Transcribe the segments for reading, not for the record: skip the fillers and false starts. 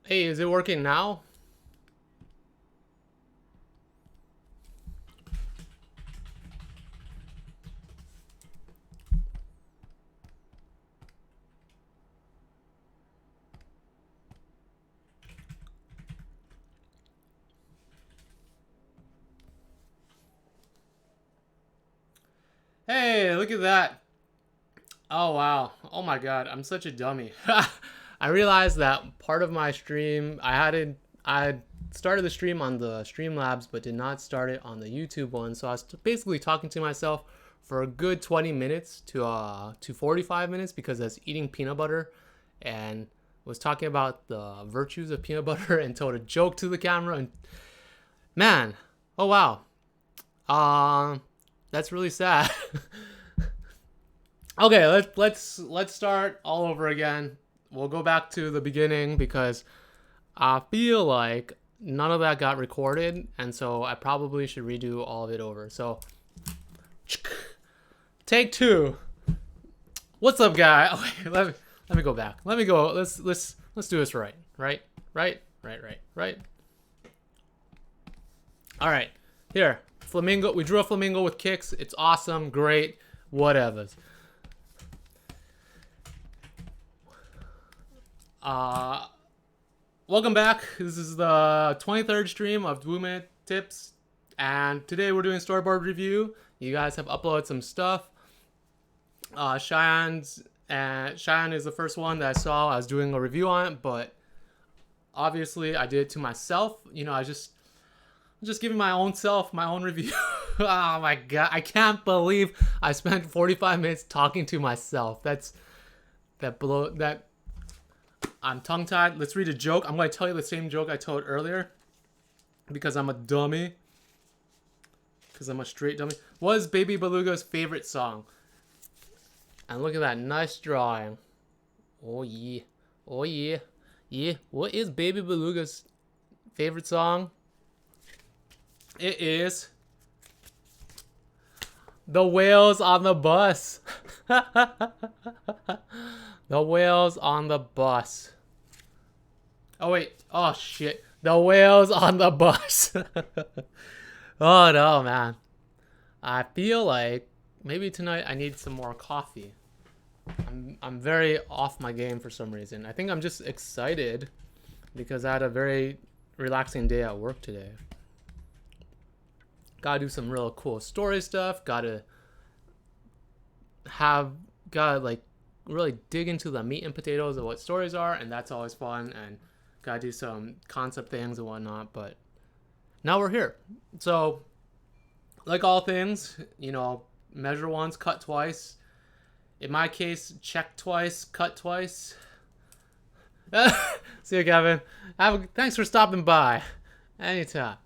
Hey, is it working now? Hey, look at that. Oh, wow. Oh my god, I'm such a dummy. I realized that part of my stream, I had started the stream on the Streamlabs, but did not start it on the YouTube one. So I was basically talking to myself for a good 20 minutes to 45 minutes because I was eating peanut butter and was talking about the virtues of peanut butter and told a joke to the camera. And man, oh wow, that's really sad. Okay, let's start all over again. We'll go back to the beginning because I feel like none of that got recorded, and so I probably should redo all of it over. So, take two. What's up, guy? Okay, let me go back. Let me go. Let's do this right. Right. All right. Here, flamingo. We drew a flamingo with kicks. It's awesome. Great. Whatever. Welcome back. This is the 23rd stream of Dwoo Tips, and today we're doing storyboard review. You guys have uploaded some stuff. Chyenne is the first one that I saw. I was doing a review on it, but obviously I did it to myself. You know, I'm just giving my own self my own review. Oh my god, I can't believe I spent 45 minutes talking to myself. I'm tongue-tied. Let's read a joke. I'm going to tell you the same joke I told earlier because I'm a dummy. Because I'm a straight dummy. What is Baby Beluga's favorite song? And look at that nice drawing. Oh yeah. Oh yeah. Yeah. What is Baby Beluga's favorite song? It is The Whales on the Bus. The whales on the bus. Oh wait. Oh shit. The whales on the bus. Oh no, man. I feel like maybe tonight I need some more coffee. I'm very off my game for some reason. I think I'm just excited because I had a very relaxing day at work today. Gotta do some real cool story stuff. Gotta like really dig into the meat and potatoes of what stories are, and that's always fun, and gotta do some concept things and whatnot. But now we're here. So like all things, you know, measure once, cut twice. In my case, check twice, cut twice. See you, Kevin. Thanks for stopping by. Anytime.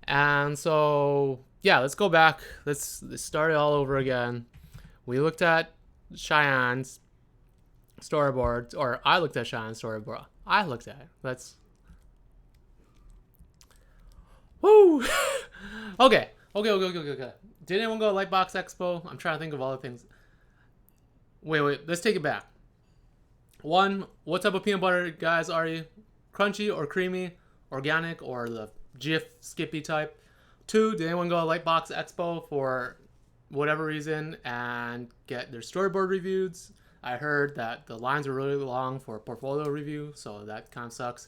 And so yeah, let's go back. Let's start it all over again. We looked at Chyenne's storyboard, or I looked at Chyenne's storyboard. I looked at it. Let's. Woo! Okay. Did anyone go to Lightbox Expo? I'm trying to think of all the things. Wait. Let's take it back. One, what type of peanut butter guys are you? Crunchy or creamy? Organic or the Jif Skippy type? Two, did anyone go to Lightbox Expo for whatever reason and get their storyboard reviews? I heard that the lines were really long for a portfolio review, so that kind of sucks.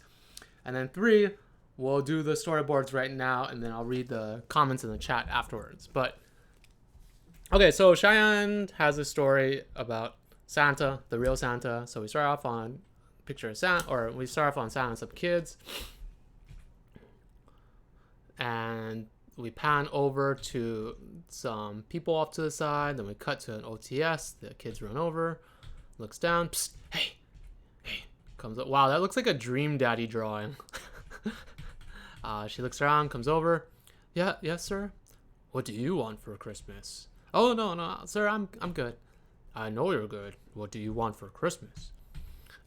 And then three, we'll do the storyboards right now, and then I'll read the comments in the chat afterwards. But okay, so Chyenne has a story about Santa, the real Santa. So we start off on a picture of Santa, or we start off on Santa and some kids, and we pan over to some people off to the side. Then we cut to an OTS. The kids run over, looks down. Psst, hey, comes up. Wow, that looks like a Dream Daddy drawing. She looks around, comes over. Yeah, yes, sir. What do you want for Christmas? Oh no, sir, I'm good. I know you're good. What do you want for Christmas?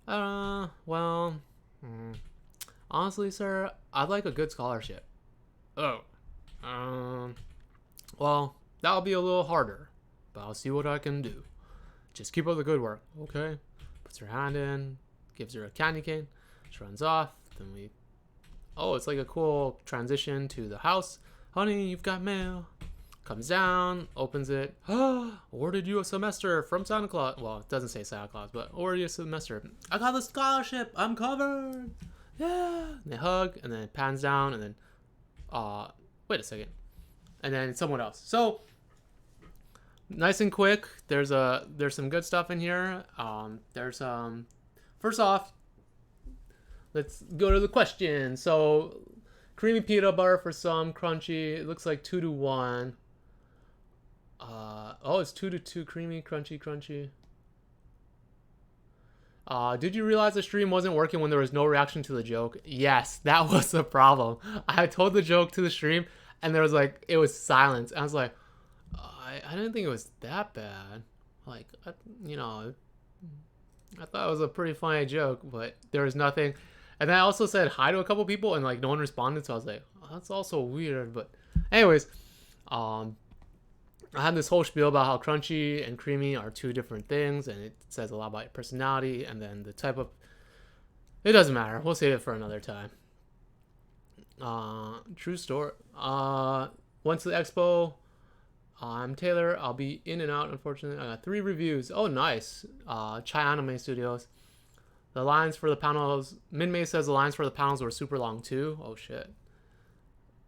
Well, honestly, sir, I'd like a good scholarship. Oh. Well, that'll be a little harder, but I'll see what I can do. Just keep up the good work, okay? Puts her hand in, gives her a candy cane. She runs off. Then we, oh, it's like a cool transition to the house. Honey, you've got mail. Comes down, opens it. Awarded you a semester from Santa Claus. Well, it doesn't say Santa Claus, but awarded you a semester. I got the scholarship. I'm covered. Yeah. And they hug, and then it pans down, and then, wait a second, and then someone else. So nice and quick. There's some good stuff in here. First off, let's go to the question. So creamy peanut butter for some, crunchy. It looks like 2 to 1. Oh, it's 2 to 2, creamy, crunchy. Did you realize the stream wasn't working when there was no reaction to the joke? Yes, that was the problem. I told the joke to the stream, and there was like, it was silence. I was like, I didn't think it was that bad. Like, I thought it was a pretty funny joke, but there was nothing. And then I also said hi to a couple people, and like no one responded. So I was like, oh, that's also weird. But anyways, I had this whole spiel about how crunchy and creamy are 2 different things, and it says a lot about your personality, and then the type of... It doesn't matter. We'll save it for another time. True story. Went to the expo. I'm Taylor. I'll be in and out, unfortunately. I got 3 reviews. Oh, nice. Chyenne Studios. The lines for the panels... Minmeiz says the lines for the panels were super long, too. Oh, shit.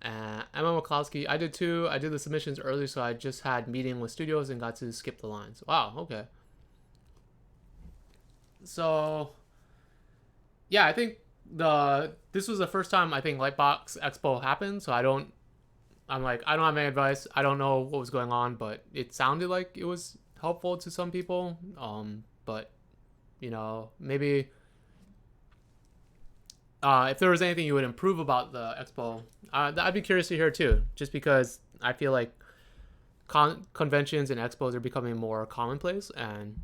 Emma McCloskey, I did too. I did the submissions early, so I just had meeting with studios and got to skip the lines. Wow, okay. So, yeah, I think this was the first time I think Lightbox Expo happened, so I don't have any advice. I don't know what was going on, but it sounded like it was helpful to some people. But, maybe... if there was anything you would improve about the expo, I'd be curious to hear too, just because I feel like conventions and expos are becoming more commonplace, and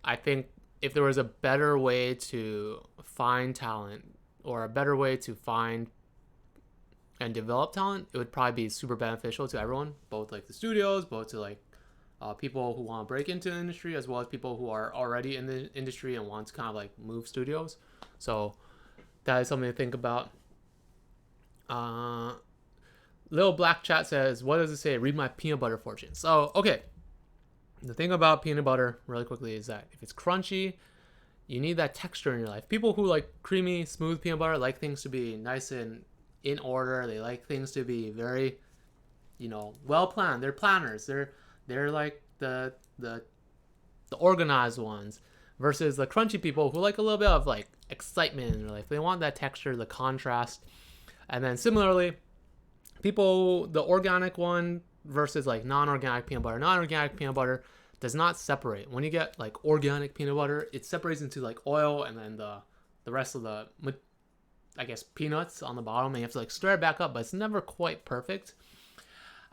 I think if there was a better way to find talent, or a better way to find and develop talent, it would probably be super beneficial to everyone, both like the studios, both to like people who want to break into the industry, as well as people who are already in the industry and want to kind of like move studios. So that is something to think about. LittleBlackChat says, what does it say? Read my peanut butter fortune. So, okay. The thing about peanut butter, really quickly, is that if it's crunchy, you need that texture in your life. People who like creamy, smooth peanut butter like things to be nice and in order. They like things to be very, well planned. They're planners. They're like the organized ones, versus the crunchy people who like a little bit of like excitement in their life. They want that texture, the contrast. And then similarly, the organic one versus like non-organic peanut butter. Non-organic peanut butter does not separate. When you get like organic peanut butter, it separates into like oil, and then the rest of the, I guess, peanuts on the bottom, and you have to like stir it back up, but it's never quite perfect.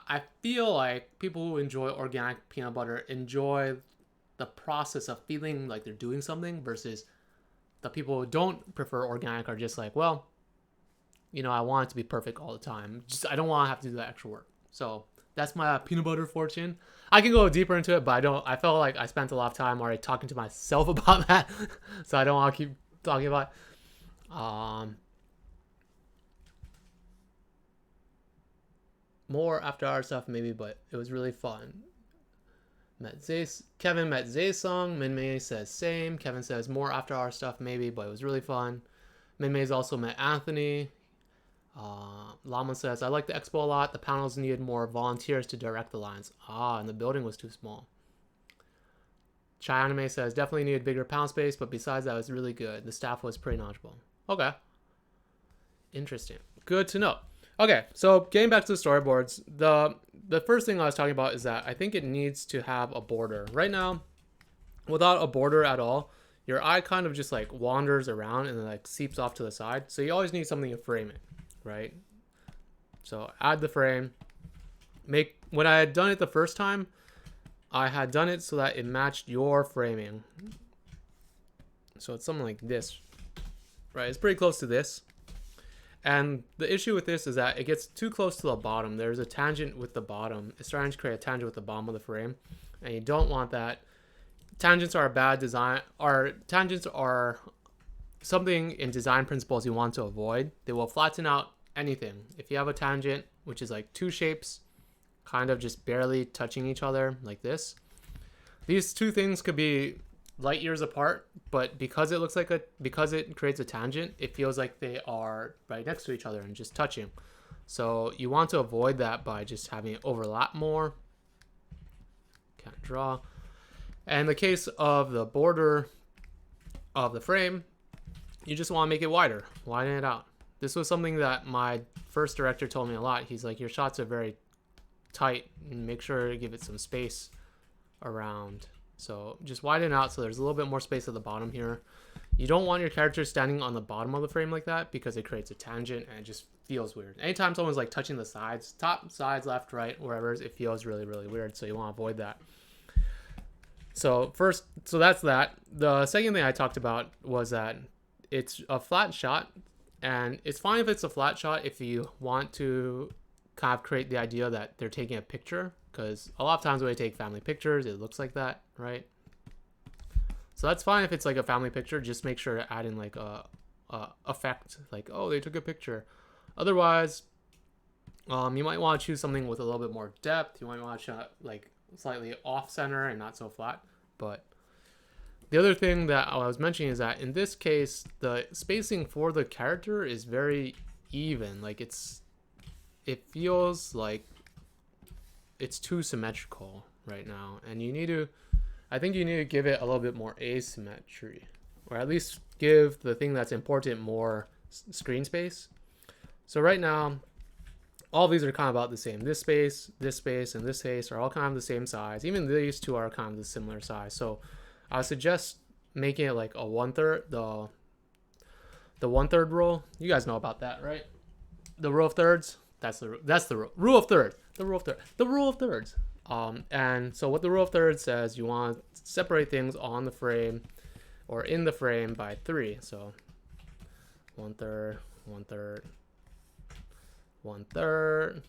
I feel like people who enjoy organic peanut butter enjoy the process of feeling like they're doing something, versus the people who don't prefer organic are just like, well, I want it to be perfect all the time. I don't want to have to do that extra work. So that's my peanut butter fortune. I can go deeper into it, but I felt like I spent a lot of time already talking to myself about that. So I don't want to keep talking about it. More after hour stuff maybe, but it was really fun. Kevin met Zay's song. Minmeiz says same. Kevin says more after hour stuff maybe, but it was really fun. Minmeiz also met Anthony. Lama says, I like the expo a lot. The panels needed more volunteers to direct the lines. And the building was too small. Chyenne says, definitely needed bigger panel space, but besides that, it was really good. The staff was pretty knowledgeable. Okay. Interesting. Good to know. Okay, so getting back to the storyboards, the first thing I was talking about is that I think it needs to have a border. Right now, without a border at all, your eye kind of just like wanders around and then like seeps off to the side. So you always need something to frame it, right? So add the frame. When I had done it the first time, I had done it so that it matched your framing. So it's something like this, right? It's pretty close to this. And the issue with this is that it gets too close to the bottom. There's a tangent with the bottom. It's starting to create a tangent with the bottom of the frame, and you don't want that. Tangents are a bad design. Tangents are something in design principles you want to avoid. They will flatten out anything. If you have a tangent, which is like two shapes kind of just barely touching each other like this, these two things could be light years apart, but because it creates a tangent, it feels like they are right next to each other and just touching. So you want to avoid that by just having it overlap more. Can't draw. And in the case of the border of the frame, you just want to make it wider, widen it out. This was something that my first director told me a lot. He's like, your shots are very tight, and make sure to give it some space around. So just widen out so there's a little bit more space at the bottom here. You don't want your character standing on the bottom of the frame like that because it creates a tangent and it just feels weird. Anytime someone's like touching the sides, top, sides, left, right, wherever, it feels really, really weird. So you want to avoid that. So that's that. The second thing I talked about was that it's a flat shot, and it's fine if it's a flat shot if you want to kind of create the idea that they're taking a picture, because a lot of times when they take family pictures, it looks like that, right? So that's fine if it's like a family picture. Just make sure to add in like a effect, like, oh, they took a picture. Otherwise, you might want to choose something with a little bit more depth. You might want to shot like slightly off center and not so flat. But the other thing that I was mentioning is that in this case, the spacing for the character is very even. Like it feels like it's too symmetrical right now, and I think you need to give it a little bit more asymmetry, or at least give the thing that's important more screen space. So right now, all of these are kind of about the same. This space, and this space are all kind of the same size. Even these two are kind of the similar size. So I suggest making it like a 1/3, the 1/3 rule. You guys know about that, right? The rule of thirds. That's the rule of thirds. The rule of thirds. And so what the rule of thirds says, you want to separate things on the frame or in the frame by 3. So 1/3, 1/3, 1/3,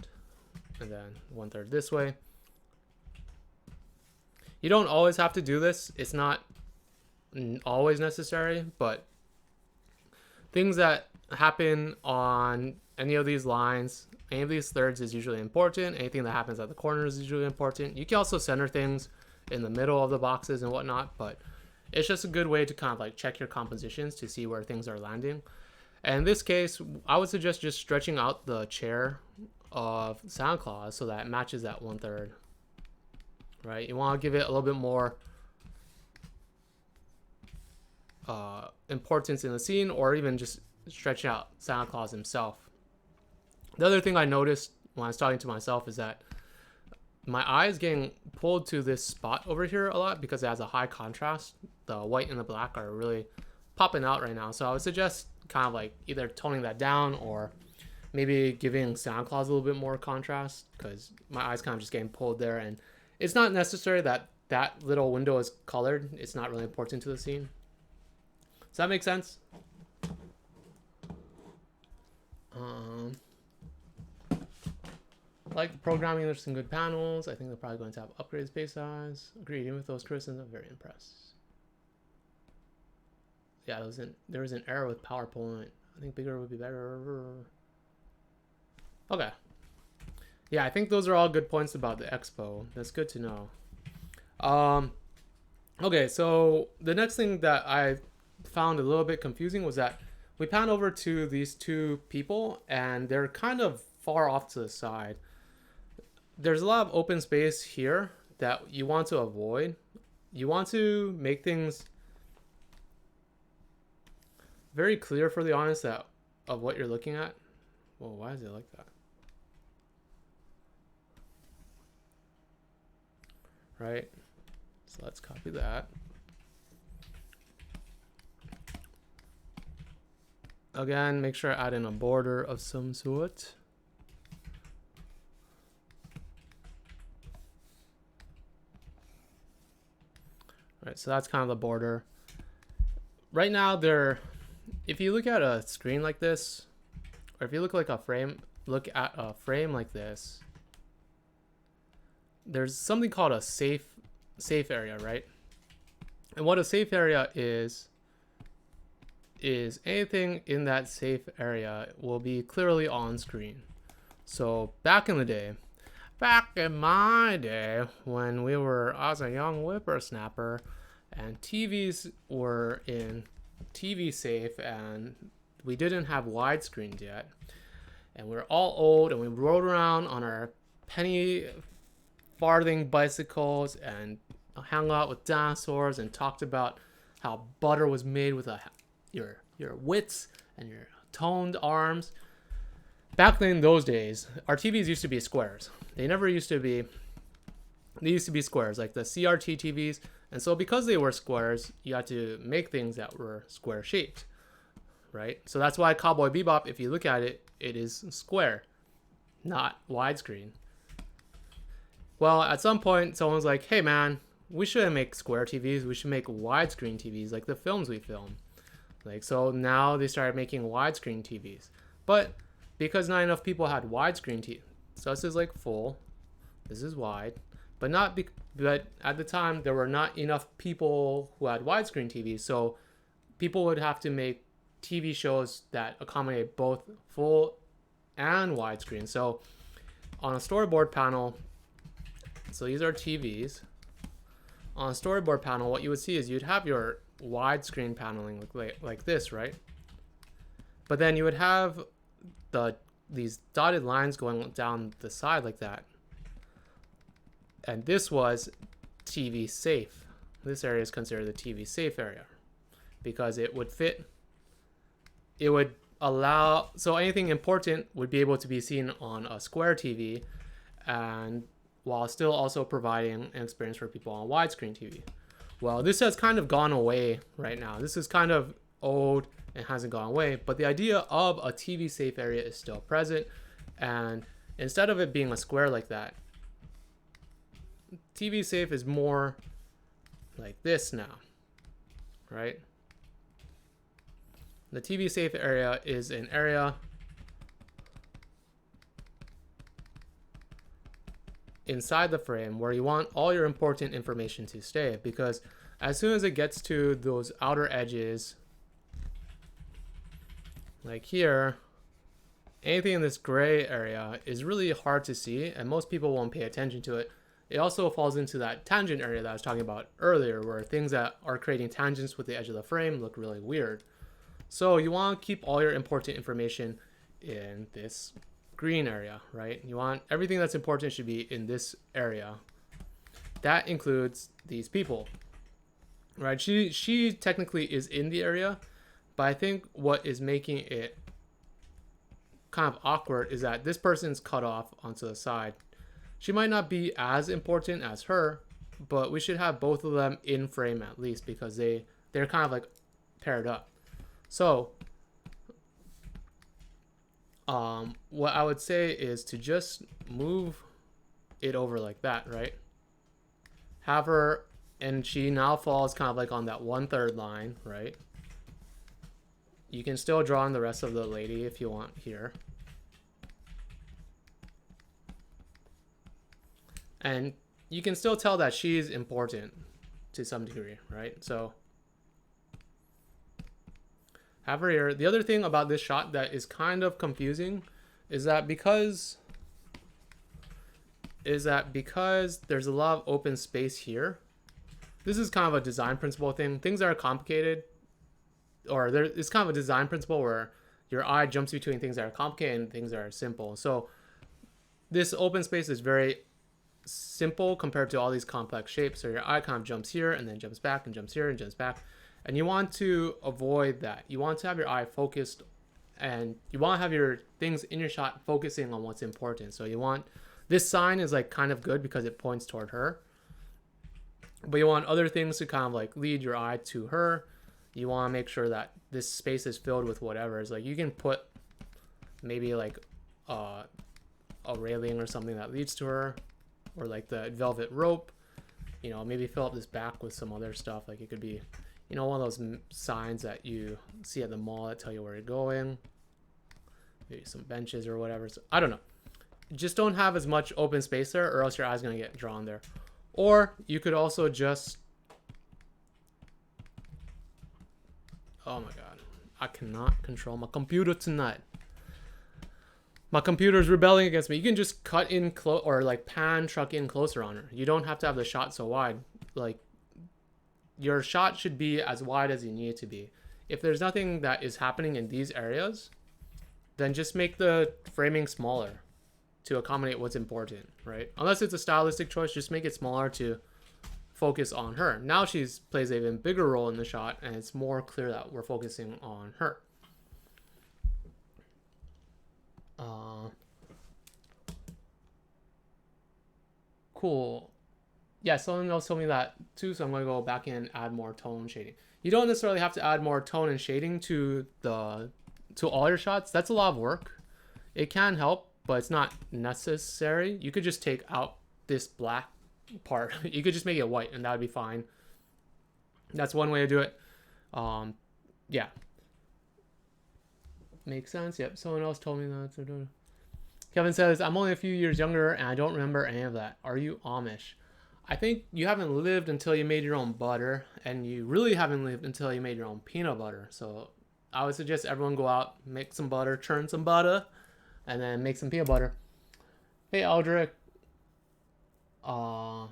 and then 1/3 this way. You don't always have to do this. It's not always necessary, but things that happen on any of these lines, any of these thirds is usually important. Anything that happens at the corners is usually important. You can also center things in the middle of the boxes and whatnot, but it's just a good way to kind of like check your compositions to see where things are landing. And in this case, I would suggest just stretching out the chair of Santa Claus so that it matches that 1/3, right? You want to give it a little bit more importance in the scene, or even just stretch out Santa Claus himself. The other thing I noticed when I was talking to myself is that my eye is getting pulled to this spot over here a lot because it has a high contrast. The white and the black are really popping out right now. So I would suggest kind of like either toning that down or maybe giving Santa Claus a little bit more contrast, because my eye's kind of just getting pulled there. And it's not necessary that that little window is colored. It's not really important to the scene. Does that make sense? Like the programming, there's some good panels. I think they're probably going to have upgraded space size. Agreed, even with those criticisms, I'm very impressed. Yeah, there was an error with PowerPoint. I think bigger would be better. Okay. Yeah, I think those are all good points about the expo. That's good to know. Okay, so the next thing that I found a little bit confusing was that we pan over to these two people and they're kind of far off to the side. There's a lot of open space here that you want to avoid. You want to make things very clear for the audience that of what you're looking at. Whoa, why is it like that? Right? So let's copy that. Again, make sure I add in a border of some sort. Right, so that's kind of the border. Right now, if you look at a screen like this, or if you look at a frame like this, there's something called a safe area, right? And what a safe area is is anything in that safe area will be clearly on screen. So back in my day, when I was a young whippersnapper, and TVs were in TV safe, and we didn't have widescreens yet, and we were all old, and we rode around on our penny farthing bicycles and hung out with dinosaurs and talked about how butter was made with your wits and your toned arms. Back in those days, our TVs used to be squares. They used to be squares, like the CRT TVs. And so because they were squares, you had to make things that were square shaped, right? So that's why Cowboy Bebop, if you look at it, it is square, not widescreen. Well, at some point, someone's like, hey man, we shouldn't make square TVs. We should make widescreen TVs like the films we film. Like, so now they started making widescreen TVs. But because not enough people had widescreen TVs, so this is like full, this is wide, but at the time there were not enough people who had widescreen TVs, so people would have to make TV shows that accommodate both full and widescreen. So on a storyboard panel, so these are TVs. On a storyboard panel, what you would see is you'd have your widescreen paneling like this, right? But then you would have these dotted lines going down the side like that. And this was TV safe. This area is considered the TV safe area because it would fit. It would allow, so anything important would be able to be seen on a square TV, and while still also providing an experience for people on widescreen TV. Well, this has kind of gone away right now. This is kind of old and hasn't gone away, but the idea of a TV safe area is still present. And instead of it being a square like that, TV safe is more like this now, right? The TV safe area is an area inside the frame where you want all your important information to stay, because as soon as it gets to those outer edges, like here, anything in this gray area is really hard to see and most people won't pay attention to it. It also falls into that tangent area that I was talking about earlier, where things that are creating tangents with the edge of the frame look really weird. So you want to keep all your important information in this green area, right? You want everything that's important should be in this area. That includes these people, right? She technically is in the area, but I think what is making it kind of awkward is that this person's cut off onto the side. She might not be as important as her, but we should have both of them in frame at least, because they're kind of like paired up. So what I would say is to just move it over like that, right? Have her, and she now falls kind of like on that 1/3 line, right? You can still draw on the rest of the lady if you want here. And you can still tell that she's important to some degree, right? So have her here. The other thing about this shot that is kind of confusing is that because there's a lot of open space here, this is kind of a design principle thing. Things that are complicated, or it's kind of a design principle where your eye jumps between things that are complicated and things that are simple. So this open space is very simple compared to all these complex shapes. So your eye kind of jumps here and then jumps back and jumps here and jumps back. And you want to avoid that. You want to have your eye focused, and you want to have your things in your shot focusing on what's important. So you want, this sign is like kind of good because it points toward her, but you want other things to kind of like lead your eye to her. You want to make sure that this space is filled with whatever. It's like you can put maybe like a railing or something that leads to her, or like the velvet rope, you know, maybe fill up this back with some other stuff. Like it could be, you know, one of those signs that you see at the mall that tell you where you're going, maybe some benches or whatever. So, I don't know. Just don't have as much open space there, or else your eye's going to get drawn there. Or you could also just, oh my God, I cannot control my computer tonight. My computer's rebelling against me. You can just cut in close or like pan truck in closer on her. You don't have to have the shot so wide. Like your shot should be as wide as you need it to be. If there's nothing that is happening in these areas, then just make the framing smaller to accommodate what's important, right? Unless it's a stylistic choice, just make it smaller to focus on her. Now she plays an even bigger role in the shot, and it's more clear that we're focusing on her. Cool. Yeah, someone else told me that too, so I'm going to go back in and add more tone shading. You don't necessarily have to add more tone and shading to all your shots. That's a lot of work. It can help, but it's not necessary. You could just take out this black part. You could just make it white, and that would be fine. That's one way to do it. Yeah. Makes sense. Yep. Someone else told me that. Kevin says, I'm only a few years younger and I don't remember any of that. Are you Amish? I think you haven't lived until you made your own butter, and you really haven't lived until you made your own peanut butter. So I would suggest everyone go out, make some butter, churn some butter, and then make some peanut butter. Hey, Aldrich. Lightbox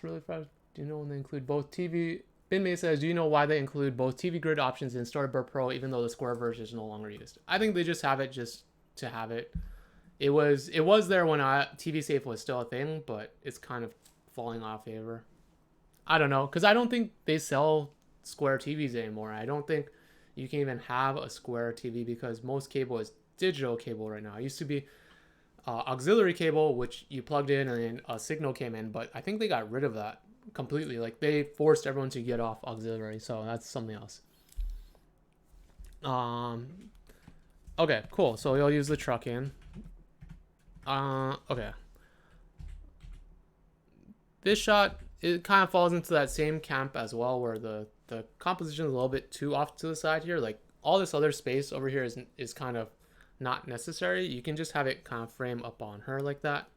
really fresh. Do you know when they include both TV? Minmeiz says, do you know why they include both TV grid options in Storyboard Pro even though the square version is no longer used? I think they just have it just to have it. It was there when TV Safe was still a thing, but it's kind of falling off favor. I don't know, because I don't think they sell square TVs anymore. I don't think you can even have a square TV because most cable is digital cable right now. It used to be auxiliary cable, which you plugged in and then a signal came in, but I think they got rid of that completely. Like they forced everyone to get off auxiliary, so that's something else. Okay, cool. So you'll use the truck in. Okay. This shot, it kind of falls into that same camp as well, where the composition is a little bit too off to the side here. Like all this other space over here is kind of not necessary. You can just have it kind of frame up on her like that.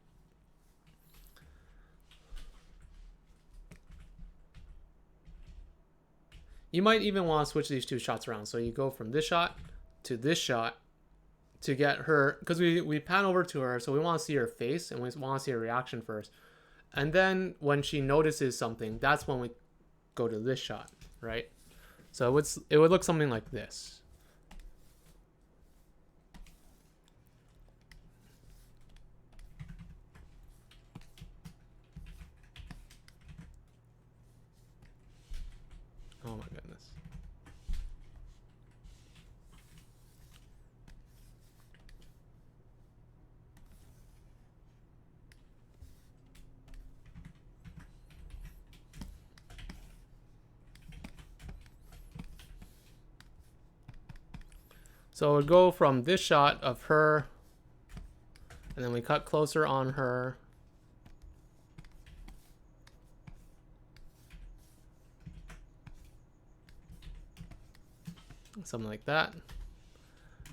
You might even want to switch these two shots around. So you go from this shot to this shot to get her, because we pan over to her, so we want to see her face and we want to see her reaction first. And then when she notices something, that's when we go to this shot, right? So it would look something like this. Oh my goodness. So we'll go from this shot of her, and then we cut closer on her. Something like that.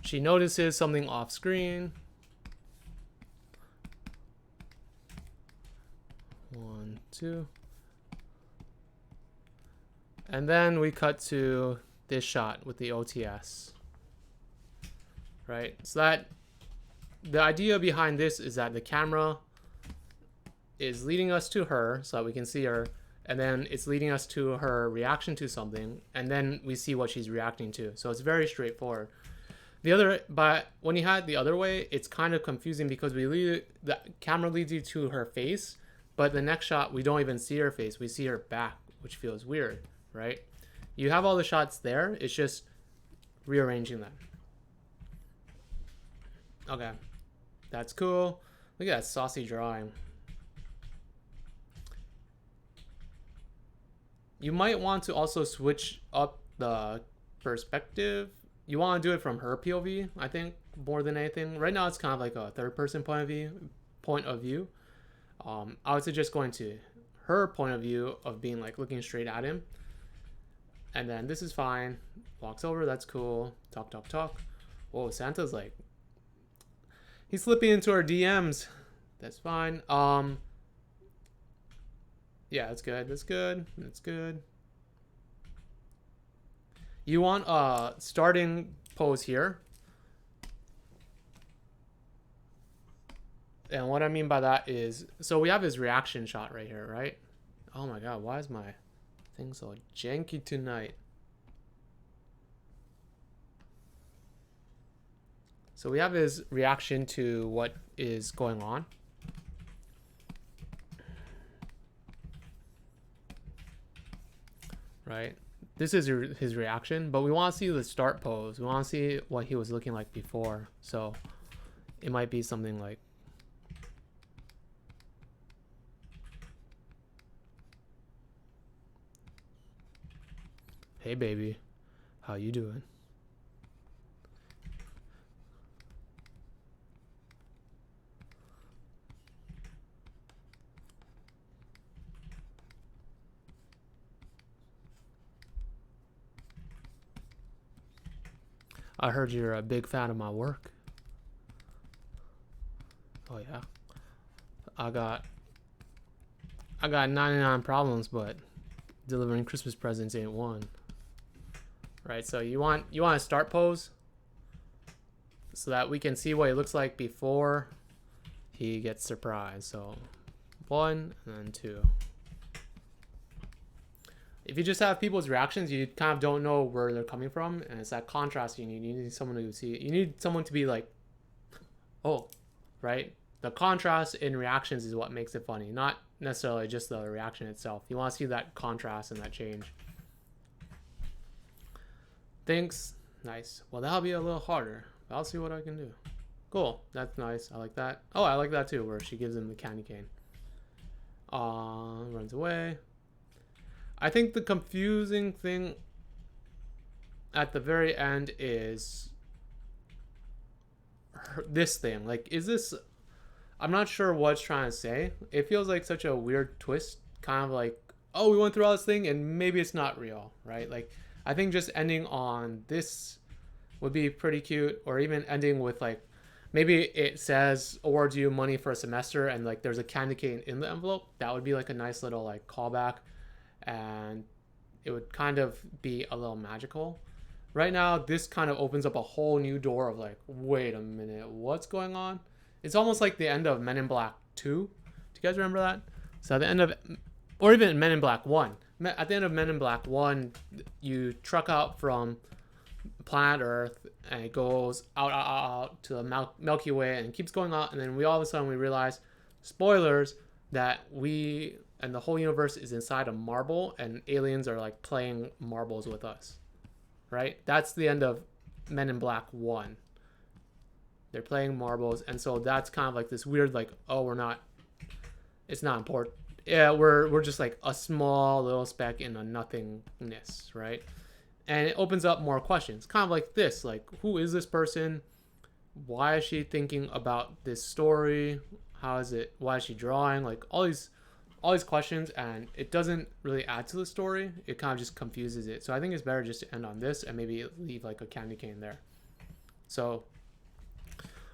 She notices something off screen. 1, 2. And then we cut to this shot with the OTS. Right? So that the idea behind this is that the camera is leading us to her so that we can see her, and then it's leading us to her reaction to something, and then we see what she's reacting to. So it's very straightforward. But when you had it the other way, it's kind of confusing because the camera leads you to her face, but the next shot we don't even see her face, we see her back, which feels weird, right? You have all the shots there, it's just rearranging them. Okay, that's cool. Look at that saucy drawing. You might want to also switch up the perspective. You want to do it from her POV, I think, more than anything. Right now, it's kind of like a third-person point of view. I would suggest going to her point of view of being like looking straight at him. And then this is fine. Walks over, that's cool. Talk, talk, talk. Whoa, Santa's like, he's slipping into our DMs. That's fine. Yeah, that's good. That's good. That's good. You want a starting pose here. And what I mean by that is, so we have his reaction shot right here, right? Oh my god, why is my thing so janky tonight? So we have his reaction to what is going on. Right? This is his reaction, but we want to see the start pose. We want to see what he was looking like before. So it might be something like, hey baby, how you doing? I heard you're a big fan of my work. Oh yeah. I got 99 problems, but delivering Christmas presents ain't one. Right, so you want a start pose so that we can see what he looks like before he gets surprised. So 1 and then 2. If you just have people's reactions, you kind of don't know where they're coming from, and it's that contrast you need. You need someone to see it. You need someone to be like, oh, right? The contrast in reactions is what makes it funny, not necessarily just the reaction itself. You want to see that contrast and that change. Thanks. Nice. Well, that'll be a little harder. I'll see what I can do. Cool. That's nice. I like that. Oh, I like that too, where she gives him the candy cane. Runs away. I think the confusing thing at the very end is this thing. Like, is this... I'm not sure what it's trying to say. It feels like such a weird twist. Kind of like, oh, we went through all this thing and maybe it's not real, right? Like, I think just ending on this would be pretty cute. Or even ending with like, maybe it says awards you money for a semester and like there's a candy cane in the envelope. That would be like a nice little like callback. And it would kind of be a little magical. Right now, this kind of opens up a whole new door of like, wait a minute, what's going on? It's almost like the end of Men in Black 2. Do you guys remember that? So at the end of, or even Men in Black 1. At the end of Men in Black 1, you truck out from planet Earth and it goes out to the Milky Way and keeps going out. And then we all of a sudden we realize, spoilers, that we and the whole universe is inside a marble and aliens are like playing marbles with us. Right? That's the end of Men in Black 1. They're playing marbles, and so that's kind of like this weird, like, oh, it's not important. Yeah, we're just like a small little speck in a nothingness, right? And it opens up more questions, kind of like this, like, who is this person? Why is she thinking about this story? Why is she drawing? Like all these questions, and it doesn't really add to the story. It kind of just confuses it. So I think it's better just to end on this and maybe leave like a candy cane there. So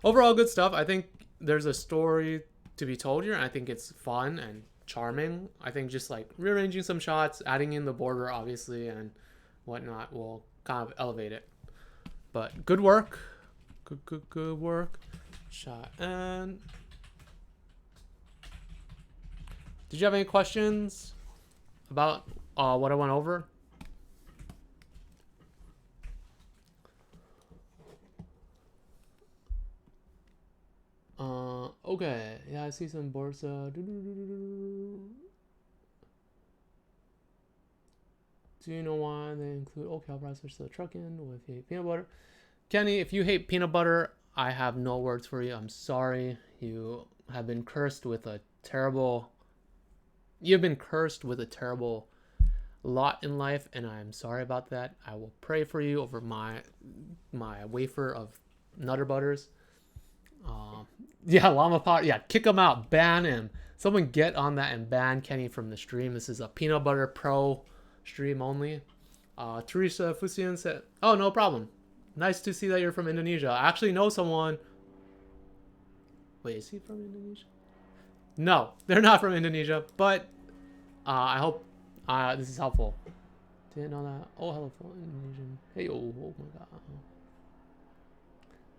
overall, good stuff. I think there's a story to be told here, and I think it's fun and charming. I think just like rearranging some shots, adding in the border, obviously, and whatnot will kind of elevate it. But good work. Good work. Chyenne. Did you have any questions about what I went over? Okay. Yeah, I see some Borsa. Do you know why they include cow processors to the truck in with peanut butter? Kenny, if you hate peanut butter, I have no words for you. I'm sorry. You have been cursed with a terrible... You've been cursed with a terrible lot in life, and I'm sorry about that. I will pray for you over my wafer of Nutter Butters. Yeah, Llama Pot. Yeah, kick him out. Ban him. Someone get on that and ban Kenny from the stream. This is a Peanut Butter Pro stream only. Teresa Fusian said, oh, no problem. Nice to see that you're from Indonesia. I actually know someone. Wait, is he from Indonesia? No, they're not from Indonesia, but I hope this is helpful Didn't know that. Oh, hello, Indonesian. Hey, oh my god.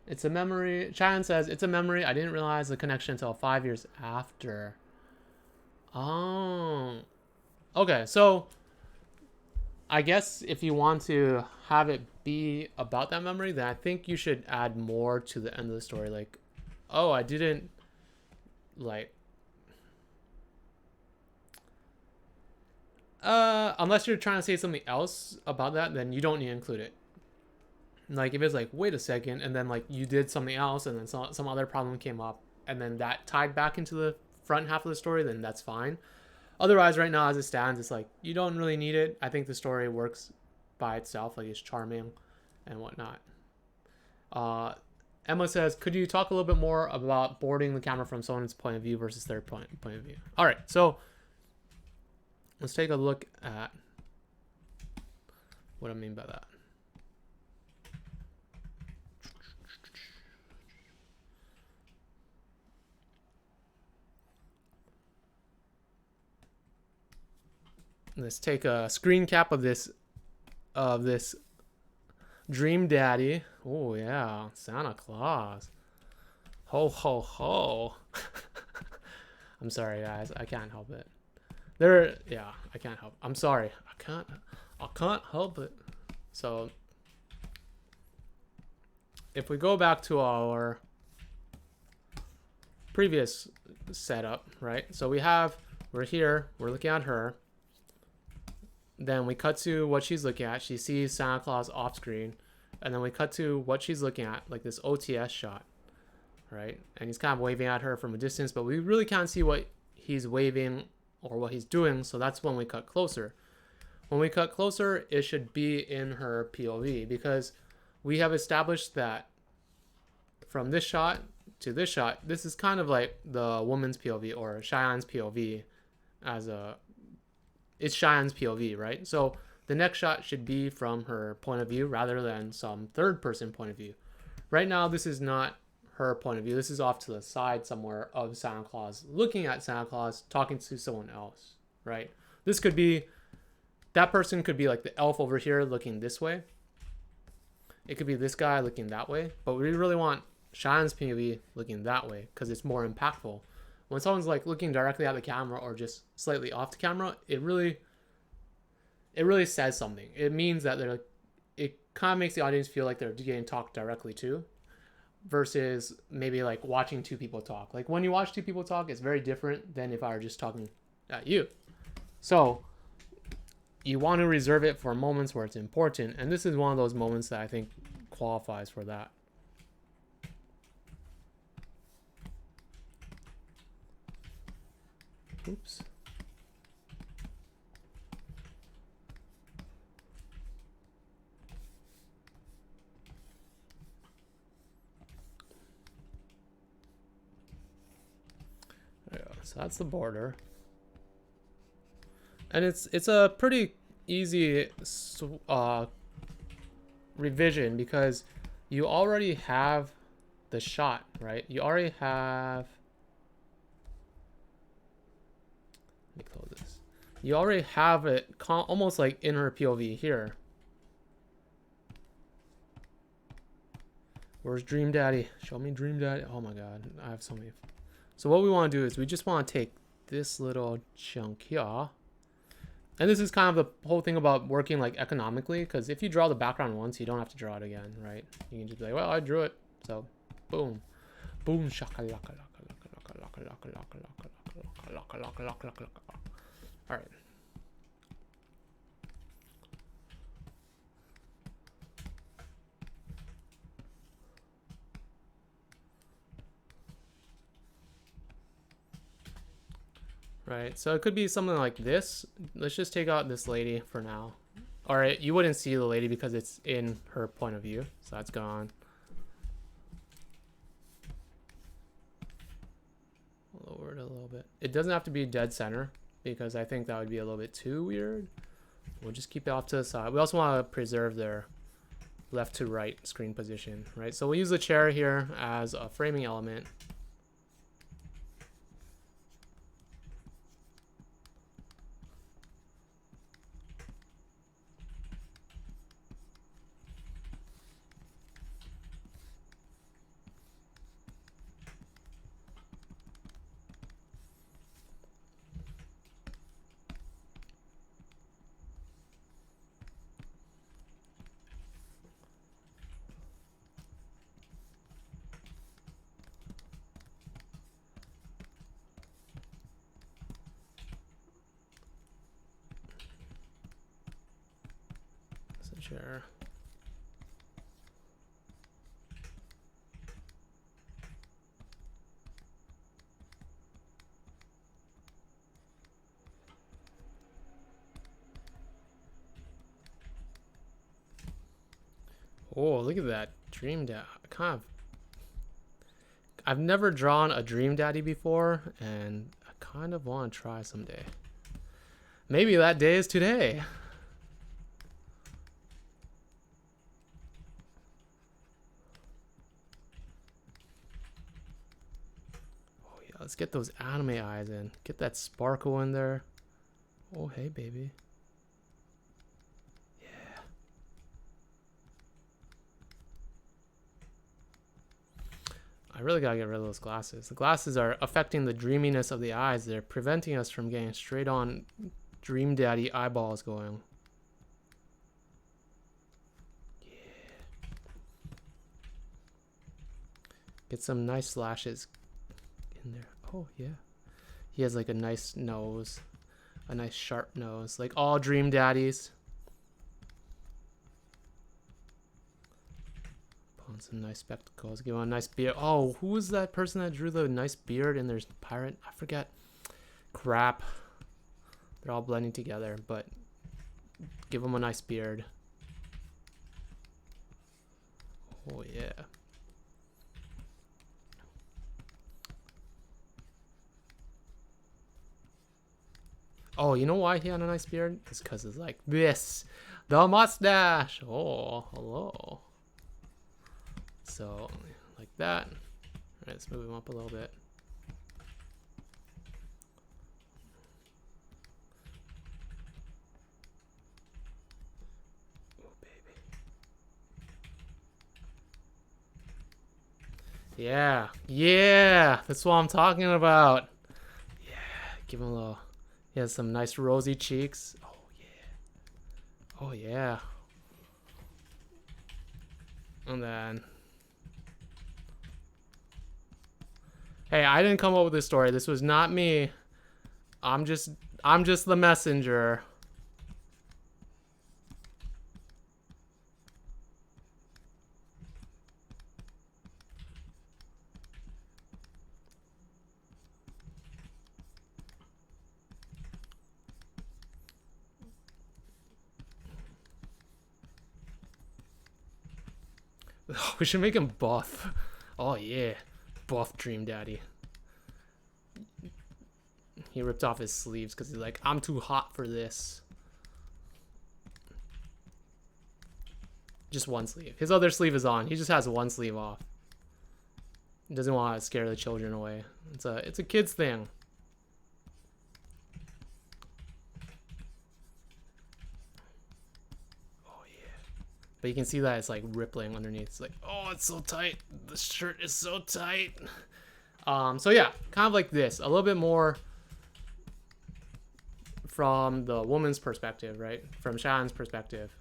It's a memory. Chyenne says, it's a memory. I didn't realize the connection until 5 years after. Oh. Okay, so I guess if you want to have it be about that memory, then I think you should add more to the end of the story. Like, oh, I didn't, like, unless you're trying to say something else about that, then you don't need to include it. Like, if it's like, wait a second, and then like you did something else, and then some other problem came up, and then that tied back into the front half of the story, then that's fine. Otherwise, right now as it stands, it's like you don't really need it. I think the story works by itself, like it's charming and whatnot. Emma says, could you talk a little bit more about boarding the camera from someone's point of view versus their point of view? All right, so let's take a look at what I mean by that. Let's take a screen cap of this Dream Daddy. Oh yeah, Santa Claus. Ho ho ho. I'm sorry guys, I can't help it. I can't help. I'm sorry. I can't help it. So if we go back to our previous setup, right? So we're here, we're looking at her. Then we cut to what she's looking at. She sees Santa Claus off screen. And then we cut to what she's looking at, like this OTS shot, right? And he's kind of waving at her from a distance, but we really can't see what he's waving or what he's doing. So that's when we cut closer. When we cut closer, it should be in her POV because we have established that from this shot to this shot, this is kind of like the woman's POV or Chyenne's POV it's Cheyenne's POV, right? So the next shot should be from her point of view rather than some third person point of view. Right now, this is not her point of view. This is off to the side somewhere of Santa Claus, looking at Santa Claus, talking to someone else, right? This could be, that person could be like the elf over here looking this way. It could be this guy looking that way, but we really want Cheyenne's POV looking that way because it's more impactful. When someone's like looking directly at the camera or just slightly off the camera, it really says something. It means that it kind of makes the audience feel like they're getting talked directly to versus maybe like watching two people talk. Like when you watch two people talk, it's very different than if I were just talking at you. So you want to reserve it for moments where it's important. And this is one of those moments that I think qualifies for that. Oops. There we go. So that's the border. And it's a pretty easy revision because you already have the shot, right? You already have, let me close this. You already have it almost like in her POV here. Where's Dream Daddy? Show me Dream Daddy. Oh my god, I have so many. So what we want to do is we just want to take this little chunk here. And this is kind of the whole thing about working like economically, because if you draw the background once, you don't have to draw it again, right? You can just be like, well, I drew it. So boom. Boom shakalaka. All right. Right, so it could be something like this. Let's just take out this lady for now. All right, you wouldn't see the lady because it's in her point of view, so that's gone. Lower it a little bit. It doesn't have to be dead center because I think that would be a little bit too weird. We'll just keep it off to the side. We also want to preserve their left to right screen position, right? So we'll use the chair here as a framing element. chair. Oh, look at that dream dad. I've never drawn a dream daddy before, and I kind of want to try someday. Maybe that day is today. Oh yeah, let's get those anime eyes in. Get that sparkle in there. Oh hey baby. I really gotta get rid of those glasses. The glasses are affecting the dreaminess of the eyes. They're preventing us from getting straight on dream daddy eyeballs going. Yeah. Get some nice lashes in there. Oh yeah. He has like a nice nose. A nice sharp nose. Like all dream daddies. On some nice spectacles, give him a nice beard. Oh, who was that person that drew the nice beard and there's pirate? I forget. Crap. They're all blending together, but give him a nice beard. Oh yeah. Oh, you know why he had a nice beard? It's because it's like this. The mustache. Oh, hello. So, like that. All right, let's move him up a little bit. Oh, baby. Yeah, yeah, that's what I'm talking about. Yeah, give him a little. He has some nice rosy cheeks. Oh, yeah. Oh, yeah. And then... Hey, I didn't come up with this story. This was not me. I'm just the messenger. We should make him buff. Oh yeah. Buff dream daddy. He ripped off his sleeves because he's like, I'm too hot for this. Just one sleeve. His other sleeve is on. He just has one sleeve off. He doesn't want to scare the children away. It's a kid's thing. Oh yeah. But you can see that it's like rippling underneath. It's like, oh, it's so tight. The shirt is so tight. So yeah, kind of like this. A little bit more from the woman's perspective, right? From Chyienne's perspective.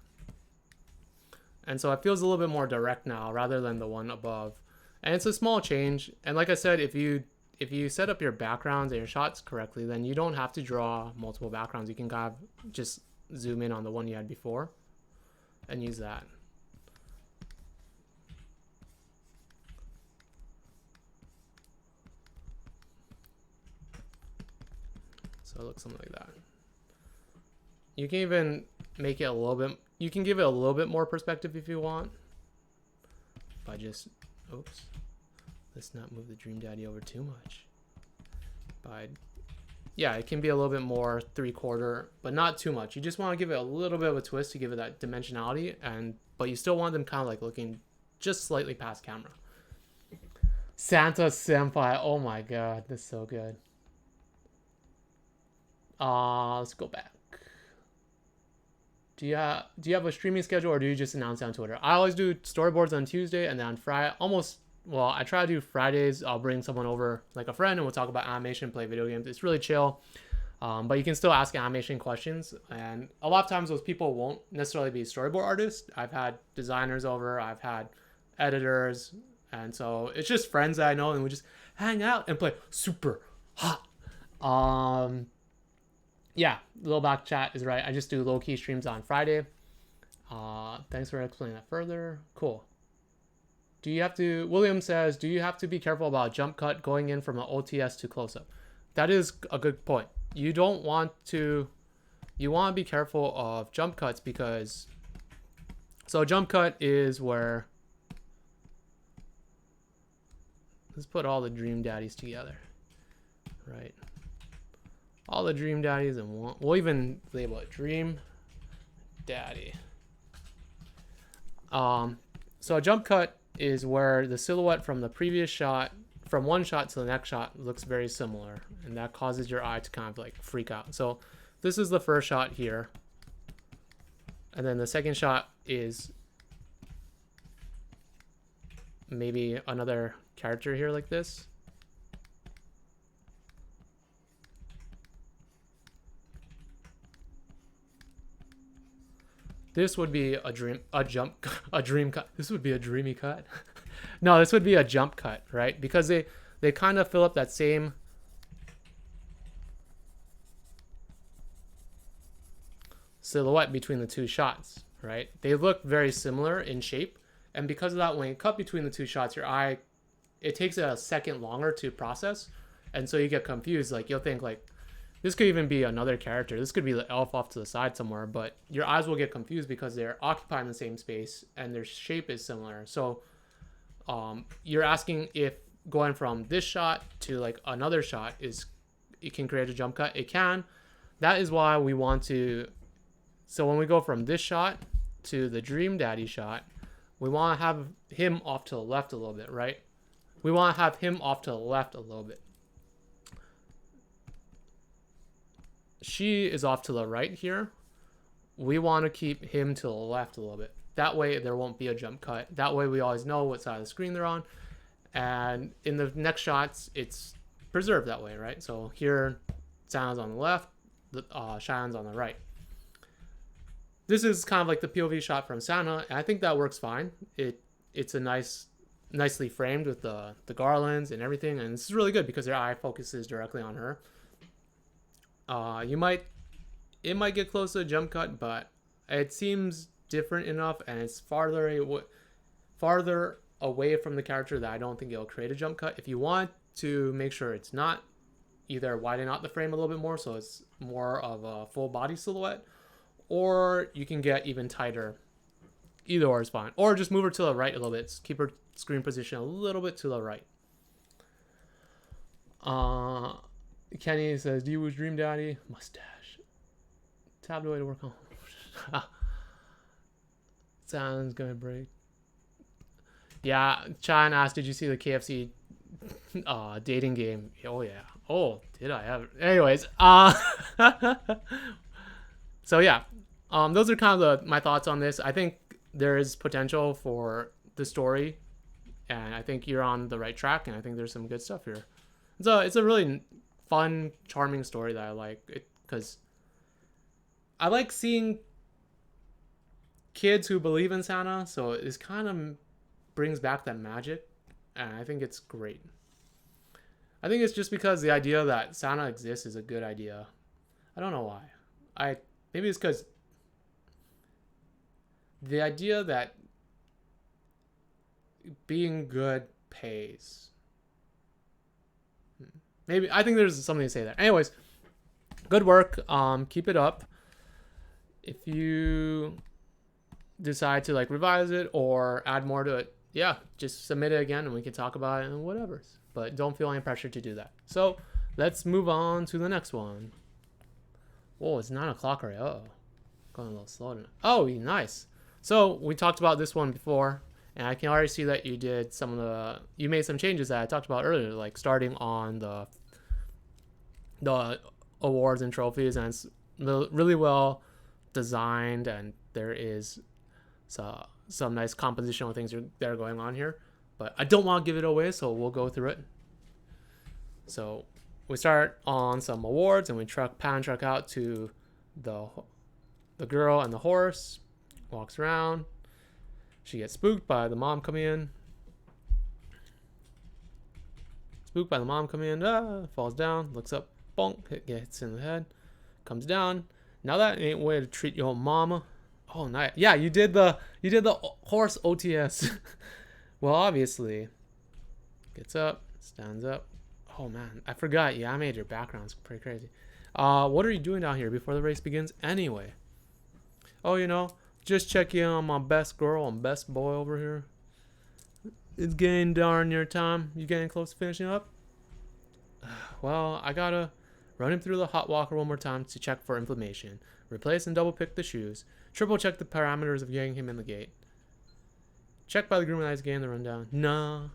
And so it feels a little bit more direct now rather than the one above. And it's a small change. And like I said, if you set up your backgrounds and your shots correctly, then you don't have to draw multiple backgrounds. You can kind of just zoom in on the one you had before and use that. So it looks something like that. You can even make it a little bit, you can give it a little bit more perspective if you want. By just, oops, let's not move the dream daddy over too much. By, yeah, it can be a little bit more 3/4, but not too much. You just want to give it a little bit of a twist to give it that dimensionality, but you still want them kind of like looking just slightly past camera. Santa Senpai, oh my god, that's so good. Let's go back. Do you have a streaming schedule, or do you just announce it on Twitter? I always do storyboards on Tuesday, and then on Friday, I try to do Fridays. I'll bring someone over, like a friend, and we'll talk about animation, play video games. It's really chill. But you can still ask animation questions, and a lot of times those people won't necessarily be storyboard artists. I've had designers over, I've had editors, and so it's just friends that I know, and we just hang out and play super hot. Yeah, LittleBlackChat is right. I just do low-key streams on Friday. Thanks for explaining that further. Cool. Do you have to, William says, do you have to be careful about jump cut going in from an OTS to close-up? That is a good point. You don't want to, you want to be careful of jump cuts because, so jump cut is where, let's put all the dream daddies together, right? All the dream daddies in one, we'll even label it dream daddy. So a jump cut is where the silhouette from the previous shot, from one shot to the next shot, looks very similar, and that causes your eye to kind of like freak out. So this is the first shot here, and then the second shot is maybe another character here like this. This would be a dream cut. This would be a dreamy cut. No, this would be a jump cut, right? Because they kind of fill up that same silhouette between the two shots, right? They look very similar in shape, and because of that, when you cut between the two shots, your eye, it takes a second longer to process, and so you get confused. Like you'll think like, this could even be another character. This could be the elf off to the side somewhere, but your eyes will get confused because they're occupying the same space and their shape is similar. So you're asking if going from this shot to like another shot it can create a jump cut. It can. That is why we want to, so when we go from this shot to the dream daddy shot, we want to have him off to the left a little bit, right? We want to have him off to the left a little bit. She is off to the right here. We want to keep him to the left a little bit. That way there won't be a jump cut. That way we always know what side of the screen they're on. And in the next shots, it's preserved that way, right? So here, Sana's on the left, Chyenne's on the right. This is kind of like the POV shot from Sana, and I think that works fine. It's a nicely framed with the garlands and everything, and this is really good because their eye focuses directly on her. It might get close to a jump cut, but it seems different enough, and it's farther away from the character that I don't think it'll create a jump cut. If you want to make sure it's not, either widen out the frame a little bit more so it's more of a full body silhouette, or you can get even tighter. Either or is fine. Or just move her to the right a little bit. Keep her screen position a little bit to the right. Kenny says, do you use Dream Daddy? Mustache. Tab the way to work on. Sounds gonna break. Yeah, Chyenne asked, did you see the KFC dating game? Oh yeah. Oh, did I have it? Anyways, so yeah, those are kind of my thoughts on this. I think there is potential for the story, and I think you're on the right track, and I think there's some good stuff here. It's a really fun, charming story that I like, because I like seeing kids who believe in Santa, so it kind of brings back that magic, and I think it's great. I think it's just because the idea that Santa exists is a good idea. I don't know why. Maybe it's because the idea that being good pays. Maybe I think there's something to say there. Anyways, good work. Keep it up. If you decide to like revise it or add more to it, yeah, just submit it again and we can talk about it and whatever. But don't feel any pressure to do that. So let's move on to the next one. Whoa, it's 9 o'clock already. Uh-oh. Going a little slow tonight. Oh, nice. So we talked about this one before, and I can already see that you did you made some changes that I talked about earlier, like starting on the awards and trophies, and it's really well designed, and there is some nice compositional things that are going on here. But I don't want to give it away, so we'll go through it. So we start on some awards, and we pan truck out to the girl and the horse. Walks around. She gets spooked by the mom coming in. Falls down, looks up, bonk, hits in the head, comes down. Now that ain't way to treat your mama. Oh, nice. Yeah, you did the horse OTS. Well, obviously. Gets up, stands up. Oh man, I forgot. Yeah, I made your backgrounds pretty crazy. What are you doing down here before the race begins anyway? Oh, you know, just checking on my best girl and best boy over here. It's getting darn near time. You getting close to finishing up? Well, I gotta run him through the hot walker one more time to check for inflammation. Replace and double pick the shoes. Triple check the parameters of getting him in the gate. Check by the groom eyes getting the rundown. Nah.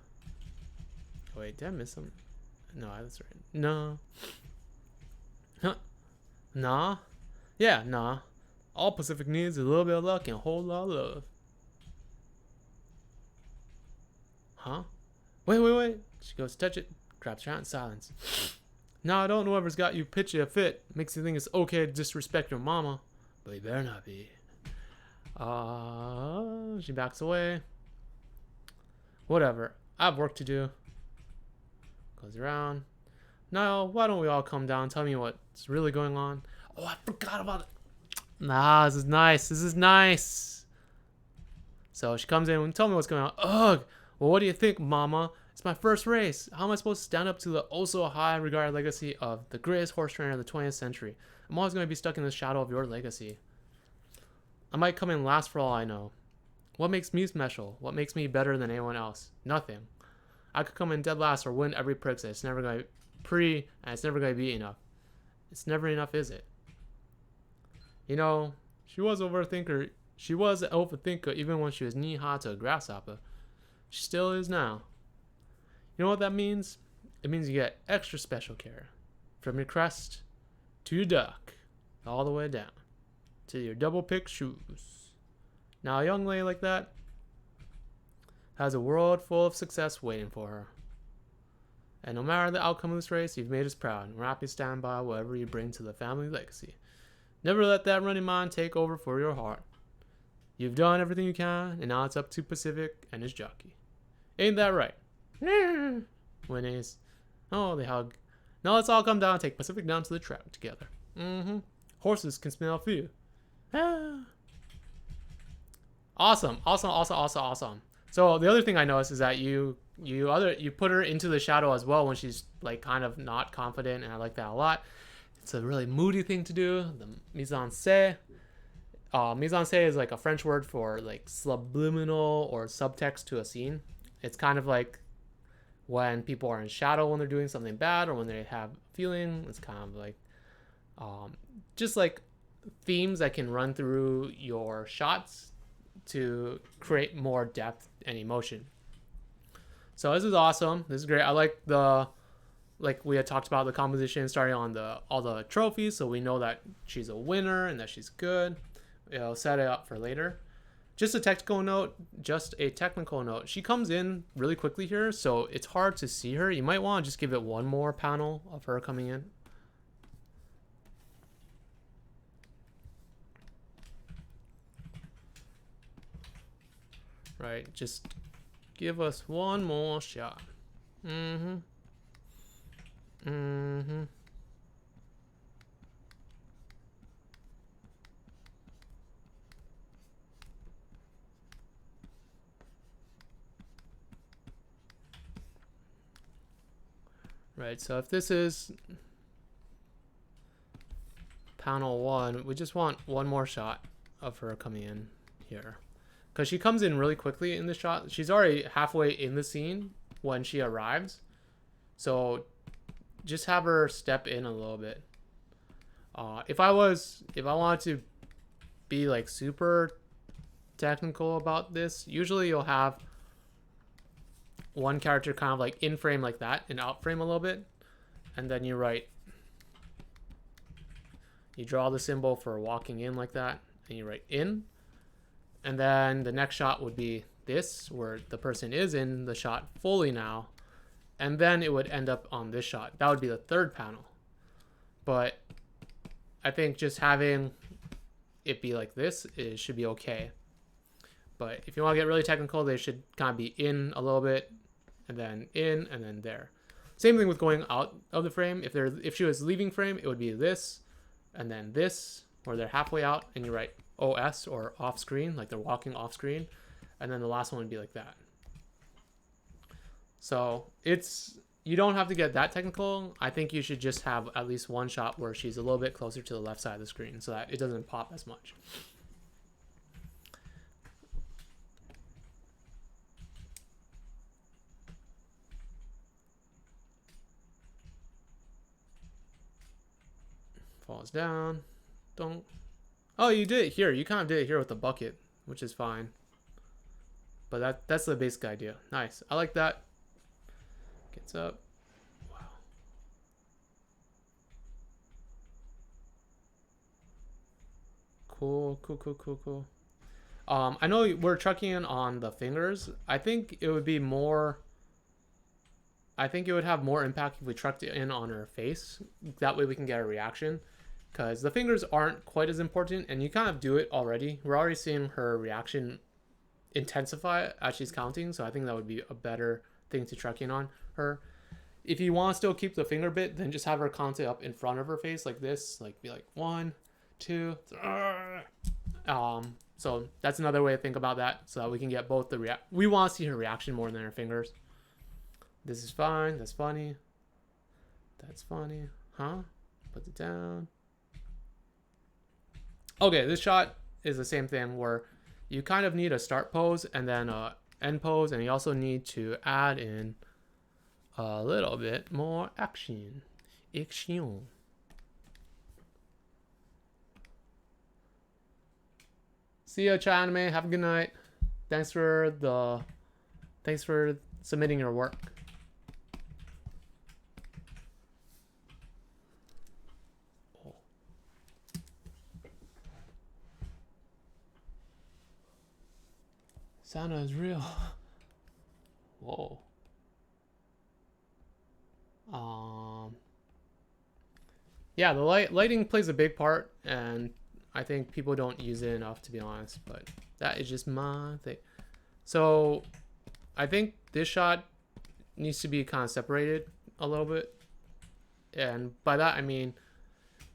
Oh, wait, did I miss something? No, that's right. Nah. Huh. Nah. Yeah, nah. All Pacific needs is a little bit of luck and a whole lot of love. Huh? Wait. She goes, touch it. Grabs her out in silence. Now, I don't know whoever's got you pitch you a fit. Makes you think it's okay to disrespect your mama. But you better not be. She backs away. Whatever. I have work to do. Goes around. Now, why don't we all come down and tell me what's really going on? Oh, I forgot about it. Nah, this is nice. This is nice. So she comes in and tell me what's going on. Ugh. Well, what do you think, mama? It's my first race. How am I supposed to stand up to the also high regarded legacy of the greatest horse trainer of the 20th century? I'm always going to be stuck in the shadow of your legacy. I might come in last for all I know. What makes me special? What makes me better than anyone else? Nothing. I could come in dead last or win every prick. It's never going to and it's never going to be enough. It's never enough, is it? You know, she was an overthinker even when she was knee-high to a grasshopper. She still is now. You know what that means? It means you get extra special care. From your crest to your duck, all the way down to your double pick shoes. Now a young lady like that has a world full of success waiting for her. And no matter the outcome of this race, you've made us proud, and we're happy to stand by whatever you bring to the family legacy. Never let that running mind take over for your heart. You've done everything you can, and now it's up to Pacific and his jockey. Ain't that right? Winnies. Oh, they hug. Now let's all come down and take Pacific down to the track together. Horses can smell fear. Awesome. So the other thing I noticed is that you put her into the shadow as well when she's like kind of not confident, and I like that a lot. It's a really moody thing to do. The mise-en-scène. Mise-en-scène is like a French word for like subliminal or subtext to a scene. It's kind of like when people are in shadow when they're doing something bad or when they have feeling. It's kind of like just like themes that can run through your shots to create more depth and emotion. So this is awesome. This is great. I like we had talked about the composition starting on all the trophies, so we know that she's a winner and that she's good. It'll set it up for later. Just a technical note. She comes in really quickly here, so it's hard to see her. You might want to just give it one more panel of her coming in. Right, just give us one more shot. Right, so if this is panel 1, we just want one more shot of her coming in here. Because she comes in really quickly in the shot. She's already halfway in the scene when she arrives. So just have her step in a little bit. If I wanted to be like super technical about this, usually you'll have one character kind of like in frame like that and out frame a little bit, and then you draw the symbol for walking in like that, and you write in, and then the next shot would be this where the person is in the shot fully now, and then it would end up on this shot. That would be the third panel. But I think just having it be like this, it should be okay. But if you want to get really technical, they should kind of be in a little bit, and then in, and then there. Same thing with going out of the frame. If she was leaving frame, it would be this, and then this, or they're halfway out, and you write OS or off screen, like they're walking off screen. And then the last one would be like that. So you don't have to get that technical. I think you should just have at least one shot where she's a little bit closer to the left side of the screen so that it doesn't pop as much. Falls down. Don't. Oh, you did it here. You kind of did it here with the bucket, which is fine. But that's the basic idea. Nice. I like that. Gets up. Wow. Cool, cool, cool, cool, cool. I know we're trucking in on the fingers. I think it would be more... I think it would have more impact if we trucked it in on her face. That way we can get a reaction. Because the fingers aren't quite as important, and you kind of do it already. We're already seeing her reaction intensify as she's counting, so I think that would be a better thing to truck in on her. If you want to still keep the finger bit, then just have her count it up in front of her face like this. Like, be like 1, 2, 3. So that's another way to think about that, so that we can get both the we want to see her reaction more than her fingers. This is fine. That's funny. That's funny. Huh? Put it down. Okay, this shot is the same thing where you kind of need a start pose and then a end pose, and you also need to add in a little bit more action. Action. See ya, Chyenne. Have a good night. Thanks for submitting your work. Santa is real. Whoa. Yeah, the lighting plays a big part, and I think people don't use it enough, to be honest, but that is just my thing. So I think this shot needs to be kind of separated a little bit, and by that I mean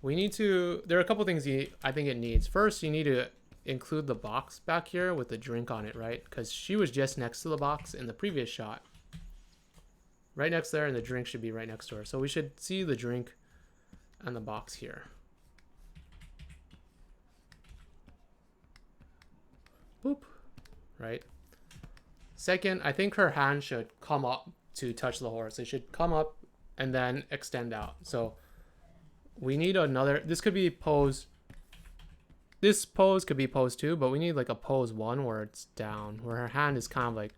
there are a couple things I think it needs. First, you need to include the box back here with the drink on it, right? Because she was just next to the box in the previous shot. Right next there, and the drink should be right next to her. So we should see the drink and the box here. Boop. Right? Second, I think her hand should come up to touch the horse. It should come up and then extend out. So we need another, this could be pose. This pose could be pose 2, but we need like a pose 1 where it's down, where her hand is kind of like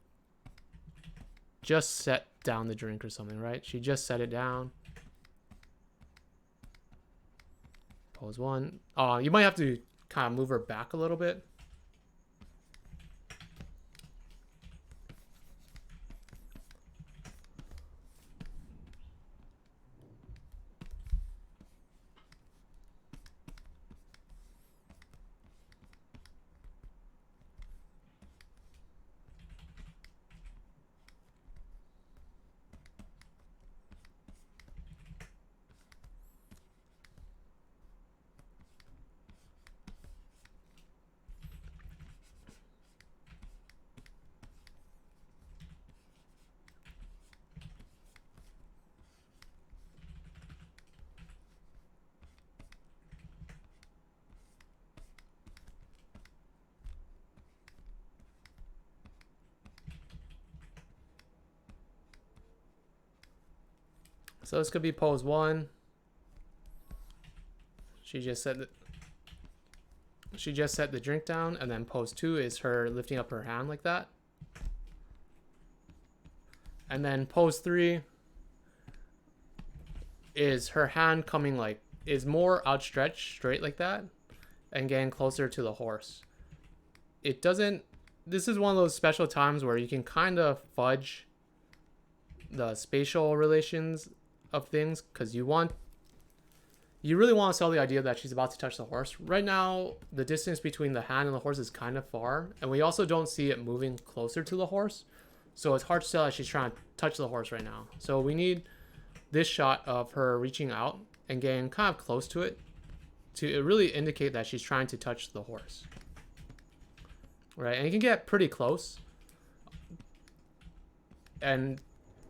just set down the drink or something, right? She just set it down. Pose 1. You might have to kind of move her back a little bit. So this could be pose 1. She just set the drink down, and then pose 2 is her lifting up her hand like that. And then pose 3 is her hand coming like, is more outstretched straight like that and getting closer to the horse. It doesn't, this is one of those special times where you can kind of fudge the spatial relations of things, because you really want to sell the idea that she's about to touch the horse. Right now, the distance between the hand and the horse is kind of far, and we also don't see it moving closer to the horse, so it's hard to tell that she's trying to touch the horse right now. So we need this shot of her reaching out and getting kind of close to it to really indicate that she's trying to touch the horse. right? And you can get pretty close, and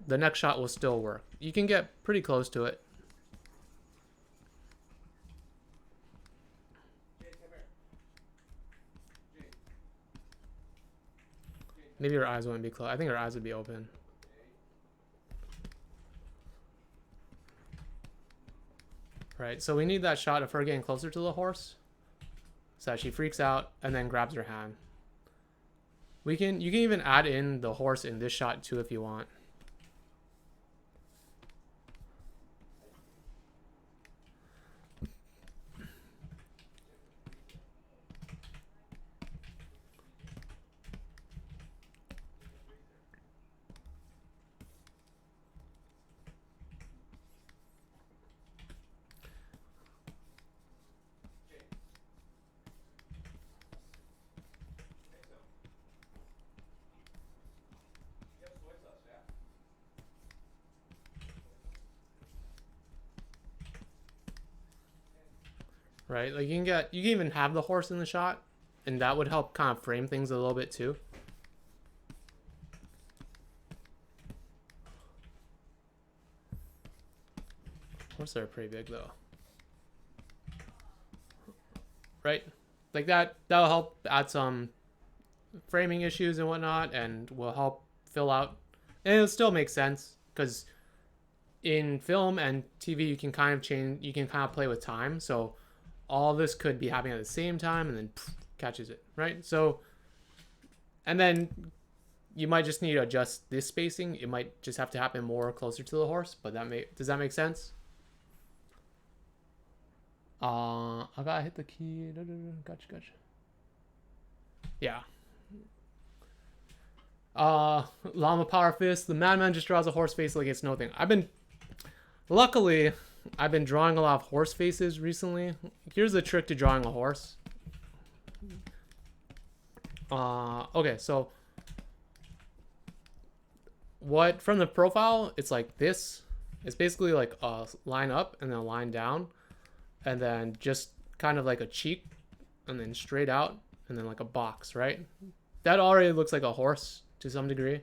the next shot will still work. You can get pretty close to it. Maybe her eyes wouldn't be closed. I think her eyes would be open. Right, so we need that shot of her getting closer to the horse so that she freaks out and then grabs her hand. You can even add in the horse in this shot too if you want. Right, like you can even have the horse in the shot, and that would help kind of frame things a little bit too. Horses are pretty big though. Right, like that'll help add some framing issues and whatnot, and will help fill out, and it'll still make sense because in film and TV you can kind of play with time, so all this could be happening at the same time, and then catches it, right? So, and then you might just need to adjust this spacing. It might just have to happen more closer to the horse, but does that make sense? I gotta hit the key. Gotcha. Yeah. Llama Power Fist. The madman just draws a horse face like it's nothing. Luckily, I've been drawing a lot of horse faces recently. Here's the trick to drawing a horse. Okay, so from the profile, it's like this. It's basically like a line up and then a line down, and then just kind of like a cheek, and then straight out, and then like a box, right? That already looks like a horse to some degree.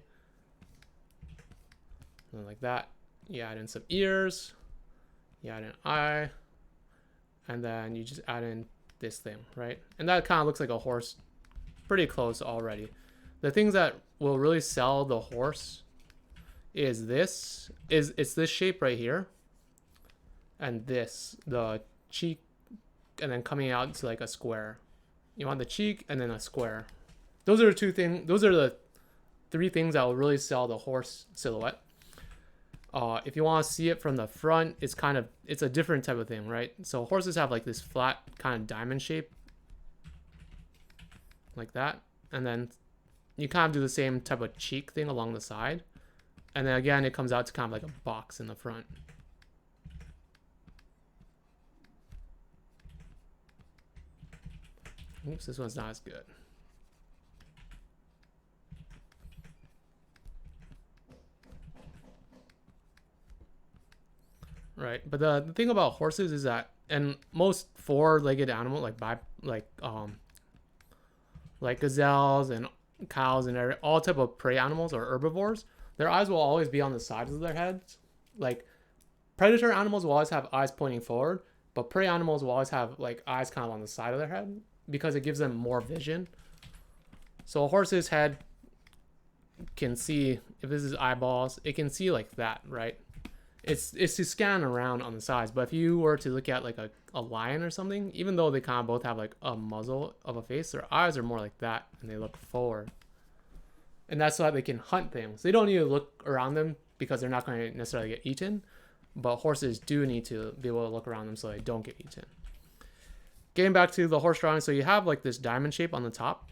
And like that. You add in some ears. You add an eye, and then you just add in this thing, right? And that kind of looks like a horse, pretty close already. The things that will really sell the horse it's this shape right here, and the cheek, and then coming out to like a square. You want the cheek and then a square. Those are the three things that will really sell the horse silhouette. If you want to see it from the front, it's a different type of thing, right? So horses have like this flat kind of diamond shape, like that, and then you kind of do the same type of cheek thing along the side, and then again it comes out to kind of like a box in the front. Oops, this one's not as good. Right, but the thing about horses is that, and most four-legged animals, like gazelles and cows and all type of prey animals or herbivores, their eyes will always be on the sides of their heads. Like predator animals will always have eyes pointing forward, but prey animals will always have like eyes kind of on the side of their head because it gives them more vision. So a horse's head can see, if this is eyeballs, it can see like that, right? It's to scan around on the sides. But if you were to look at like a lion or something, even though they kind of both have like a muzzle of a face, their eyes are more like that and they look forward. And that's why they can hunt things. They don't need to look around them because they're not going to necessarily get eaten. But horses do need to be able to look around them so they don't get eaten. Getting back to the horse drawing, so you have like this diamond shape on the top.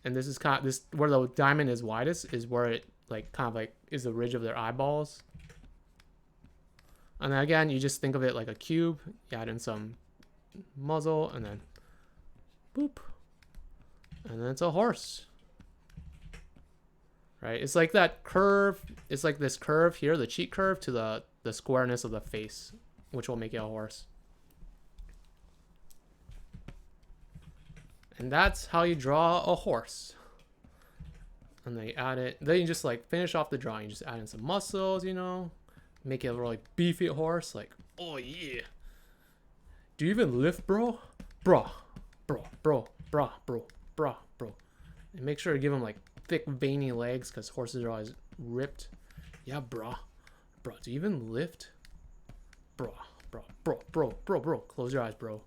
And this is kind of where the diamond is widest is where it like kind of like is the ridge of their eyeballs. And then again, you just think of it like a cube. You add in some muzzle and then boop. And then it's a horse. Right? It's like that curve. It's like this curve here, the cheek curve to the squareness of the face, which will make it a horse. And that's how you draw a horse. And then you add it. Then you just like finish off the drawing. You just add in some muscles, you know, make it a really beefy horse. Like, oh yeah. Do you even lift, bro? Bro, bro, bro, bro, bro, bro, bro. And make sure to give him like thick veiny legs because horses are always ripped. Yeah, bro. Bro, do you even lift? Bro, bro, bro, bro, bro, bro. Close your eyes, bro.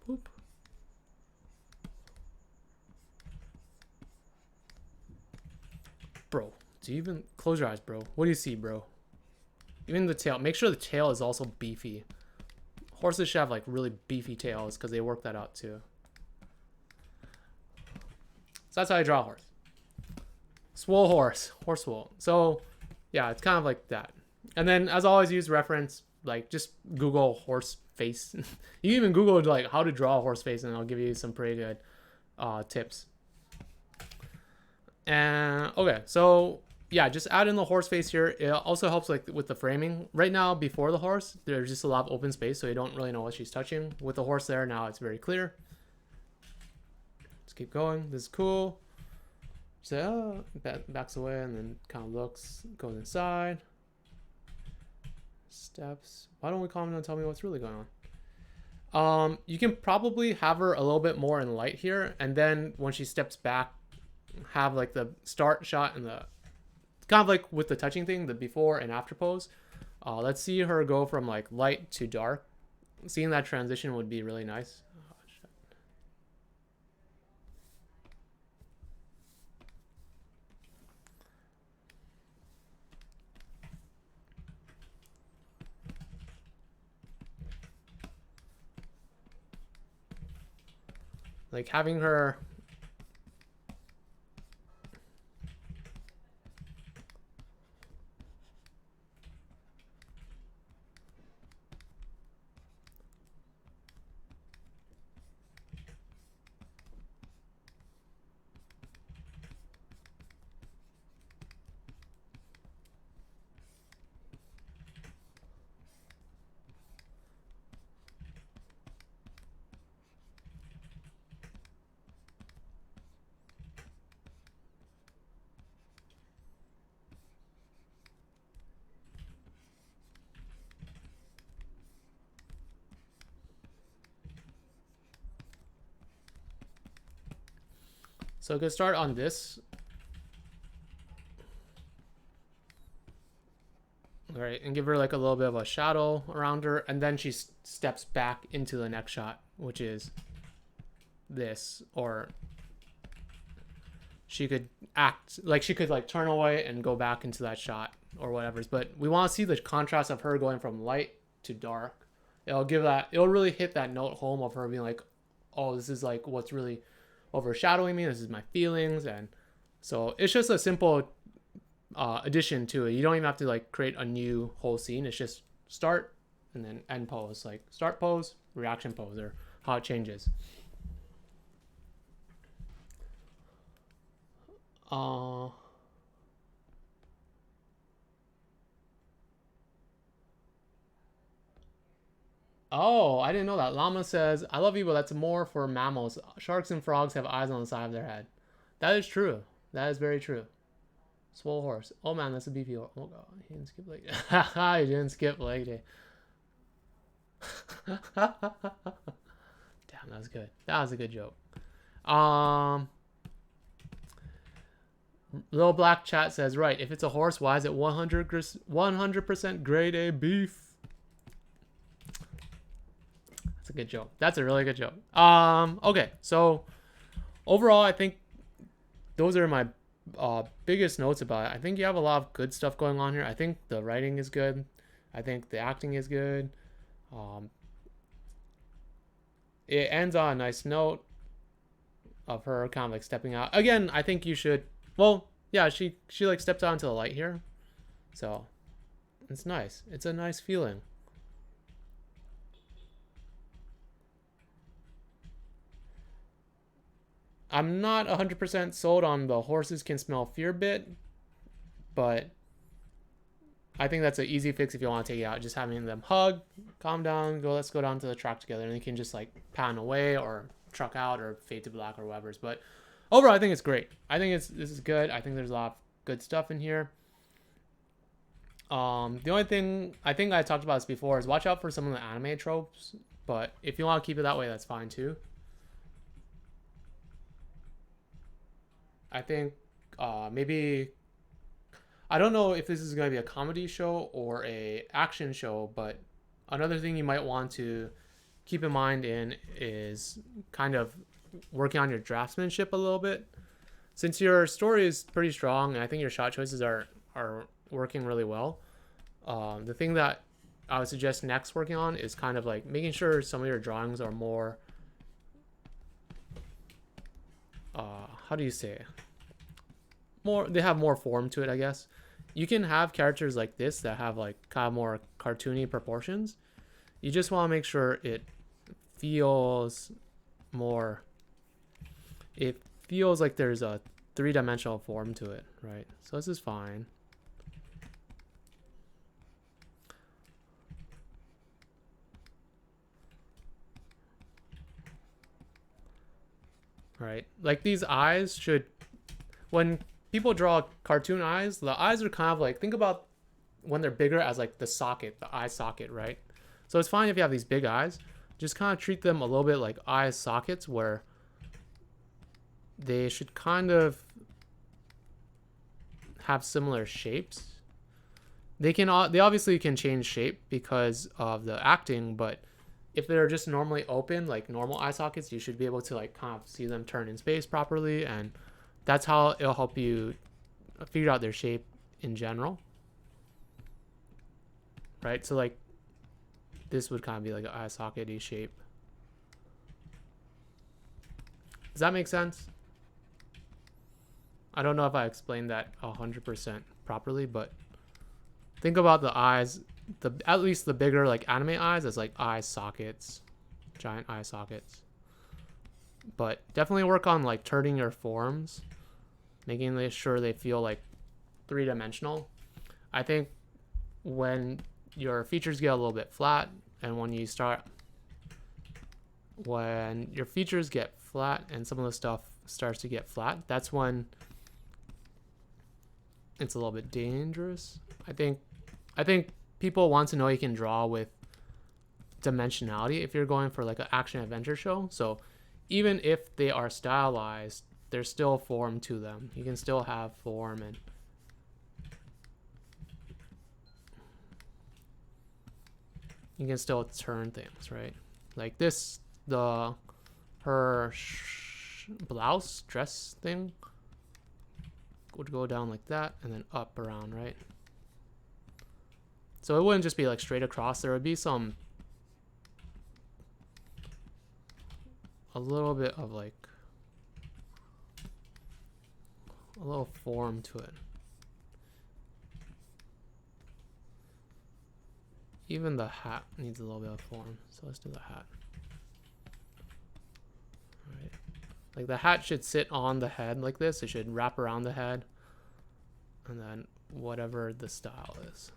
Boop. Bro, do you even close your eyes, bro? What do you see, bro? Even the tail. Make sure the tail is also beefy. Horses should have like really beefy tails because they work that out too. So that's how I draw a horse. Swole horse. Horse swole. So yeah, it's kind of like that. And then as always, use reference. Like just Google horse face. You can even Google like how to draw a horse face and I'll give you some pretty good tips. And okay, so yeah, just add in the horse face here. It also helps like with the framing. Right now, before the horse, there's just a lot of open space, so you don't really know what she's touching. With the horse there, now it's very clear. Let's keep going. This is cool. So backs away and then kind of looks, goes inside. Steps. Why don't we comment and tell me what's really going on? You can probably have her a little bit more in light here, and then when she steps back, have like the start shot and the kind of like with the touching thing, the before and after pose. Let's see her go from like light to dark. Seeing that transition would be really nice. Oh, shit. Like having her so good start on this. All right, and give her like a little bit of a shadow around her, and then she steps back into the next shot, which is this, or she could act like she could like turn away and go back into that shot or whatever. But we want to see the contrast of her going from light to dark. It'll give that, it'll really hit that note home of her being like, oh, this is like what's really overshadowing me. This is my feelings. And so it's just a simple addition to it. You don't even have to like create a new whole scene. It's just start and then end pose, like start pose, reaction pose, or how it changes. Oh, I didn't know that. Llama says, I love you, but that's more for mammals. Sharks and frogs have eyes on the side of their head. That is true. That is very true. Swole horse. Oh man, that's a beefy horse. Oh god, he didn't skip leg day. Haha, he didn't skip leg day. Damn, that was good. That was a good joke. LittleBlackChat says, right, if it's a horse, why is it 100% grade A beef? That's a good joke. That's a really good joke. Okay, so overall, I think those are my biggest notes about it. I think you have a lot of good stuff going on here. I think the writing is good. I think the acting is good. It ends on a nice note of her kind of like stepping out. Again, I think you should, well, yeah, she like steps out into the light here. So it's nice. It's a nice feeling. I'm not 100% sold on the horses can smell fear bit, but I think that's an easy fix if you want to take it out. Just having them hug, calm down, go, let's go down to the track together, and you can just like pan away or truck out or fade to black or whatever. But overall, I think it's great. I think this is good. I think there's a lot of good stuff in here. The only thing I think I talked about this before is watch out for some of the anime tropes, but if you want to keep it that way, that's fine too. I think maybe, I don't know if this is going to be a comedy show or a action show, but another thing you might want to keep in mind is kind of working on your draftsmanship a little bit. Since your story is pretty strong, and I think your shot choices are working really well, the thing that I would suggest next working on is kind of like making sure some of your drawings are more, how do you say, they have more form to it, I guess. You can have characters like this that have like kind of more cartoony proportions. You just want to make sure it feels like there's a three-dimensional form to it, right? So this is fine. Right, like these eyes should, when people draw cartoon eyes, the eyes are kind of like, think about when they're bigger as like the socket, the eye socket, right? So it's fine if you have these big eyes, just kind of treat them a little bit like eye sockets, where they should kind of have similar shapes. They obviously can change shape because of the acting, but if they're just normally open, like normal eye sockets, you should be able to like kind of see them turn in space properly, and that's how it'll help you figure out their shape in general. Right, so like this would kind of be like an eye socket-y shape. Does that make sense? I don't know if I explained that 100% properly, but think about the eyes, at least the bigger like anime eyes as like eye sockets, giant eye sockets. But definitely work on like turning your forms, making sure they feel like three-dimensional. I think when your features get a little bit flat, and when your features get flat and some of the stuff starts to get flat, that's when it's a little bit dangerous. I think people want to know you can draw with dimensionality if you're going for like an action adventure show. So even if they are stylized, there's still form to them. You can still have form, and you can still turn things, right? Like this, her blouse dress thing would go down like that and then up around, right? So it wouldn't just be like straight across. There would be a little bit of like a little form to it. Even the hat needs a little bit of form, so let's do the hat. All right, like the hat should sit on the head like this. It should wrap around the head, and then whatever the style is.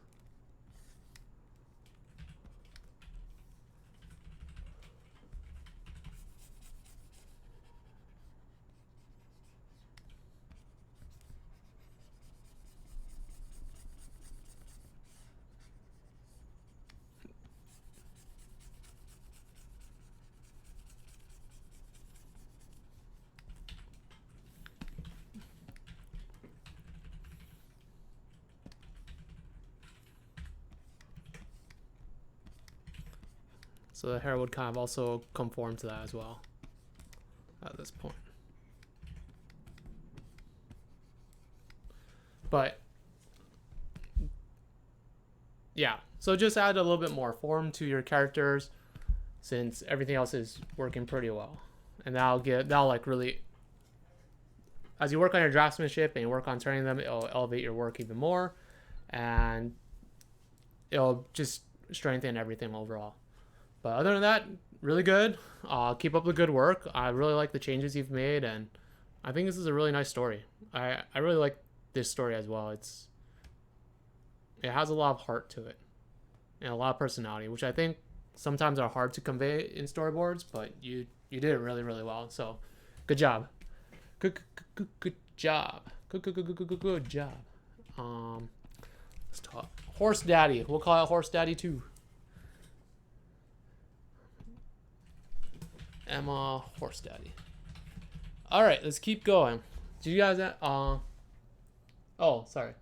So the hair would kind of also conform to that as well at this point. But yeah, so just add a little bit more form to your characters since everything else is working pretty well. And that'll like really, as you work on your draftsmanship and you work on turning them, it'll elevate your work even more, and it'll just strengthen everything overall. But other than that, really good. Keep up the good work. I really like the changes you've made, and I think this is a really nice story. I really like this story as well. It has a lot of heart to it and a lot of personality, which I think sometimes are hard to convey in storyboards, but you did it really, really well. So good job. Good job. Good job. Let's talk Horse Daddy. We'll call it Horse Daddy 2. Emma Horse Daddy. All right, let's keep going. Do you guys oh, sorry.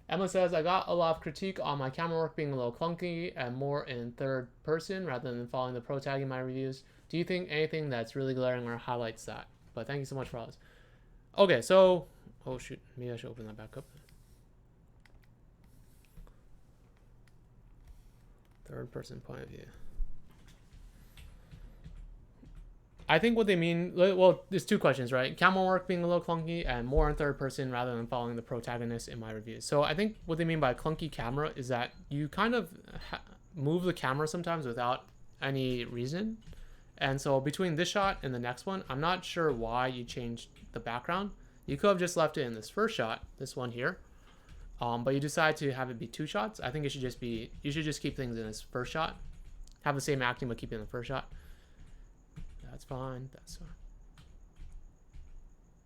Emma says, I got a lot of critique on my camera work being a little clunky and more in third person rather than following the pro tag in my reviews. Do you think anything that's really glaring or highlights that? But thank you so much for all this. Okay, so, oh shoot, maybe I should open that back up. Third person point of view. I think what they mean, well, there's two questions, right? Camera work being a little clunky and more in third person rather than following the protagonist in my reviews. So I think what they mean by clunky camera is that you kind of move the camera sometimes without any reason. And so between this shot and the next one, I'm not sure why you changed the background. You could have just left it in this first shot, this one here. But you decide to have it be 2 shots. I think it should just be, you should just keep things in this first shot. Have the same acting, but keep it in the first shot. That's fine. That's fine.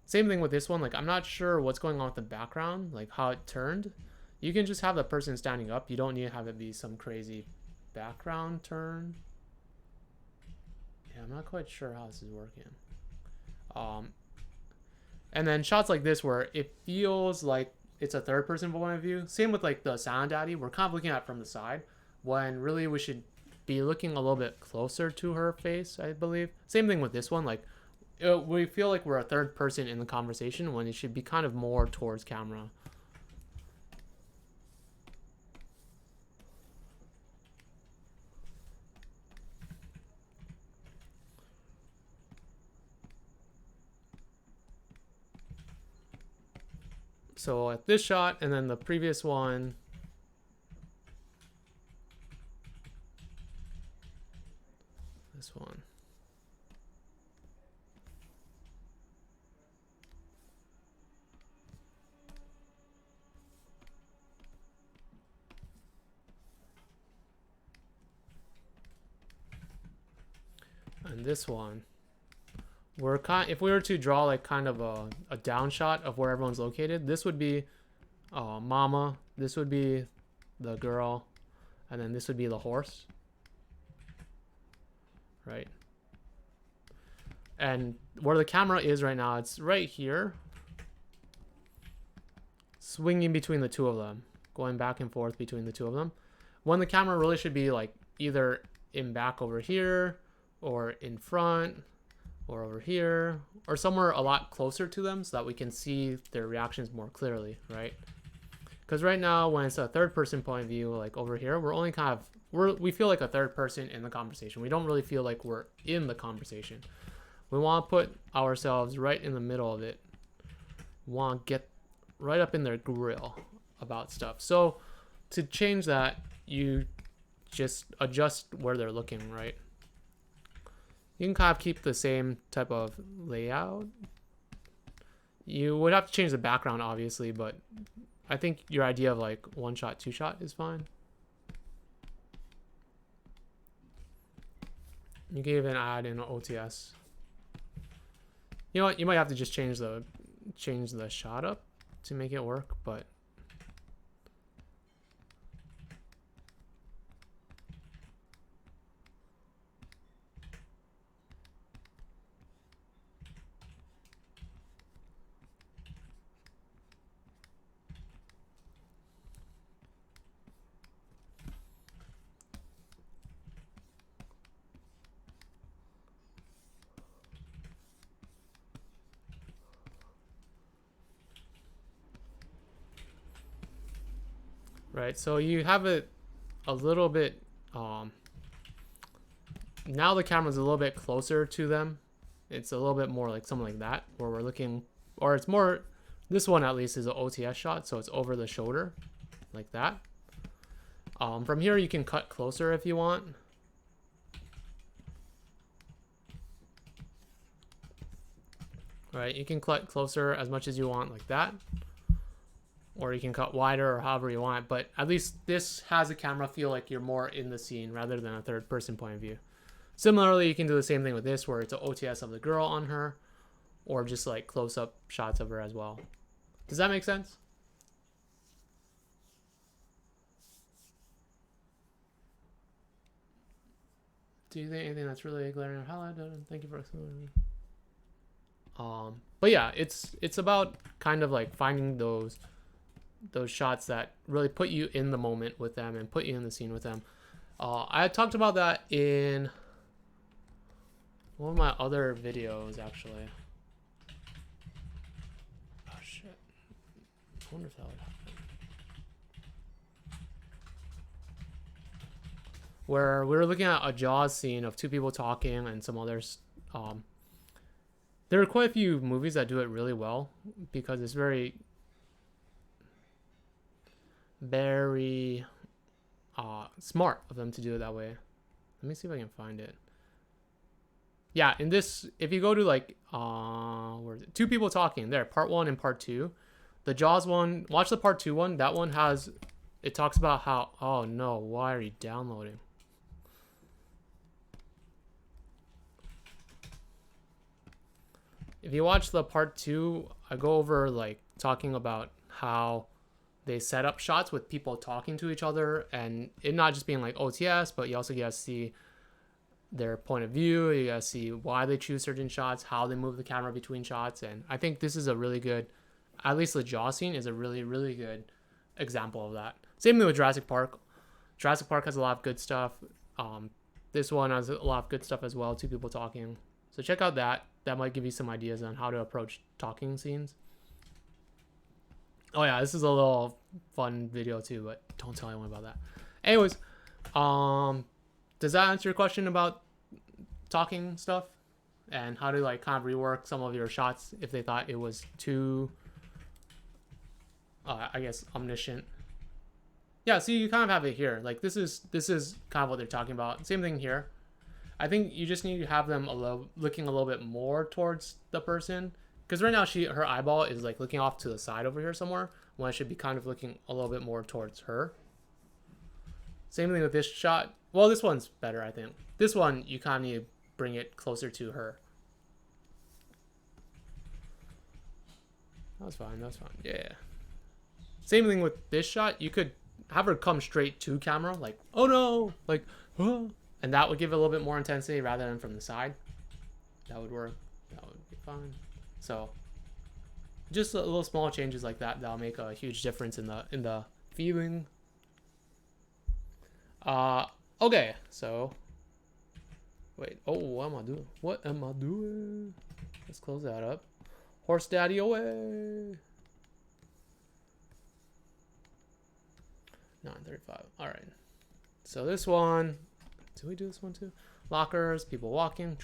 Same thing with this one. Like, I'm not sure what's going on with the background, like how it turned. You can just have the person standing up. You don't need to have it be some crazy background turn. Yeah, I'm not quite sure how this is working. And then shots like this where it feels like it's a third person point of view. Same with like the Sound Daddy. We're kind of looking at it from the side when really we should be looking a little bit closer to her face, I believe. Same thing with this one. Like, we feel like we're a third person in the conversation when it should be kind of more towards camera. So at this shot and then the previous one, this one. And this one. If we were to draw like kind of a down shot of where everyone's located, this would be Mama, this would be the girl, and then this would be the horse. Right? And where the camera is right now, it's right here. Swinging between the two of them. Going back and forth between the two of them. When the camera really should be like either in back over here, or in front, or over here, or somewhere a lot closer to them so that we can see their reactions more clearly, right? Because right now, when it's a third person point of view, like over here, we're only kind of, we feel like a third person in the conversation. We don't really feel like we're in the conversation. We want to put ourselves right in the middle of it. We want to get right up in their grill about stuff. So to change that, you just adjust where they're looking, right? You can kind of keep the same type of layout. You would have to change the background, obviously, but I think your idea of like 1 shot, 2 shot is fine. You can even add in an OTS. You know what? You might have to just change the shot up to make it work, but right, so you have it a little bit, now the camera's a little bit closer to them. It's a little bit more like something like that, where we're looking, or it's more, this one at least is an OTS shot, so it's over the shoulder, like that. From here you can cut closer if you want. Right, you can cut closer as much as you want, like that. Or you can cut wider or however you want, but at least this has a camera feel like you're more in the scene rather than a third person point of view. Similarly, you can do the same thing with this, where it's an OTS of the girl on her, or just like close-up shots of her as well. Does that make sense? Do you think anything that's really glaring highlight? Thank you for explaining. But yeah, it's about kind of like finding those shots that really put you in the moment with them and put you in the scene with them. I talked about that in one of my other videos, actually. Oh shit! I wonder if that would happen. Where we were looking at a Jaws scene of two people talking and some others. There are quite a few movies that do it really well because it's very smart of them to do it that way. Let me see if I can find it. Yeah, in this, if you go to like, where is it? Two people talking there, part 1 and part 2. The Jaws one, watch the part 2 one. That one has, it talks about how, oh no, why are you downloading? If you watch the part 2, I go over like talking about how they set up shots with people talking to each other, and it not just being like OTS, but you also get to see their point of view. You got to see why they choose certain shots, how they move the camera between shots. And I think this is a really good, at least the Jaws scene is a really, really good example of that. Same thing with Jurassic Park. Jurassic Park has a lot of good stuff. This one has a lot of good stuff as well, two people talking. So check out that. That might give you some ideas on how to approach talking scenes. Oh yeah, this is a little fun video too, but don't tell anyone about that. Anyways, does that answer your question about talking stuff and how to like kind of rework some of your shots if they thought it was too, I guess, omniscient? Yeah, see, you kind of have it here. Like this is kind of what they're talking about. Same thing here. I think you just need to have them looking a little bit more towards the person, because right now her eyeball is like looking off to the side over here somewhere, when it should be kind of looking a little bit more towards her. Same thing with this shot. Well, this one's better, I think. This one, you kind of need to bring it closer to her. That's fine, that's fine. Yeah. Same thing with this shot. You could have her come straight to camera, like, oh no, like, oh. And that would give it a little bit more intensity rather than from the side. That would work. That would be fine. So, just a little small changes like that that'll make a huge difference in the feeling. Okay, so wait. Oh, what am I doing? What am I doing? Let's close that up. Horse daddy away. 9:35. All right. So this one. Did we do this one too? Lockers, people walking.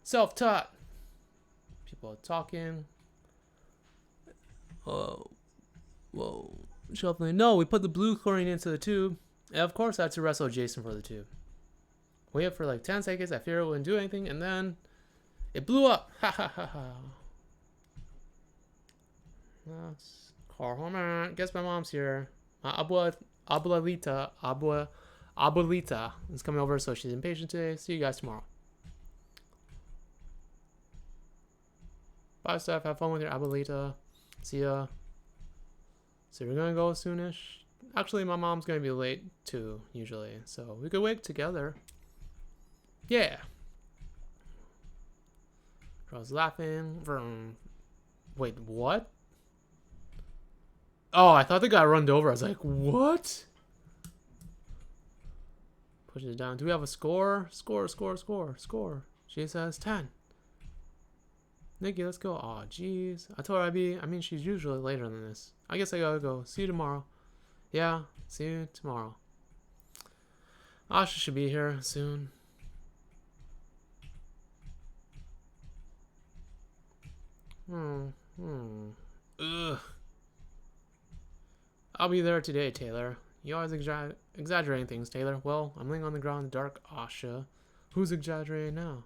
Self-taught. People talking. Oh, whoa. Shuffling. No, we put the blue chlorine into the tube. And of course, I had to wrestle Jason for the tube. Waited for like 10 seconds. I feared it wouldn't do anything. And then it blew up. Ha ha ha ha. That's car home. Guess my mom's here. My abuelita is coming over, so she's impatient today. See you guys tomorrow. Bye, Steph. Have fun with your abuelita. See ya. So we're gonna go soonish. Actually, my mom's gonna be late too, usually. So we could wake together. Yeah. Girls laughing. Vroom. Wait, what? Oh, I thought they got run over. I was like, what? Push it down. Do we have a score? Score. She says 10. Nikki, let's go. Oh, jeez. I told her I mean, she's usually later than this. I guess I gotta go. See you tomorrow. Yeah, see you tomorrow. Asha should be here soon. Ugh. I'll be there today, Taylor. You always exaggerating things, Taylor. Well, I'm laying on the ground in the dark, Asha. Who's exaggerating now?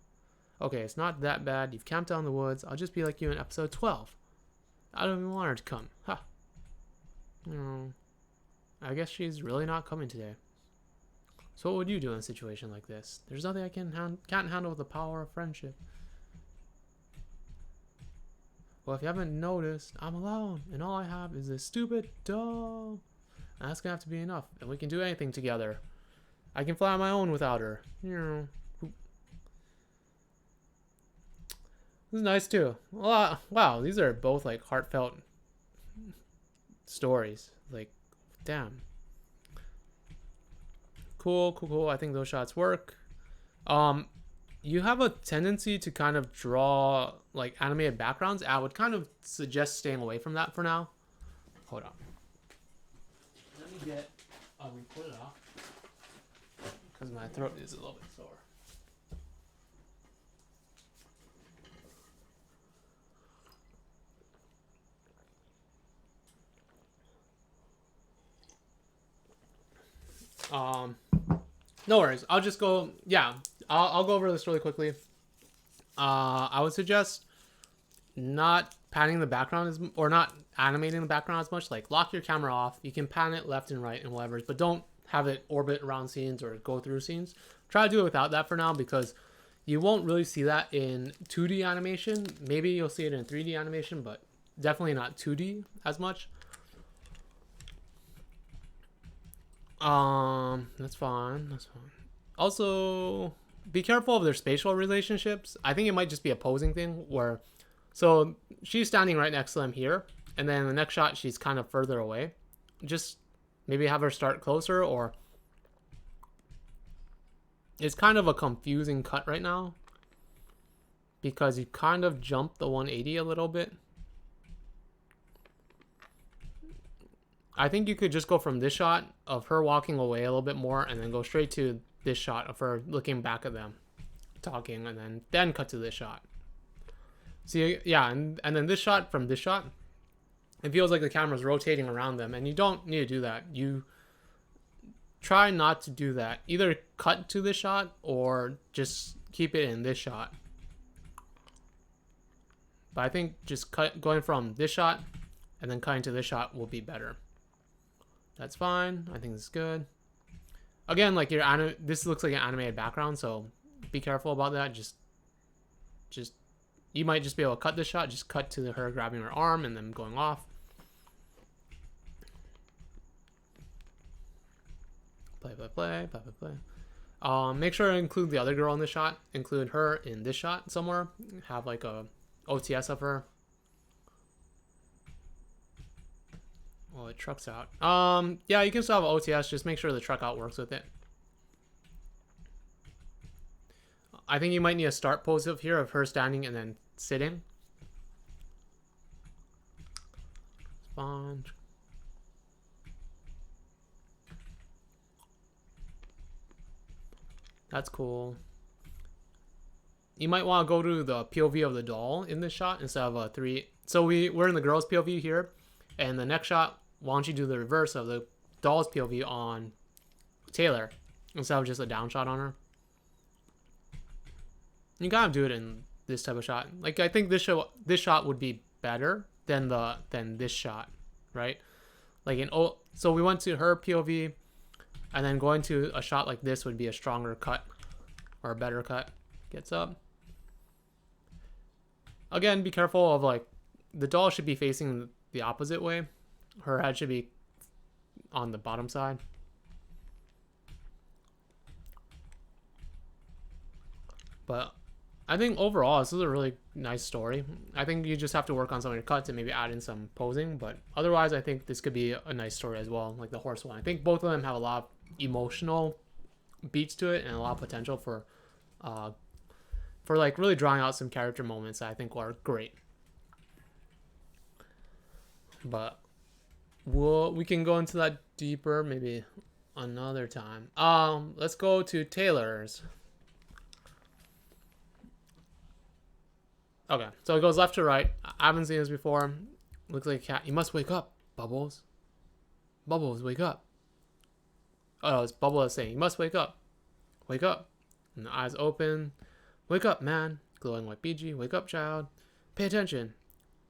Okay, it's not that bad. You've camped out in the woods. I'll just be like you in episode 12. I don't even want her to come. Ha. I guess she's really not coming today. So what would you do in a situation like this? There's nothing I can't handle with the power of friendship. Well, if you haven't noticed, I'm alone, and all I have is this stupid doll. And that's gonna have to be enough, and we can do anything together. I can fly on my own without her. This is nice too. Wow, these are both like heartfelt stories. Like, damn. Cool. I think those shots work. You have a tendency to kind of draw like animated backgrounds. I would kind of suggest staying away from that for now. Hold on. Let me get a recorder off because my throat is a little bit sore. No worries. I'll just go. Yeah, I'll go over this really quickly. I would suggest not panning the background or not animating the background as much. Like, lock your camera off. You can pan it left and right and whatever, but don't have it orbit around scenes or go through scenes. Try to do it without that for now, because you won't really see that in 2D animation. Maybe you'll see it in 3D animation, but definitely not 2D as much. That's fine. Also, be careful of their spatial relationships. I think it might just be a posing thing where, so she's standing right next to them here, and then the next shot she's kind of further away. Just maybe have her start closer, or it's kind of a confusing cut right now because you kind of jumped the 180 a little bit. I think you could just go from this shot of her walking away a little bit more and then go straight to this shot of her looking back at them, talking, and then cut to this shot. See, yeah, and then this shot from this shot, it feels like the camera's rotating around them, and you don't need to do that. You try not to do that. Either cut to this shot or just keep it in this shot. But I think just going from this shot and then cutting to this shot will be better. That's fine. I think this is good. Again, like this looks like an animated background, so be careful about that. Just you might just be able to cut this shot. Just cut to her grabbing her arm and then going off. Play. Make sure to include the other girl in the shot. Include her in this shot somewhere. Have like a OTS of her. Oh, the truck's out. Yeah, you can still have OTS. Just make sure the truck out works with it. I think you might need a start pose of here of her standing and then sitting. Sponge. That's cool. You might want to go to the POV of the doll in this shot instead of a 3. So we're in the girl's POV here, and the next shot, why don't you do the reverse of the doll's POV on Taylor instead of just a down shot on her? You gotta do it in this type of shot. Like, I think this shot would be better than this shot, right? Like so we went to her POV, and then going to a shot like this would be a stronger cut or a better cut. Gets up. Again, be careful of, like, the doll should be facing the opposite way. Her head should be on the bottom side. But I think overall this is a really nice story. I think you just have to work on some of your cuts and maybe add in some posing, but otherwise I think this could be a nice story as well, like the horse one. I think both of them have a lot of emotional beats to it and a lot of potential for like really drawing out some character moments that I think are great. But we can go into that deeper maybe another time. Let's go to Taylor's. Okay, so it goes left to right. I haven't seen this before. Looks like a cat. You must wake up, Bubbles. Bubbles, wake up. Oh, it's Bubbles saying, you must wake up. Wake up. And the eyes open. Wake up, man. Glowing white BG. Wake up, child. Pay attention.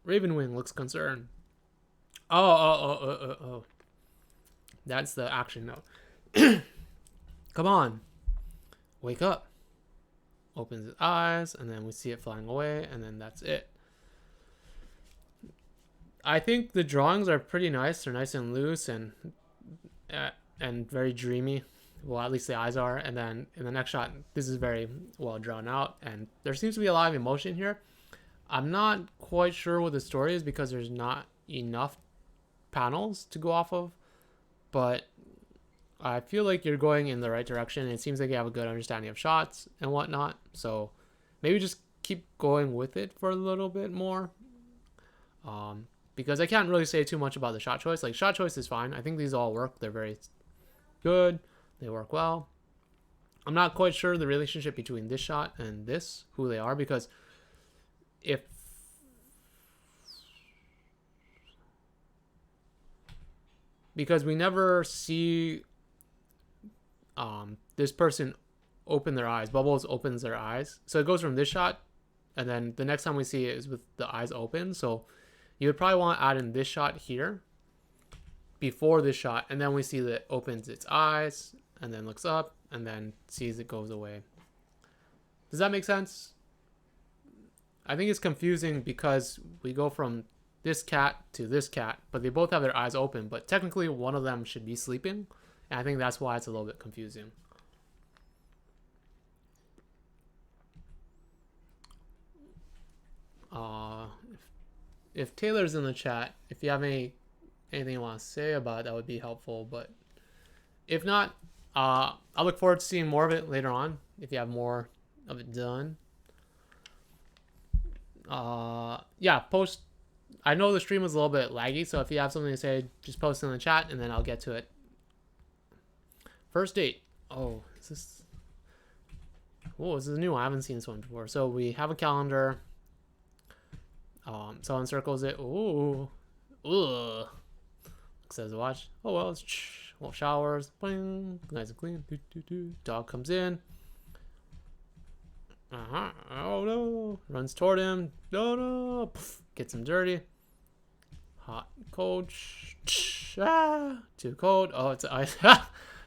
Ravenwing looks concerned. Oh. That's the action note. Come on. Wake up. Opens his eyes, and then we see it flying away, and then that's it. I think the drawings are pretty nice. They're nice and loose and very dreamy. Well, at least the eyes are. And then in the next shot, this is very well drawn out, and there seems to be a lot of emotion here. I'm not quite sure what the story is because there's not enough panels to go off of, but I feel like you're going in the right direction. It seems like you have a good understanding of shots and whatnot, so maybe just keep going with it for a little bit more, because I can't really say too much about the shot choice. Like, shot choice is fine. I think these all work. They're very good. They work well. I'm not quite sure the relationship between this shot and this, who they are, because we never see this person open their eyes. Bubbles opens their eyes. So it goes from this shot, and then the next time we see it is with the eyes open. So you would probably want to add in this shot here before this shot, and then we see that it opens its eyes and then looks up and then sees it goes away. Does that make sense? I think it's confusing because we go from this cat to this cat, but they both have their eyes open, but technically one of them should be sleeping, and I think that's why it's a little bit confusing. If Taylor's in the chat, if you have anything you want to say about it, that would be helpful, but if not, I look forward to seeing more of it later on if you have more of it done. Yeah, post. I know the stream was a little bit laggy, so if you have something to say, just post it in the chat and then I'll get to it. First date. Oh, is this... Oh, this is a new one. I haven't seen this one before. So we have a calendar. Someone circles it. Ooh. Ugh. Says to watch. Oh, well, it's... Well, showers. Bling. Nice and clean. Doo, doo, doo. Dog comes in. Oh, no. Runs toward him. No. Poof. Gets him dirty. Hot, cold. Too cold. Oh, it's ice.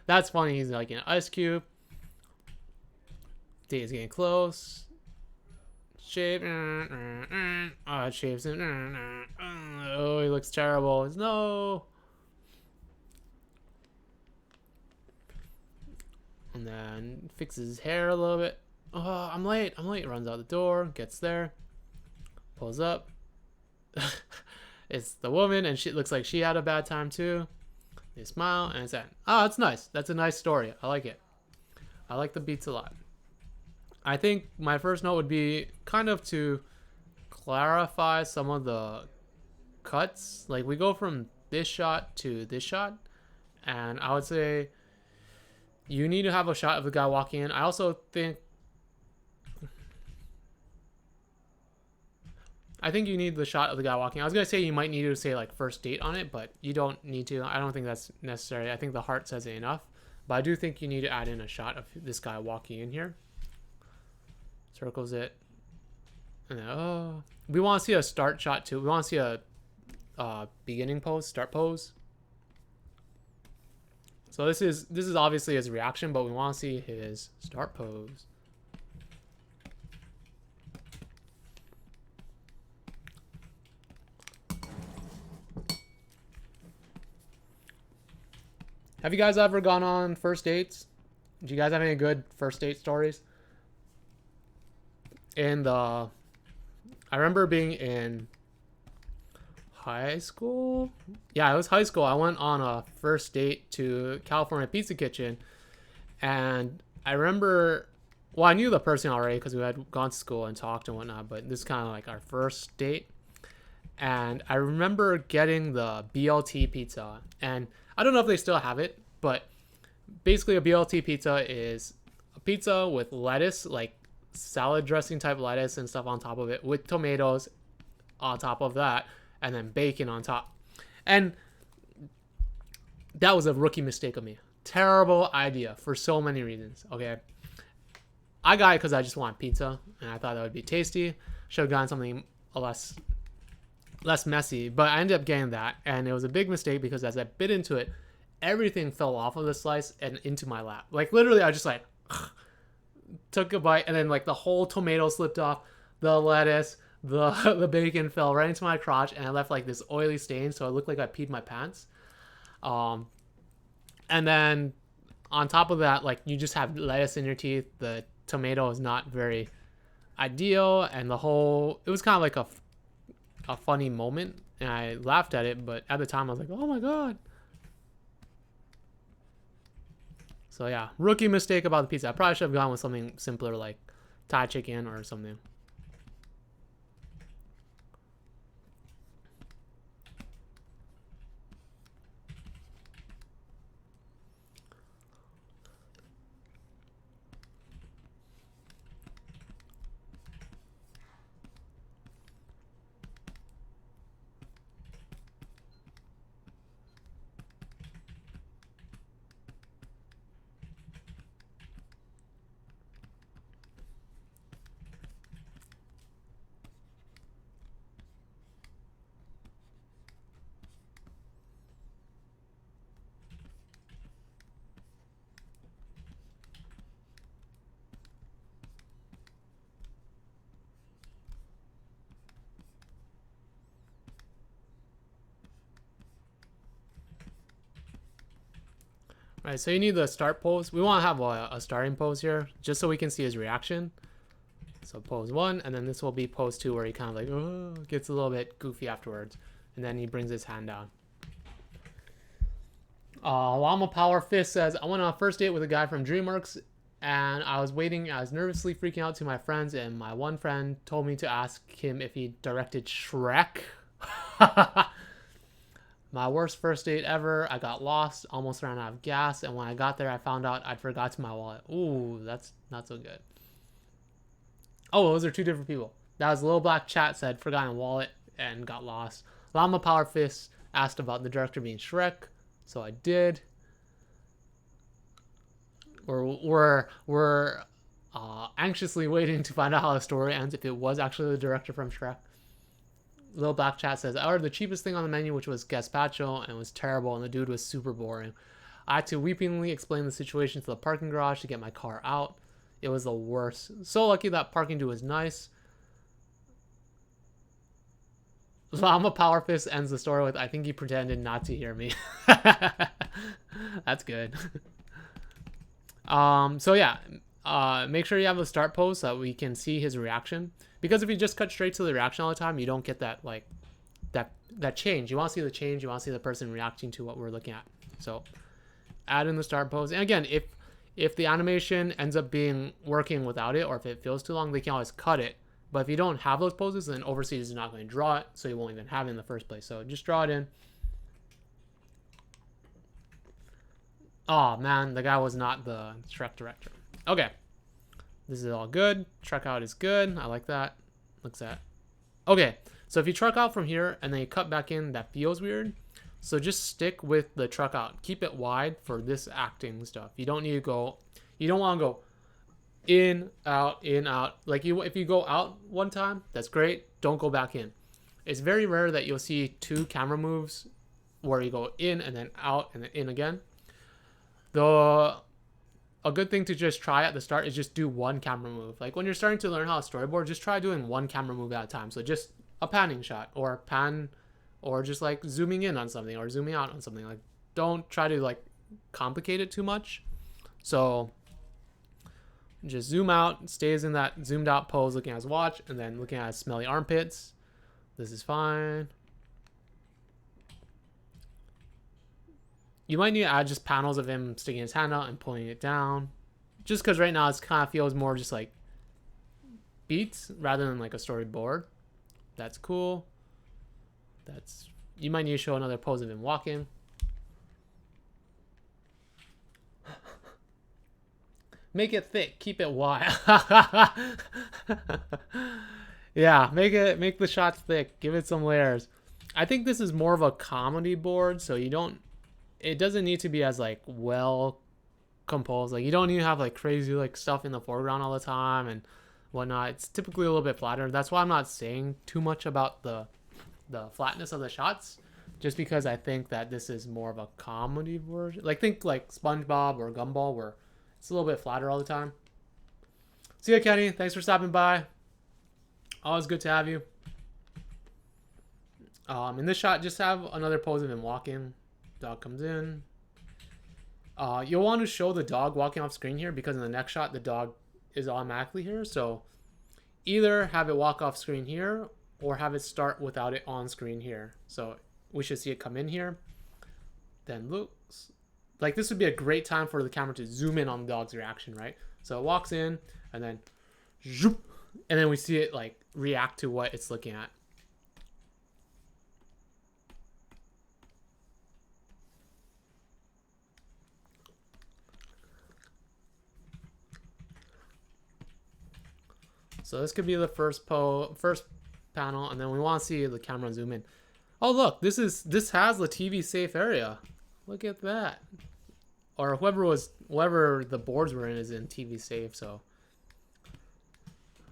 That's funny. He's like an ice cube. Date is getting close. Shave. Oh, it shaves him. Oh, he looks terrible. No. And then fixes his hair a little bit. Oh, I'm late. Runs out the door. Gets there. Pulls up. It's the woman, and she looks like she had a bad time too. They smile, and it's that. Oh, that's nice. That's a nice story. I like it. I like the beats a lot. I think my first note would be kind of to clarify some of the cuts. Like, we go from this shot to this shot, and I would say you need to have a shot of the guy walking in. I also think you need the shot of the guy walking. I was going to say you might need to say like first date on it, but you don't need to. I don't think that's necessary. I think the heart says it enough. But I do think you need to add in a shot of this guy walking in here. Circles it. And then, oh, we want to see a start shot too. We want to see a beginning pose, start pose. So this is obviously his reaction, but we want to see his start pose. Have you guys ever gone on first dates? Do you guys have any good first date stories? I remember being in high school. Yeah, it was high school. I went on a first date to California Pizza Kitchen, and I remember, well, I knew the person already because we had gone to school and talked and whatnot, but this is kind of like our first date. And I remember getting the BLT pizza, and I don't know if they still have it, but basically a BLT pizza is a pizza with lettuce, like salad dressing type lettuce and stuff on top of it, with tomatoes on top of that, and then bacon on top. And that was a rookie mistake of me. Terrible idea for so many reasons. Okay, I got it because I just want pizza and I thought that would be tasty. Should have gotten something less messy, but I ended up getting that, and it was a big mistake because as I bit into it, everything fell off of the slice and into my lap. Like literally, I just like took a bite, and then like the whole tomato slipped off, the lettuce, the bacon fell right into my crotch, and I left like this oily stain, so it looked like I peed my pants. And then on top of that, like you just have lettuce in your teeth. The tomato is not very ideal, and it was kind of like a funny moment, and I laughed at it, but at the time I was like, oh my god. So yeah, rookie mistake about the pizza. I probably should have gone with something simpler like Thai chicken or something. All right, so you need the start pose. We want to have a starting pose here, just so we can see his reaction. So pose 1, and then this will be pose 2, where he kind of like, oh, gets a little bit goofy afterwards, and then he brings his hand down. Llama Power Fist says, I went on a first date with a guy from DreamWorks, and I was waiting. I was nervously freaking out to my friends, and my one friend told me to ask him if he directed Shrek. My worst first date ever. I got lost, almost ran out of gas, and when I got there, I found out I'd forgotten my wallet. Ooh, that's not so good. Oh, those are two different people. That was LittleBlackChat said forgotten wallet and got lost. Llama Power Fist asked about the director being Shrek, so I did. We're anxiously waiting to find out how the story ends, if it was actually the director from Shrek. LittleBlackChat says, I ordered the cheapest thing on the menu, which was Spatial, and it was terrible, and the dude was super boring. I had to weepingly explain the situation to the parking garage to get my car out. It was the worst. So lucky that parking dude was nice. Llama Power Fist ends the story with, I think he pretended not to hear me. That's good. So yeah, make sure you have a start pose so that we can see his reaction. Because if you just cut straight to the reaction all the time, you don't get that like that change. You want to see the change. You want to see the person reacting to what we're looking at. So add in the start pose. And again, if the animation ends up being working without it, or if it feels too long, they can always cut it. But if you don't have those poses, then Overseas is not going to draw it, so you won't even have it in the first place. So just draw it in. Oh man, the guy was not the Shrek director. Okay. This is all good. Truck out is good. I like that. Looks at. Okay, so if you truck out from here and then you cut back in, that feels weird. So just stick with the truck out. Keep it wide for this acting stuff. You don't need to go. You don't want to go in, out, in, out. Like if you go out one time, that's great. Don't go back in. It's very rare that you'll see two camera moves where you go in and then out and then in again. A good thing to just try at the start is just do one camera move. Like when you're starting to learn how to storyboard, just try doing one camera move at a time. So just a panning shot or pan, or just like zooming in on something or zooming out on something. Like don't try to like complicate it too much. So just zoom out, stays in that zoomed out pose looking at his watch, and then looking at his smelly armpits. This is fine. You might need to add just panels of him sticking his hand out and pulling it down. Just because right now it kind of feels more just like beats rather than like a storyboard. That's cool. You might need to show another pose of him walking. Make it thick, keep it wide. Yeah, make the shots thick, give it some layers. I think this is more of a comedy board, so it doesn't need to be as like well composed. Like you don't need to have like crazy like stuff in the foreground all the time and whatnot. It's typically a little bit flatter. That's why I'm not saying too much about the flatness of the shots, just because I think that this is more of a comedy version. Like, think like SpongeBob or Gumball, where it's a little bit flatter all the time. See ya, Kenny. Thanks for stopping by. Always good to have you. In this shot, just have another pose of him walking. Dog comes in. You'll want to show the dog walking off screen here, because in the next shot, the dog is automatically here. So either have it walk off screen here, or have it start without it on screen here. So we should see it come in here. Then looks like this would be a great time for the camera to zoom in on the dog's reaction, right? So it walks in, and then zoop, and then we see it like react to what it's looking at. So this could be the first panel, and then we want to see the camera zoom in. Oh look, this has the TV safe area. Look at that. Or whoever the boards were in is in TV safe. So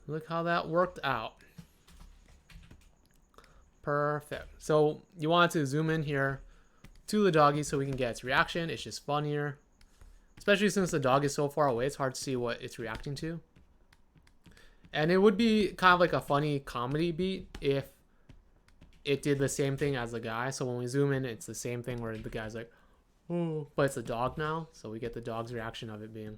look how that worked out. Perfect. So you want to zoom in here to the doggy so we can get its reaction. It's just funnier, especially since the dog is so far away. It's hard to see what it's reacting to. And it would be kind of like a funny comedy beat if it did the same thing as the guy. So when we zoom in, it's the same thing where the guy's like, oh, but it's a dog now. So we get the dog's reaction of it being.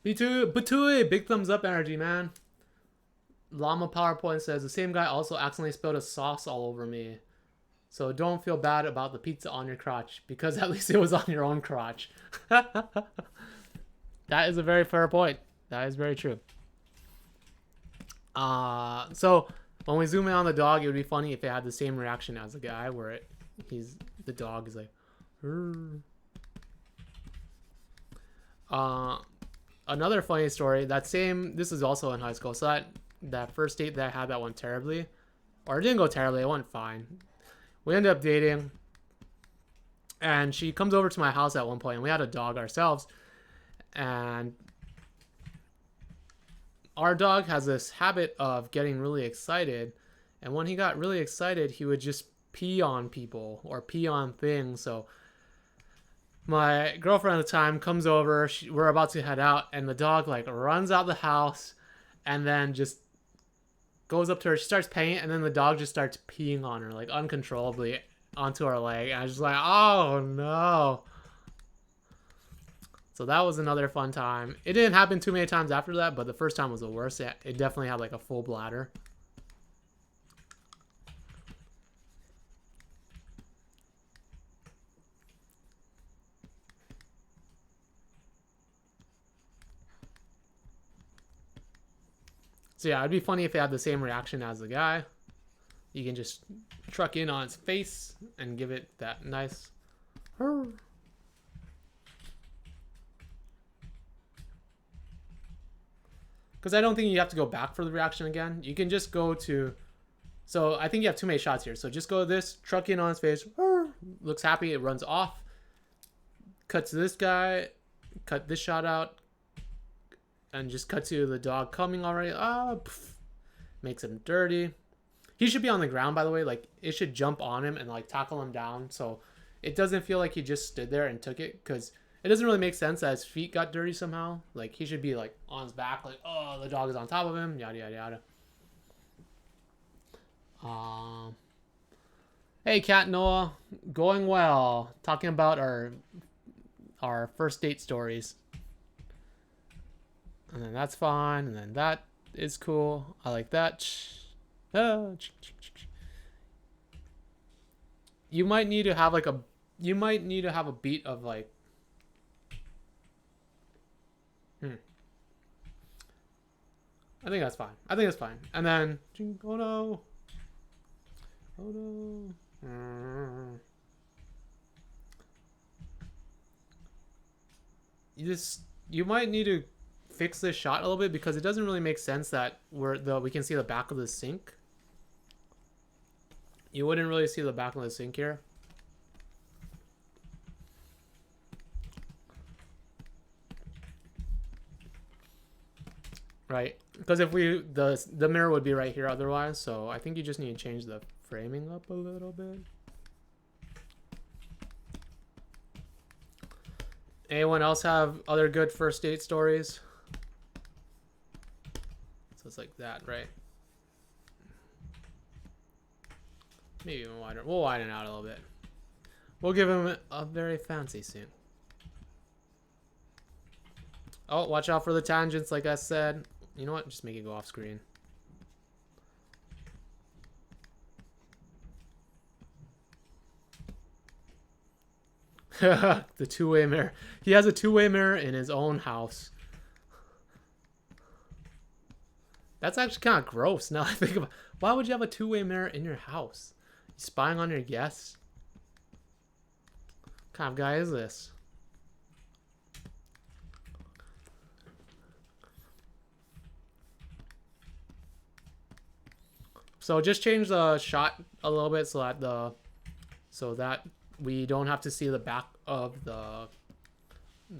B2, big thumbs up energy, man. Llama PowerPoint says the same guy also accidentally spilled a sauce all over me. So don't feel bad about the pizza on your crotch, because at least it was on your own crotch. That is a very fair point. That is very true. So when we zoom in on the dog, it would be funny if it had the same reaction as the guy, where the dog is like, another funny story. This is also in high school. So that first date that I had that went terribly, or it didn't go terribly. It went fine. We ended up dating, and she comes over to my house at one point, and we had a dog ourselves, and our dog has this habit of getting really excited, and when he got really excited, he would just pee on people or pee on things. So my girlfriend at the time comes over, we're about to head out, and the dog like runs out the house and then just goes up to her. She starts paying, and then the dog just starts peeing on her like uncontrollably onto our leg. And I was just like, oh no. So that was another fun time. It didn't happen too many times after that, but the first time was the worst. It definitely had like a full bladder. So yeah, it'd be funny if it had the same reaction as the guy. You can just truck in on its face and give it that nice. Because I don't think you have to go back for the reaction again. You can just go to. So I think you have too many shots here. So just go to this, truck in on its face. Looks happy. It runs off. Cut to this guy. Cut this shot out. And just cut to the dog coming already. Makes him dirty. He should be on the ground, by the way. Like, it should jump on him and like tackle him down, so it doesn't feel like he just stood there and took it, because it doesn't really make sense that his feet got dirty somehow. Like, he should be like on his back, like, oh, the dog is on top of him, yada yada yada. Hey, Cat Noah, going well. Talking about our first date stories. And then that's fine. And then that is cool. I like that. You might need to have like a beat of like. I think that's fine. And then, oh no. You might need to fix this shot a little bit because it doesn't really make sense that we can see the back of the sink. You wouldn't really see the back of the sink here. Right, because if the mirror would be right here otherwise, so I think you just need to change the framing up a little bit. Anyone else have other good first date stories? So it's like that, right? Maybe even wider. We'll widen it out a little bit. We'll give him a very fancy scene. Oh, watch out for the tangents, like I said. You know what? Just make it go off screen. The two-way mirror. He has a two-way mirror in his own house. That's actually kind of gross now I think about it. Why would you have a two-way mirror in your house? You spying on your guests? What kind of guy is this? So just change the shot a little bit so that we don't have to see the back of the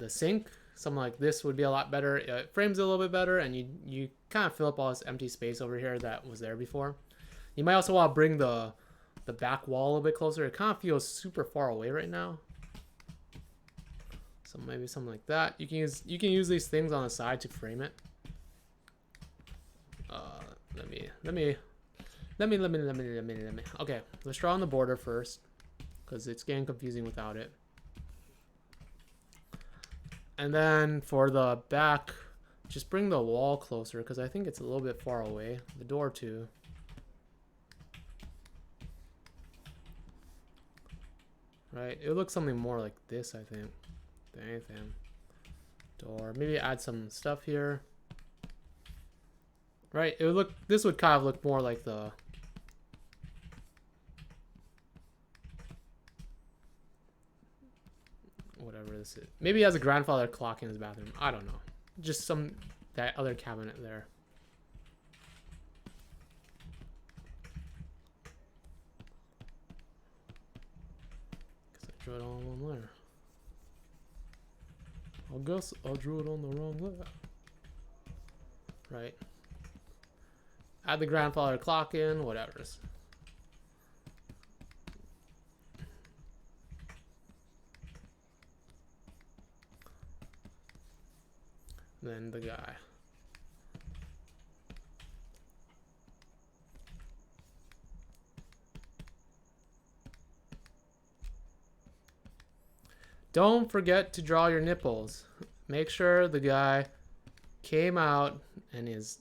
sink. Something like this would be a lot better. It frames it a little bit better, and you kind of fill up all this empty space over here that was there before. You might also want to bring the back wall a little bit closer. It kind of feels super far away right now. So maybe something like that. You can use these things on the side to frame it. Let me. Okay, let's draw on the border first, because it's getting confusing without it. And then for the back, just bring the wall closer, because I think it's a little bit far away. The door too. Right, it looks something more like this, I think, than anything. Door, maybe add some stuff here. Right, this would kind of look more like the whatever this is. Maybe he has a grandfather clock in his bathroom. I don't know. Just that other cabinet there. Guess I drew it all on one layer. I guess I drew it on the wrong layer. Right. Add the grandfather clock in, whatever. Then the guy. Don't forget to draw your nipples. Make sure the guy came out and is...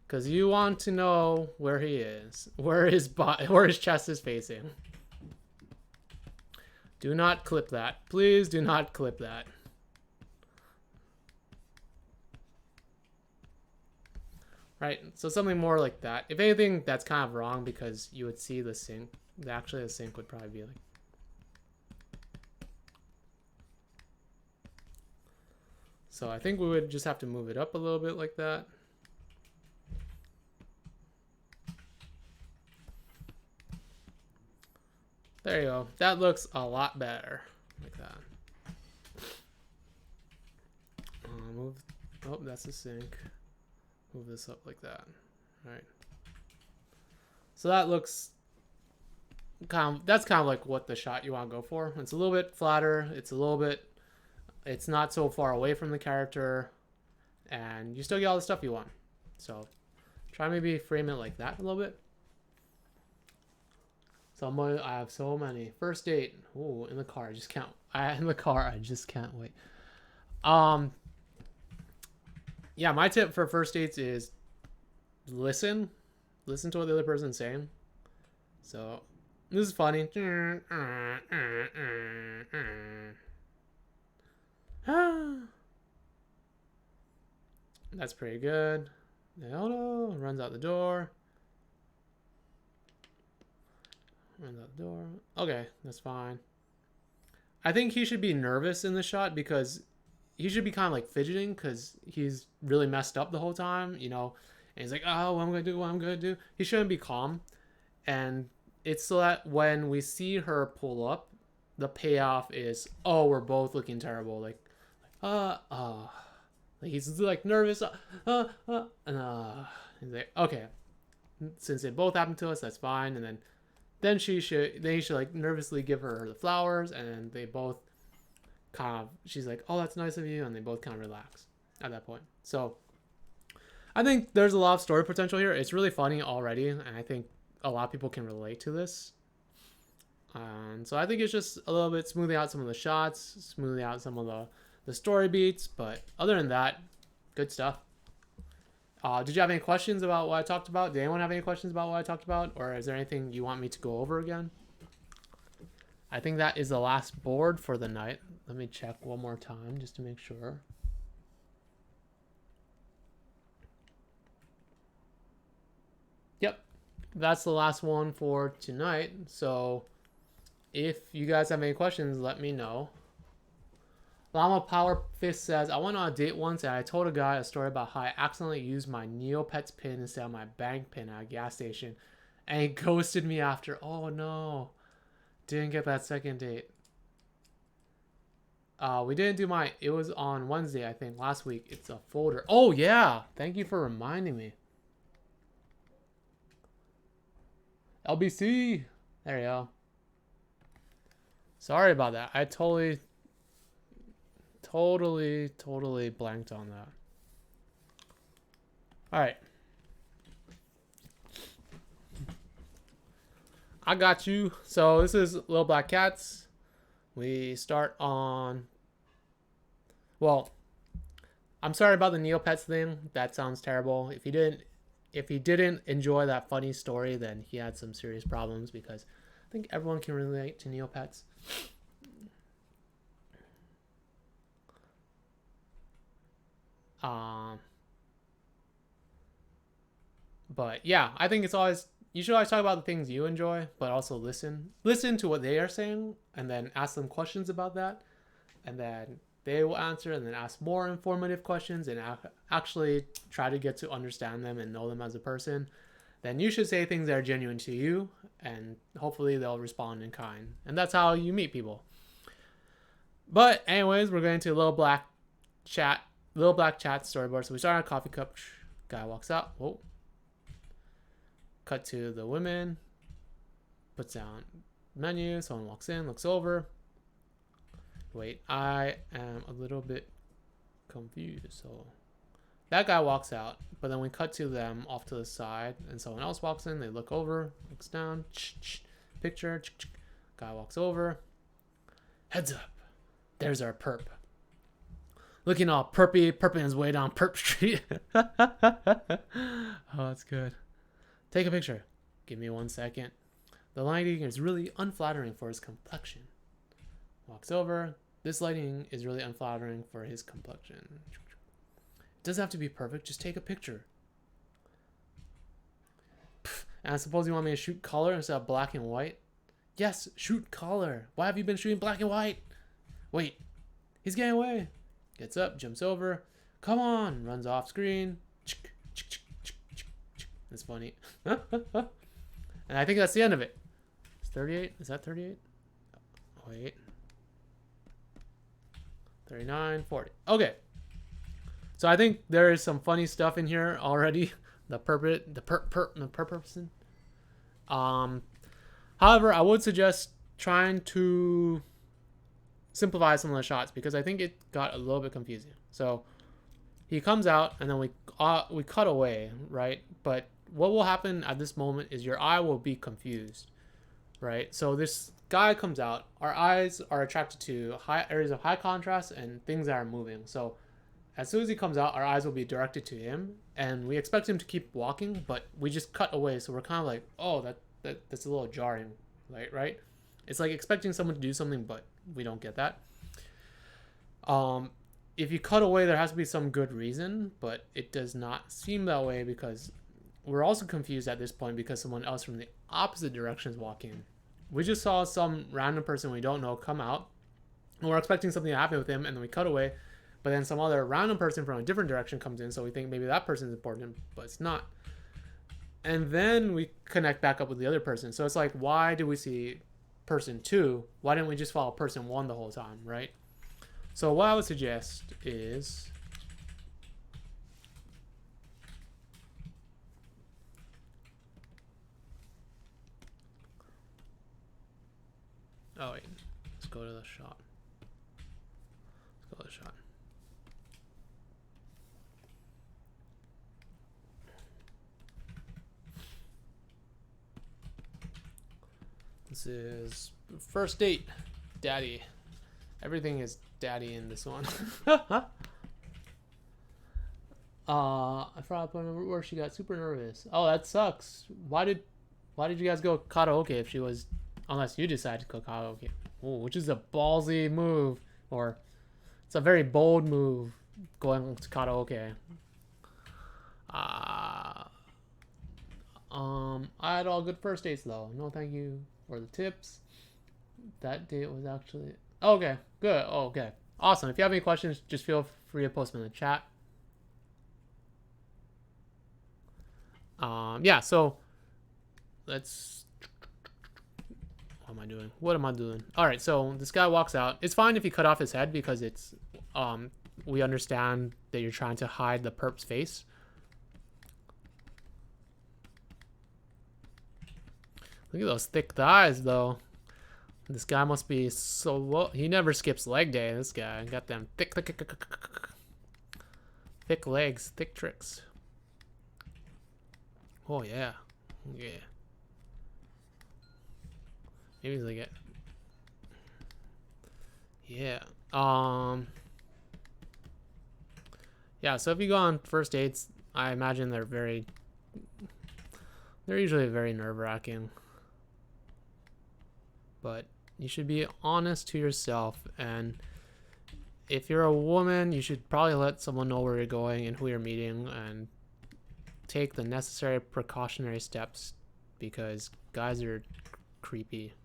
Because you want to know where he is. Where his chest is facing. Do not clip that. Please do not clip that. Right, so something more like that. If anything, that's kind of wrong because you would see the sink. Actually, the sink would probably be like... So I think we would just have to move it up a little bit like that. There you go. That looks a lot better. Like that. Move... Oh, that's the sink. Move this up like that. All right. So that looks that's kind of like what the shot you want to go for. It's a little bit flatter. It's not so far away from the character, and you still get all the stuff you want. So try maybe frame it like that a little bit. So I have so many. First date. Ooh, in the car. In the car. I just can't wait. Yeah, my tip for first dates is listen. Listen to what the other person's saying. So, this is funny. That's pretty good. Runs out the door. Runs out the door. Okay, that's fine. I think he should be nervous in the shot because he should be kind of like fidgeting because he's really messed up the whole time, you know. And he's like, oh, what I'm gonna do, what I'm gonna do. He shouldn't be calm. And it's so that when we see her pull up, the payoff is, oh, we're both looking terrible. Like he's like nervous. He's like, okay, since it both happened to us, that's fine. And then he should like nervously give her the flowers, and they both kind of, she's like, oh, that's nice of you, and they both kind of relax at that point. So I think there's a lot of story potential here. It's really funny already, and I think a lot of people can relate to this. And so I think it's just a little bit smoothing out some of the shots, smoothing out some of the story beats, but other than that, good stuff. Did you have any questions about what I talked about? Did anyone have any questions about what I talked about? Or is there anything you want me to go over again? I think that is the last board for the night. Let me check one more time just to make sure. Yep, that's the last one for tonight. So if you guys have any questions, let me know. Llama Power Fist says, I went on a date once and I told a guy a story about how I accidentally used my Neopets pin instead of my bank pin at a gas station. And he ghosted me after. Oh no. Didn't get that second date. We didn't do my, it was on Wednesday, I think, last week. It's a folder. Oh yeah. Thank you for reminding me. LBC. There you go. Sorry about that. I totally blanked on that. All right. I got you. So this is Little Black Cats. We start on, well, I'm sorry about the Neopets thing. That sounds terrible. If he didn't enjoy that funny story, then he had some serious problems, because I think everyone can relate to Neopets. But yeah, I think it's always, you should always talk about the things you enjoy, but also listen to what they are saying, and then ask them questions about that, and then they will answer, and then ask more informative questions, and actually try to get to understand them and know them as a person. Then you should say things that are genuine to you, and hopefully they'll respond in kind. And that's how you meet people. But anyways, we're going to LittleBlackChat storyboard. So we start on a coffee cup. Guy walks out. Whoa. Cut to the women. Puts down menu. Someone walks in, looks over. Wait, I am a little bit confused. So that guy walks out, but then we cut to them off to the side, and someone else walks in. They look over, looks down. Picture. Guy walks over. Heads up. There's our perp. Looking all perping his way down Perp Street. Oh, that's good. Take a picture. Give me 1 second. The lighting is really unflattering for his complexion. Walks over. This lighting is really unflattering for his complexion. It doesn't have to be perfect. Just take a picture. And I suppose you want me to shoot color instead of black and white? Yes, shoot color. Why have you been shooting black and white? Wait, he's getting away. Gets up, jumps over. Come on, runs off screen. That's funny. And I think that's the end of it. It's 38. Is that 38? Wait. 39, 40. Okay. So I think there is some funny stuff in here already. The person. However, I would suggest trying to simplify some of the shots, because I think it got a little bit confusing. So he comes out, and then we cut away, right? But what will happen at this moment is your eye will be confused, right? So this guy comes out, our eyes are attracted to high areas of high contrast and things that are moving. So as soon as he comes out, our eyes will be directed to him, and we expect him to keep walking, but we just cut away. So we're kind of like, oh, that's a little jarring, right? It's like expecting someone to do something, but we don't get that. If you cut away, there has to be some good reason, but it does not seem that way, because we're also confused at this point because someone else from the opposite direction is walking. We just saw some random person we don't know come out, and we're expecting something to happen with him, and then we cut away, but then some other random person from a different direction comes in, so we think maybe that person's important, but it's not. And then we connect back up with the other person. So it's like, why do we see person 2? Why didn't we just follow person 1 the whole time, right? So what I would suggest is oh wait, let's go to the shot. Let's go to the shot. This is first date, daddy. Everything is daddy in this one. I forgot where she got super nervous. Oh, that sucks. Why did you guys go karaoke if she was, unless you decided to go karaoke? Ooh, which is a ballsy move, or it's a very bold move going to karaoke. I had all good first dates though. No, thank you for the tips. That date was actually okay. Good. Oh, okay. Awesome. If you have any questions, just feel free to post them in the chat. Yeah. So let's. What am I doing? What am I doing? All right. So this guy walks out. It's fine if you cut off his head because it's. We understand that you're trying to hide the perp's face. Look at those thick thighs, though. This guy must be so well. He never skips leg day. This guy got them thick legs, thick tricks. Oh yeah, yeah. Maybe they get. Yeah. Yeah. So if you go on first dates, I imagine they're usually very nerve-wracking. But you should be honest to yourself, and if you're a woman, you should probably let someone know where you're going and who you're meeting, and take the necessary precautionary steps, because guys are creepy.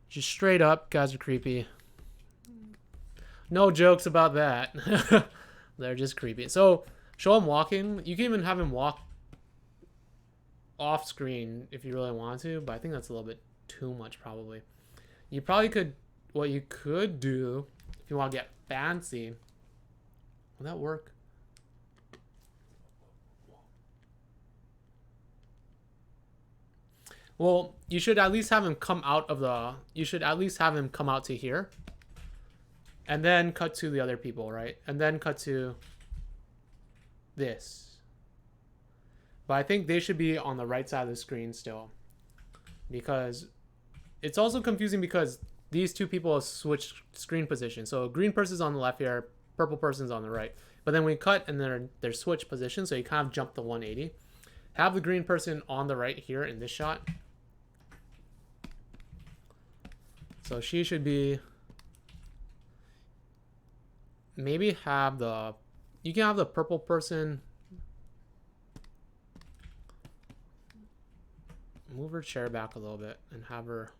Just straight up, guys are creepy. No jokes about that. They're just creepy. So show him walking. You can even have him walk off screen if you really want to, but I think that's a little bit too much probably. You probably could, what you could do if you want to get fancy, will that work? Well, you should at least have him come out of the, you should at least have him come out to here and then cut to the other people, right? And then cut to this. But I think they should be on the right side of the screen still, because it's also confusing because these two people switch screen position. So green person's on the left here, purple person's on the right. But then we cut and they're switch position, so you kind of jump the 180. Have the green person on the right here in this shot. So she should be, maybe have the, you can have the purple person move her chair back a little bit and have her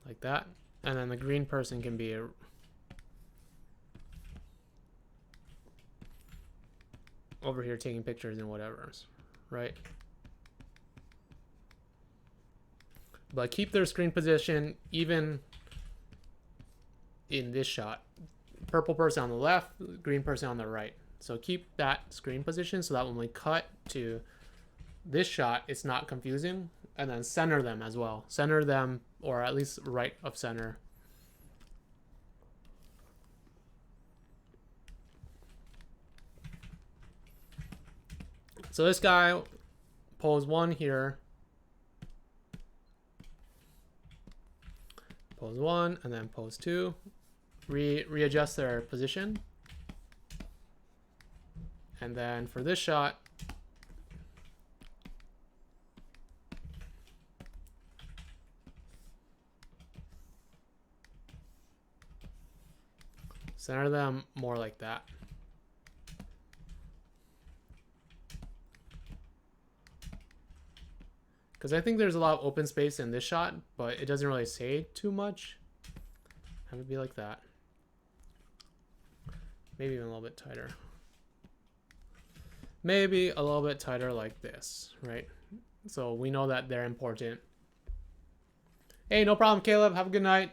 like that, and then the green person can be over here taking pictures and whatever, right? But keep their screen position even in this shot. Purple person on the left, green person on the right. So keep that screen position so that when we cut to this shot, it's not confusing. And then center them as well. Center them, or at least right of center. So this guy, pose 1 here. Pose 1 and then pose 2. Readjust their position. And then for this shot, center them more like that. Because I think there's a lot of open space in this shot, but it doesn't really say too much. Have it be like that. Maybe even a little bit tighter. Maybe a little bit tighter like this, right? So we know that they're important. Hey, no problem, Caleb. Have a good night.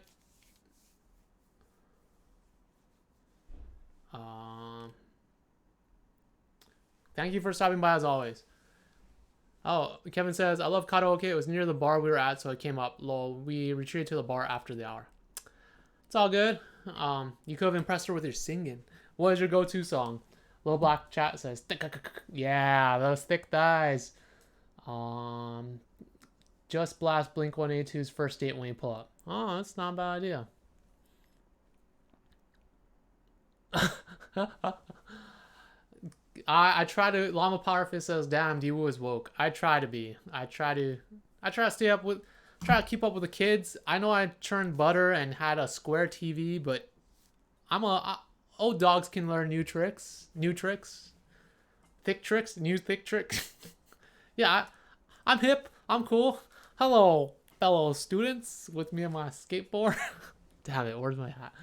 Thank you for stopping by as always. Oh, Kevin says, I love karaoke. It was near the bar we were at, so it came up. Lol, we retreated to the bar after the hour. It's all good. You could have impressed her with your singing. What is your go-to song? LittleBlackChat says, yeah, those thick thighs. Just blast Blink-182's First Date when you pull up. Oh, that's not a bad idea. I try to. Llama Powerfist says, "Damn, Dwoo is woke." I try to be. I try to stay up with. Try to keep up with the kids. I know I churned butter and had a square TV, but old dogs can learn new tricks. New tricks. Thick tricks. New thick tricks. Yeah, I'm hip. I'm cool. Hello, fellow students, with me on my skateboard. Damn it, where's my hat?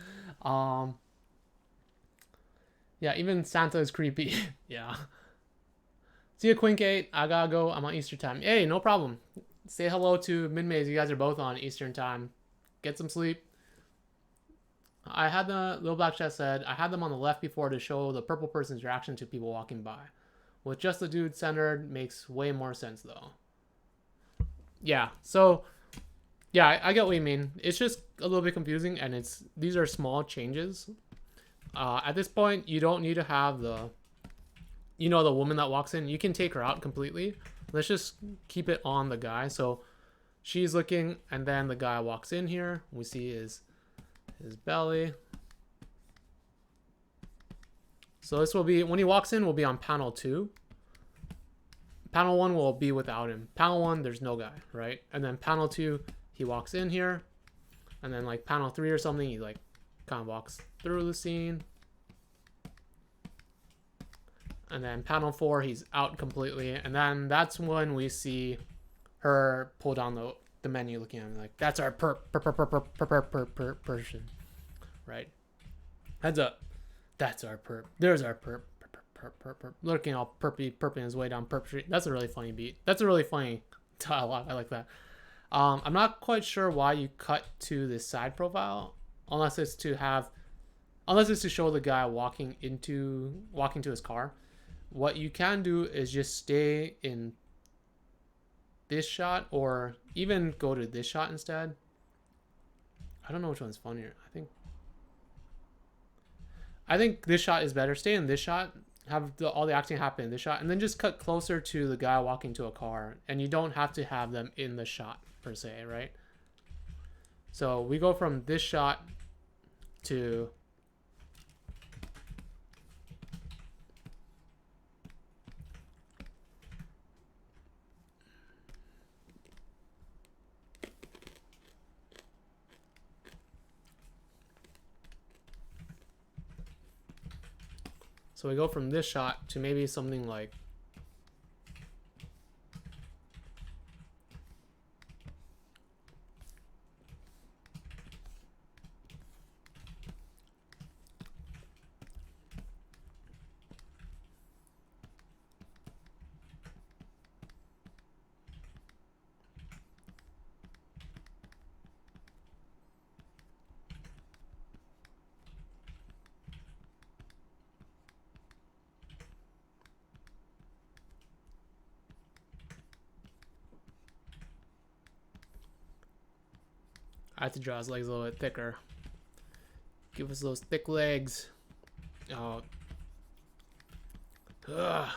Yeah, even Santa is creepy. Yeah. See you, Quink8. I gotta go. I'm on Eastern time. Hey, no problem. Say hello to Minmeiz. You guys are both on Eastern time. Get some sleep. I had the LittleBlackChat said, I had them on the left before to show the purple person's reaction to people walking by. With just the dude centered makes way more sense though. Yeah, so yeah, I get what you mean. It's just a little bit confusing, and these are small changes. At this point, you don't need to have the woman that walks in. You can take her out completely. Let's just keep it on the guy. So she's looking, and then the guy walks in here. We see his belly. So this will be, when he walks in, will be on panel 2. Panel 1 will be without him. Panel 1, there's no guy, right? And then panel 2, he walks in here. And then like panel 3 or something, he like kind of walks through the scene. And then panel 4, he's out completely. And then that's when we see her pull down the menu, looking at me like, that's our person, right? Heads up. That's our perp. There's our perp. Looking all perping his way down Perp Street. That's a really funny beat. That's a really funny dialogue. I like that. I'm not quite sure why you cut to this side profile, unless it's to show the guy walking to his car. What you can do is just stay in this shot, or even go to this shot instead. I don't know which one's funnier. I think this shot is better. Stay in this shot, have all the acting happen in this shot, and then just cut closer to the guy walking to a car. And you don't have to have them in the shot per se, right? So we go from this shot to this shot to maybe something like I have to draw his legs a little bit thicker. Give us those thick legs. Oh. Ugh.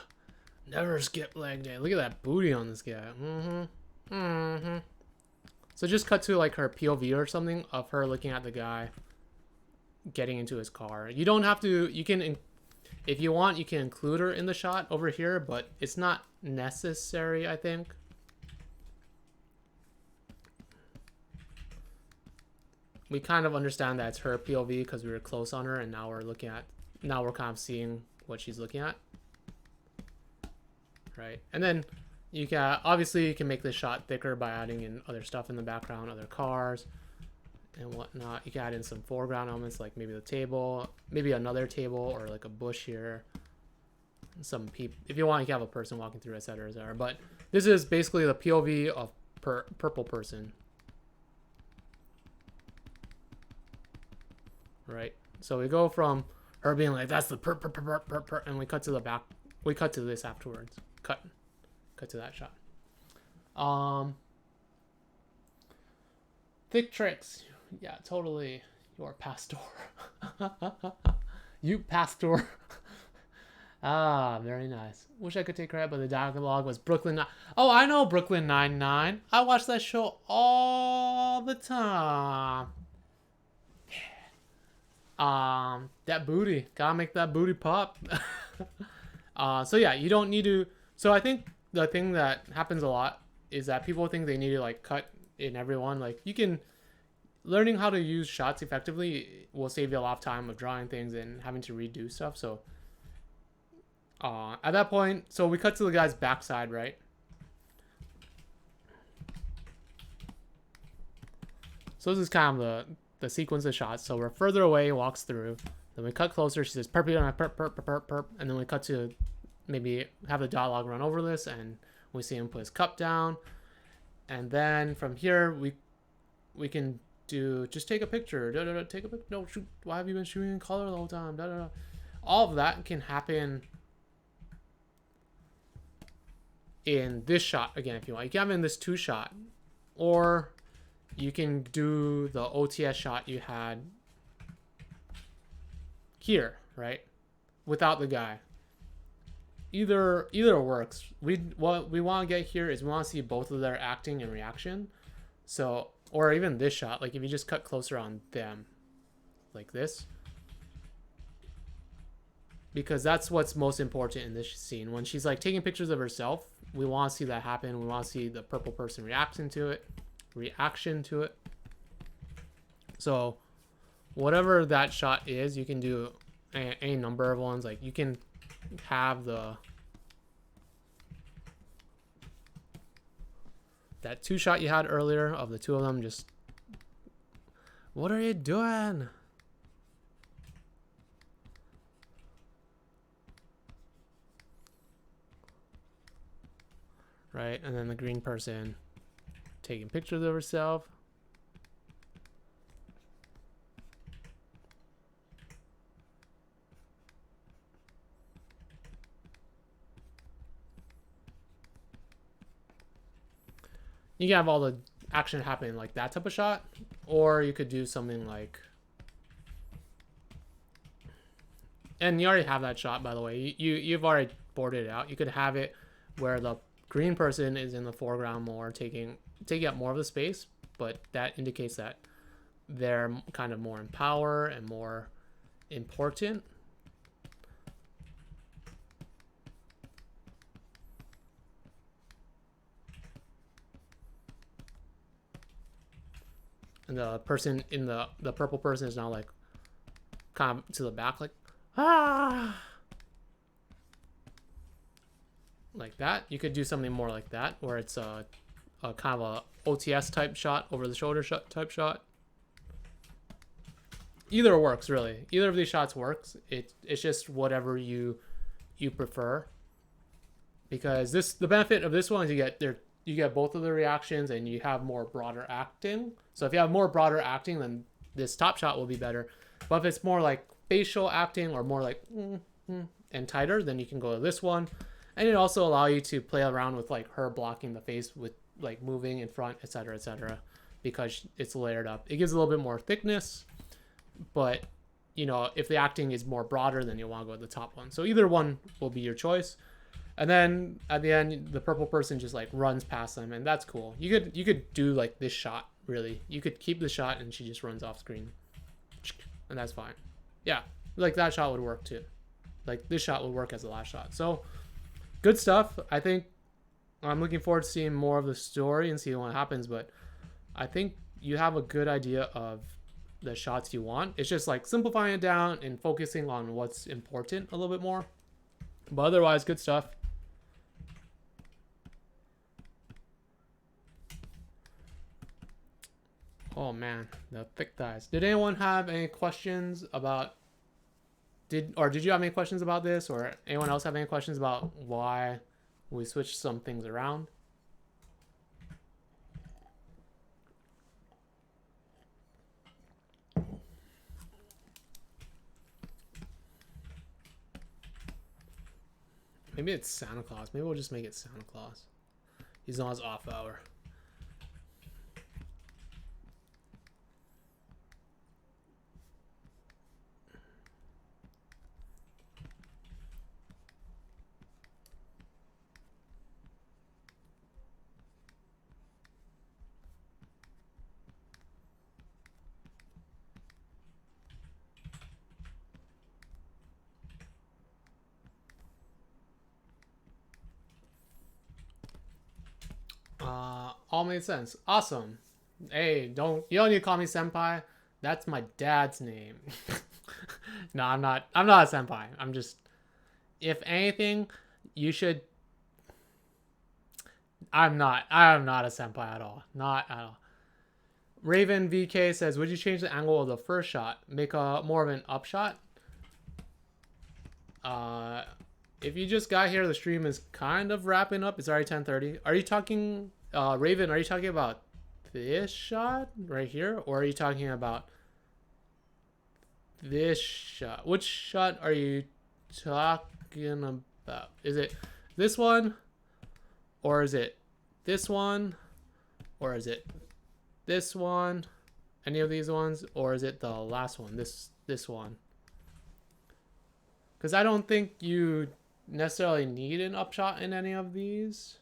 Never skip leg day. Look at that booty on this guy. So just cut to like her POV or something of her looking at the guy getting into his car. You don't have to, you can, if you want, you can include her in the shot over here, but it's not necessary, I think. We kind of understand that it's her POV because we were close on her, and now we're kind of seeing what she's looking at. Right. And then You can obviously you can make this shot thicker by adding in other stuff in the background, other cars and whatnot. You can add in some foreground elements like maybe the table, maybe another table or like a bush here. Some people, if you want, you can have a person walking through, etc., etc. But this is basically the POV of purple person, right? So we go from her being like, "That's the per," and we cut to the back. We cut to this afterwards. Cut to that shot. Thick tricks. Yeah, totally. Your pastor. You pastor. Ah, very nice. Wish I could take credit, but the dialogue was Brooklyn. Oh, I know Brooklyn Nine-Nine. I watch that show all the time. Yeah. That booty. Gotta make that booty pop. So yeah, you don't need to. So I think the thing that happens a lot is that people think they need to like cut in everyone. Like you can. Learning how to use shots effectively will save you a lot of time of drawing things and having to redo stuff. So at that point, so we cut to the guy's backside, right? So this is kind of the sequence of shots. So we're further away, he walks through. Then we cut closer, she says, perp, and then we cut to maybe have the dialogue run over this, and we see him put his cup down. And then from here, we can just take a picture. Take a picture. No, shoot. Why have you been shooting in color the whole time? All of that can happen in this shot again if you want. You can have it in this 2-shot, or you can do the OTS shot you had here, right? Without the guy. Either works. What we want to get here is we want to see both of their acting and reaction. So, or even this shot, like if you just cut closer on them, like this. Because that's what's most important in this scene. When she's like taking pictures of herself, we want to see that happen. We want to see the purple person reaction to it. So, whatever that shot is, you can do any number of ones. Like you can have that 2-shot you had earlier of the two of them just, what are you doing? Right, and then the green person taking pictures of herself. You can have all the action happening like that type of shot, or you could do something like, and you already have that shot, by the way. You've already boarded it out. You could have it where the green person is in the foreground more, taking up more of the space, but that indicates that they're kind of more in power and more important. And the person in the purple person is now like kind of to the back, like, ah, like that. You could do something more like that, where it's a kind of a OTS type shot, over the shoulder shot type shot. Either works, really. Either of these shots works. It's just whatever you prefer. Because the benefit of this one is you get both of the reactions and you have more broader acting. So if you have more broader acting, then this top shot will be better. But if it's more like facial acting or more like and tighter, then you can go to this one. And it also allow you to play around with like her blocking the face with like moving in front, etc., because it's layered up. It gives a little bit more thickness, but you know, if the acting is more broader, then you'll want to go with the top one. So either one will be your choice. And then at the end, the purple person just like runs past them, and that's cool. You could do like this shot, really. You could keep the shot and she just runs off screen, and that's fine. Yeah, like that shot would work too. Like this shot would work as the last shot. So good stuff. I think I'm looking forward to seeing more of the story and seeing what happens, but I think you have a good idea of the shots you want. It's just like simplifying it down and focusing on what's important a little bit more. But otherwise, good stuff. Oh man, the thick thighs. Did anyone have any questions about? Did you have any questions about this, or anyone else have any questions about why we switched some things around? Maybe it's Santa Claus. Maybe we'll just make it Santa Claus. He's on his off hour. All made sense. Awesome. Hey, you don't need to call me senpai. That's my dad's name. No, I'm not a senpai. I'm just, if anything, you should. I'm not a senpai at all. Not at all. Raven VK says, would you change the angle of the first shot? Make a more of an upshot? If you just got here, the stream is kind of wrapping up. It's already 10:30. Are you talking, Raven, are you talking about this shot right here? Or are you talking about this shot? Which shot are you talking about? Is it this one? Or is it this one? Or is it this one? Any of these ones? Or is it the last one? This one? Because I don't think you necessarily need an upshot in any of these.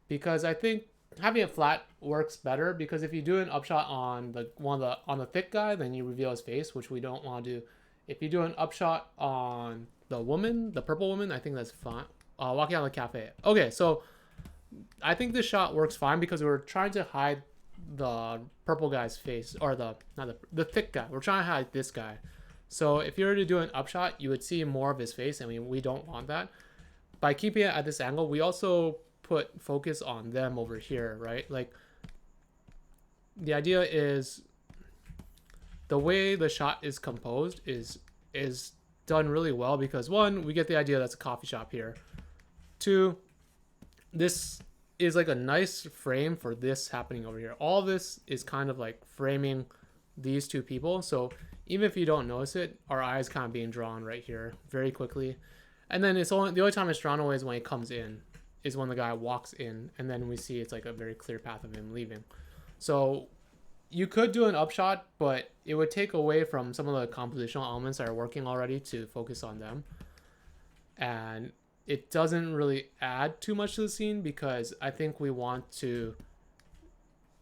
Because I think having it flat works better, because if you do an upshot on the thick guy, then you reveal his face, which we don't want to do. If you do an upshot on the woman, the purple woman, I think that's fine. Walking out of the cafe. Okay, so I think this shot works fine because we're trying to hide the purple guy's face, or the thick guy. We're trying to hide this guy. So if you were to do an upshot, you would see more of his face, and we don't want that. By keeping it at this angle, we also put focus on them over here, right? Like, the idea is the way the shot is composed is done really well, because one, we get the idea that's a coffee shop here. Two, this is like a nice frame for this happening over here. All this is kind of like framing these two people. So even if you don't notice it, our eyes kind of being drawn right here very quickly. And then the only time it's drawn away is when it comes in, is when the guy walks in, and then we see it's like a very clear path of him leaving. So you could do an upshot, but it would take away from some of the compositional elements that are working already to focus on them. And it doesn't really add too much to the scene, because I think we want to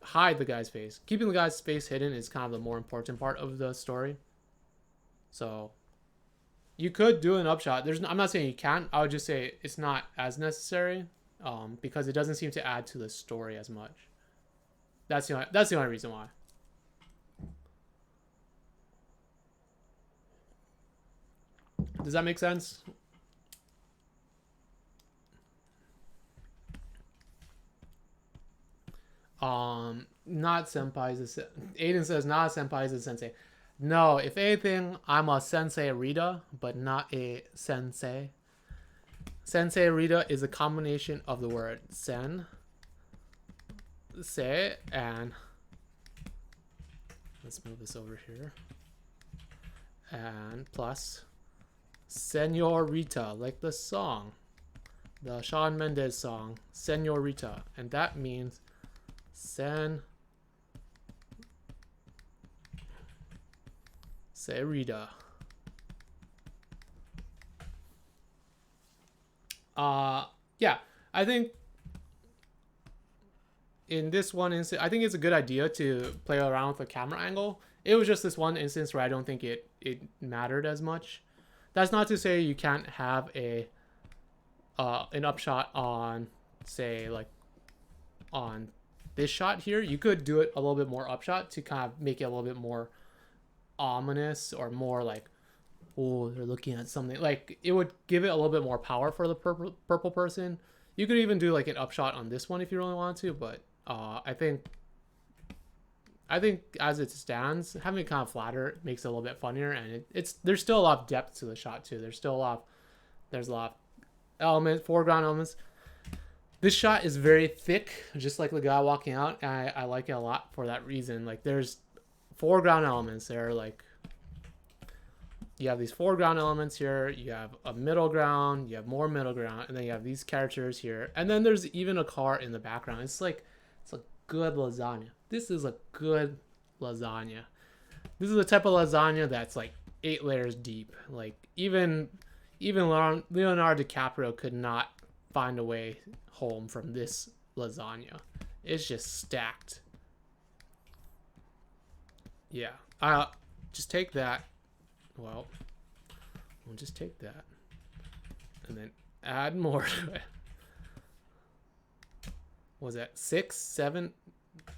hide the guy's face. Keeping the guy's face hidden is kind of the more important part of the story. So you could do an upshot. I'm not saying you can't. I would just say it's not as necessary, because it doesn't seem to add to the story as much. That's the only reason why. Does that make sense? Not senpai is a Aiden says not a senpai is a sensei. No, if anything, I'm a Sensei-rita, but not a sensei. Sensei-rita is a combination of the word sen, say, and let's move this over here, and plus Sensei-rita, like the song, the Shawn Mendes song, Sensei-rita, and that means Sensei-rita. Yeah, I think in this one instance, I think it's a good idea to play around with the camera angle. It was just this one instance where I don't think it mattered as much. That's not to say you can't have an upshot on, say, like on this shot here. You could do it a little bit more upshot to kind of make it a little bit more ominous, or more like, oh, they're looking at something. Like, it would give it a little bit more power for the purple person. You could even do like an upshot on this one if you really want to, but I think as it stands, having it kind of flatter makes it a little bit funnier, and there's still a lot of depth to the shot too. There's a lot of elements, foreground elements. This shot is very thick, just like the guy walking out, and I like it a lot for that reason. Like there's foreground elements there, like you have these foreground elements here, you have a middle ground, you have more middle ground, and then you have these characters here, and then there's even a car in the background. It's a good lasagna. This is a good lasagna. This is the type of lasagna that's like 8 layers deep. Like even Leonardo DiCaprio could not find a way home from this lasagna. It's just stacked. Yeah, just take that. Well, we'll just take that and then add more to it. What was that 6, 7?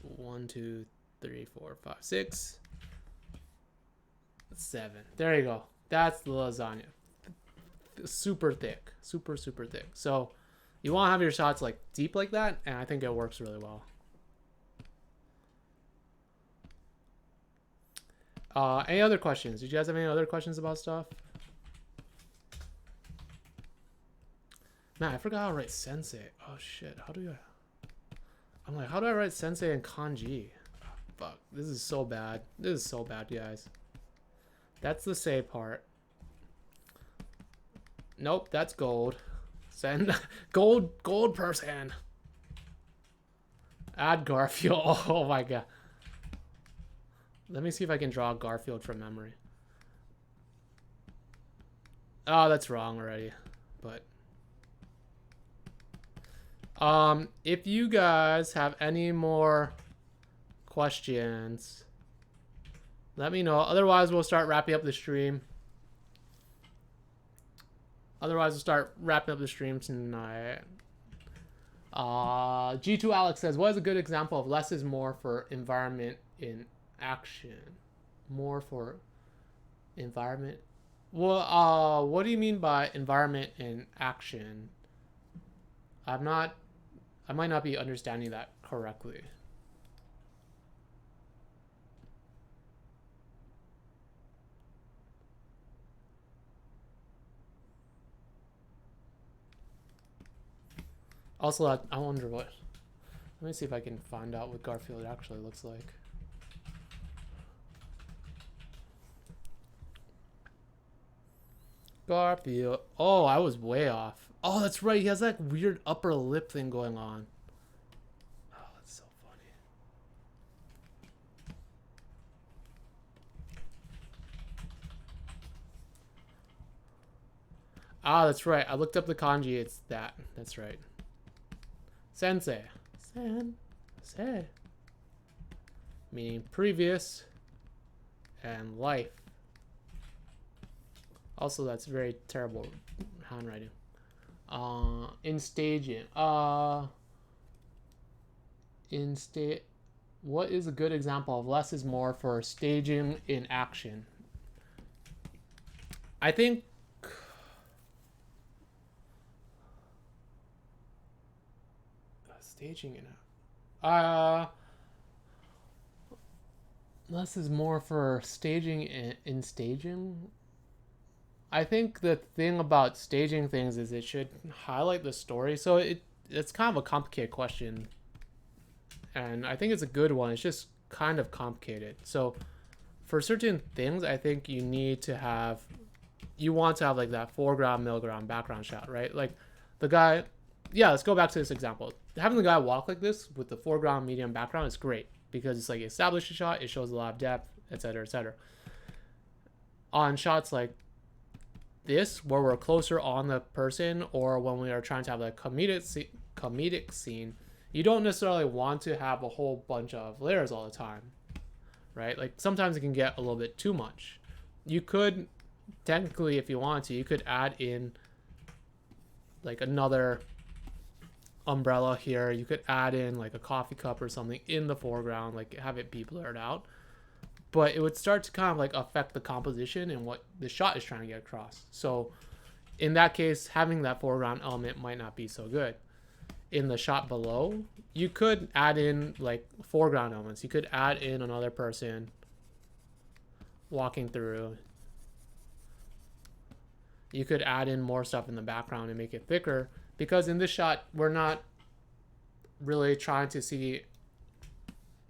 1, 2, 3, 4, 5, 6, 7. There you go. That's the lasagna. Super thick, super thick. So you want to have your shots like deep like that, and I think it works really well. Any other questions? Did you guys have any other questions about stuff? Man, I forgot how to write sensei. Oh shit, how do I write sensei in kanji? Oh, fuck, this is so bad. This is so bad, guys. That's the say part. Nope, that's gold. Send gold person. Add Garfield. Oh my god. Let me see if I can draw Garfield from memory. Oh, that's wrong already. But if you guys have any more questions, let me know. Otherwise, we'll start wrapping up the stream. Tonight. G2 Alex says, what is a good example of less is more for environment in action? More for environment? Well, what do you mean by environment in action? I might not be understanding that correctly. Also, I wonder what. Let me see if I can find out what Garfield actually looks like. Garfield. Oh, I was way off. Oh, that's right. He has that weird upper lip thing going on. Oh, that's so funny. Ah, that's right. I looked up the kanji. It's that. That's right. Sensei. Sensei. Meaning previous and life. Also, that's very terrible handwriting. In staging. What is a good example of less is more for staging in action? I think staging in less is more for staging in staging. I think the thing about staging things is it should highlight the story. So it's kind of a complicated question, and I think it's a good one. It's just kind of complicated. So for certain things, I think you want to have like that foreground, middle ground, background shot, right? Like the guy. Yeah, let's go back to this example. Having the guy walk like this with the foreground, medium, background is great because it's like established a shot. It shows a lot of depth, etc., etc. On shots like this, where we're closer on the person, or when we are trying to have a comedic scene, you don't necessarily want to have a whole bunch of layers all the time, right? Like sometimes it can get a little bit too much. You could technically, if you wanted to, you could add in like another umbrella here. You could add in like a coffee cup or something in the foreground, like have it be blurred out. But it would start to kind of like affect the composition and what the shot is trying to get across. So in that case, having that foreground element might not be so good. in the shot below, you could add in like foreground elements. You could add in another person walking through. You could add in more stuff in the background and make it thicker, because in this shot we're not really trying to see.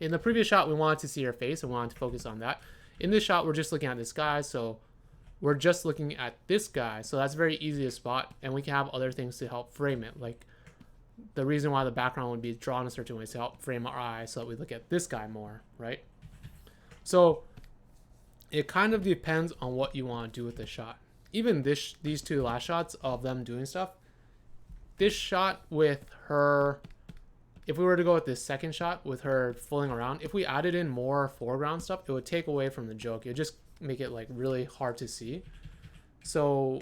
In the previous shot we wanted to see her face and wanted to focus on that. In this shot we're just looking at this guy, so we're just looking at this guy, so that's very easy to spot, and we can have other things to help frame it. Like the reason why the background would be drawn a certain way is to help frame our eye so that we look at this guy more, right? So it kind of depends on what you want to do with this shot. Even these two last shots of them doing stuff, this shot with her, if we were to go with this second shot with her fooling around, if we added in more foreground stuff, it would take away from the joke. It would just make it like really hard to see. So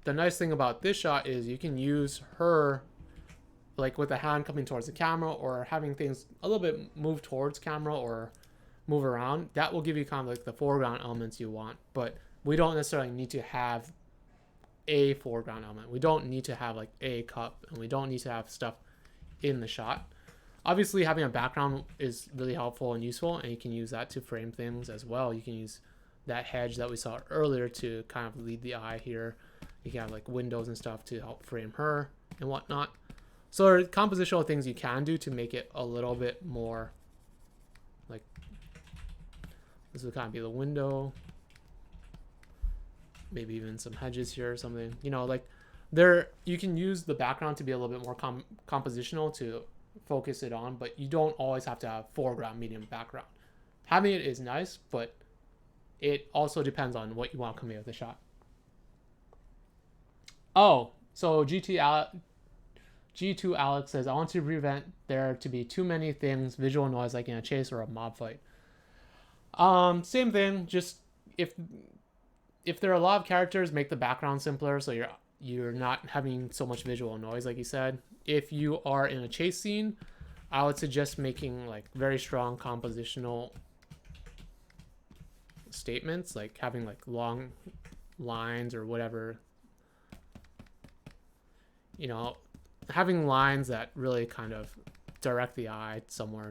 the nice thing about this shot is you can use her like with the hand coming towards the camera, or having things a little bit move towards camera or move around. That will give you kind of like the foreground elements you want, but we don't necessarily need to have a foreground element. We don't need to have like a cup, and we don't need to have stuff in the shot. Obviously having a background is really helpful and useful, and you can use that to frame things as well. You can use that hedge that we saw earlier to kind of lead the eye here. You can have like windows and stuff to help frame her and whatnot. So there are compositional things you can do to make it a little bit more like, this would kind of be the window, maybe even some hedges here or something, you know, like there, you can use the background to be a little bit more compositional to focus it on, but you don't always have to have foreground, medium, background. Having it is nice, but it also depends on what you want coming out of the shot. Oh, so G2 Alex says, I want to prevent there to be too many things, visual noise, like in a chase or a mob fight. Same thing, just if there are a lot of characters, make the background simpler so you're not having so much visual noise, like you said. If you are in a chase scene, I would suggest making like very strong compositional statements, like having like long lines or whatever, you know, having lines that really kind of direct the eye somewhere.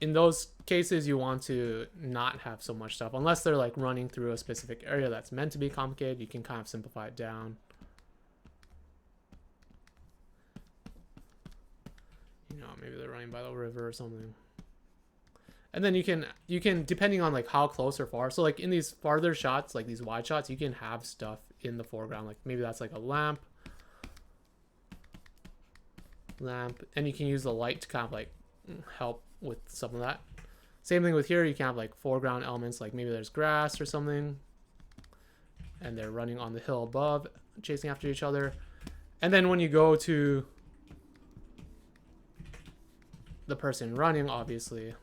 In those cases, you want to not have so much stuff, unless they're like running through a specific area that's meant to be complicated. You can kind of simplify it down. You know, maybe they're running by the river or something. And then you can depending on like how close or far. So like in these farther shots, like these wide shots, you can have stuff in the foreground. Like maybe that's like a lamp, and you can use the light to kind of like help with some of that. Same thing with here. You can have like foreground elements, like maybe there's grass or something, and they're running on the hill above, chasing after each other. And then when you go to the person running, obviously,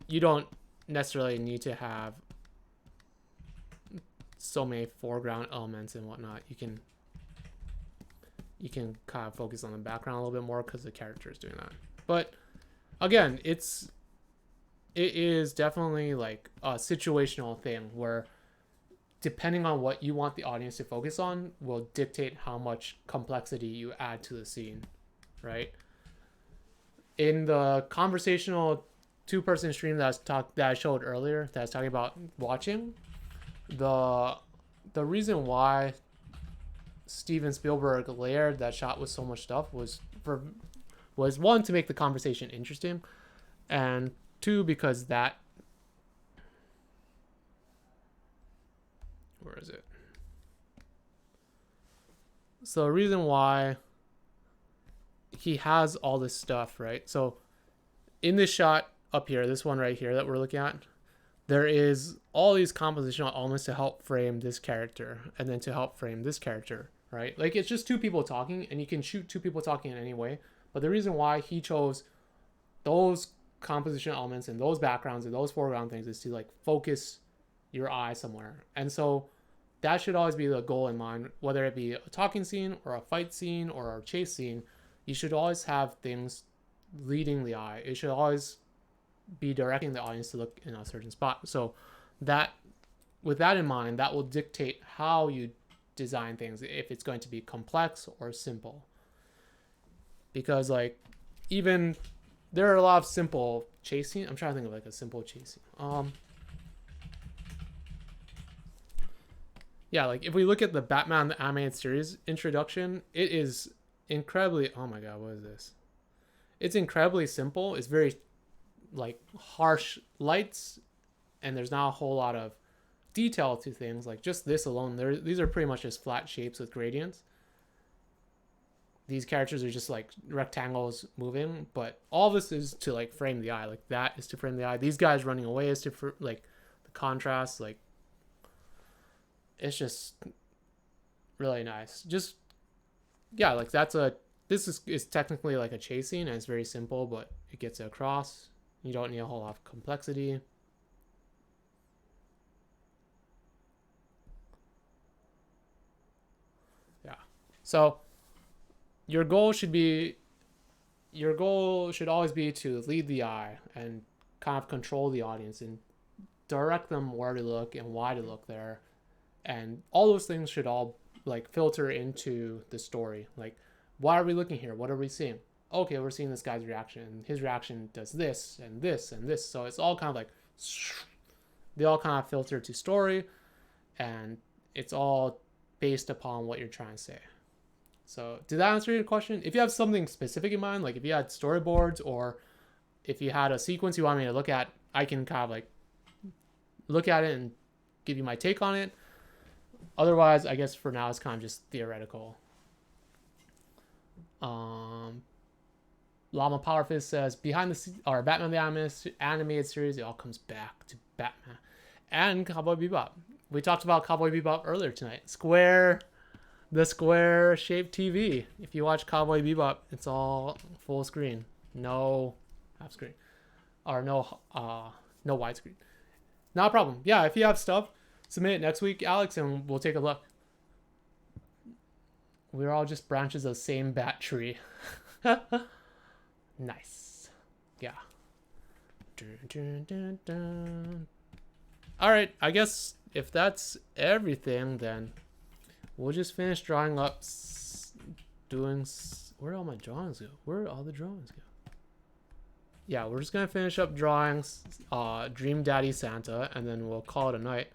you don't necessarily need to have so many foreground elements and whatnot. You can kind of focus on the background a little bit more because the character is doing that. But again, it is definitely like a situational thing where depending on what you want the audience to focus on will dictate how much complexity you add to the scene, right? In the conversational two-person stream that I showed earlier, that I was talking about watching, the reason why Steven Spielberg layered that shot with so much stuff was one, to make the conversation interesting, and two, because that, where is it? So the reason why he has all this stuff, right? So in this shot up here, this one right here that we're looking at, there is all these compositional elements to help frame this character and then to help frame this character, right? Like it's just two people talking, and you can shoot two people talking in any way. But the reason why he chose those composition elements and those backgrounds and those foreground things is to like focus your eye somewhere. And so that should always be the goal in mind, whether it be a talking scene or a fight scene or a chase scene. You should always have things leading the eye. It should always be directing the audience to look in a certain spot. So that with that in mind, that will dictate how you design things, if it's going to be complex or simple. Because like, even there are a lot of simple chasing. I'm trying to think of like a simple chasing. Yeah, like if we look at the Batman the Animated Series introduction, it is incredibly, oh my god, what is this? It's incredibly simple. It's very like harsh lights, and there's not a whole lot of detail to things. Like just this alone, these are pretty much just flat shapes with gradients. These characters are just like rectangles moving, but all this is to like frame the eye. Like that is to frame the eye. These guys running away is to like the contrast. Like it's just really nice. Just yeah, like this is technically like a chase scene, and it's very simple, but it gets it across. You don't need a whole lot of complexity. Yeah. So your goal should always be to lead the eye and kind of control the audience and direct them where to look and why to look there. And all those things should all like filter into the story. Like, why are we looking here? What are we seeing? Okay, we're seeing this guy's reaction. His reaction does this and this and this. So it's all kind of like, they all kind of filter to story, and it's all based upon what you're trying to say. So did that answer your question? If you have something specific in mind, like if you had storyboards or if you had a sequence you want me to look at, I can kind of like look at it and give you my take on it. Otherwise, I guess for now it's kind of just theoretical. Llama Powerfist says, behind the scenes, or Batman the Animated Series, it all comes back to Batman and Cowboy Bebop. We talked about Cowboy Bebop earlier tonight. The square shaped TV. If you watch Cowboy Bebop, it's all full screen, no half screen, or no widescreen. Not a problem. Yeah, if you have stuff, submit it next week, Alex, and we'll take a look. We're all just branches of the same bat tree. Nice. Yeah. Dun, dun, dun, dun. All right, I guess if that's everything, then we'll just finish drawing up, where all my drawings go? Where all the drawings go? Yeah, we're just gonna finish up drawing Dream Daddy Santa, and then we'll call it a night.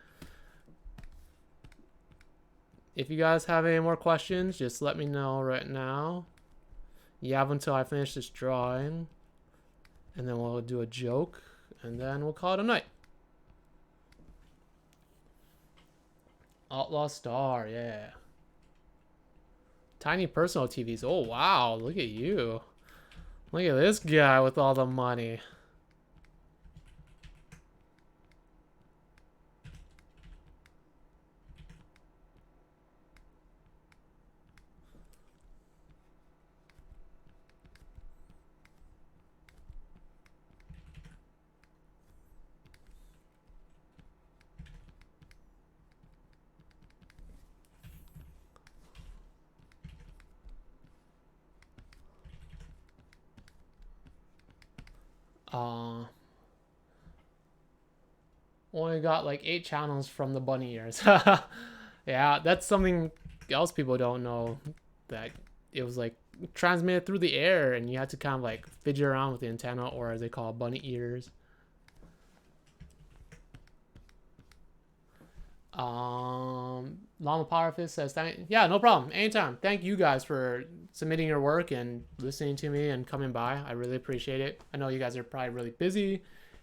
If you guys have any more questions, just let me know right now. You have until I finish this drawing, and then we'll do a joke, and then we'll call it a night. Outlaw Star, yeah. Tiny personal TVs. Oh, wow. Look at you. Look at this guy with all the money. Only got like 8 channels from the bunny ears. Yeah, that's something else people don't know, that it was like transmitted through the air and you had to kind of like fidget around with the antenna, or as they call it, bunny ears. Llama Powerfist says, yeah, no problem, anytime. Thank you guys for submitting your work and listening to me and coming by. I really appreciate it. I know you guys are probably really busy and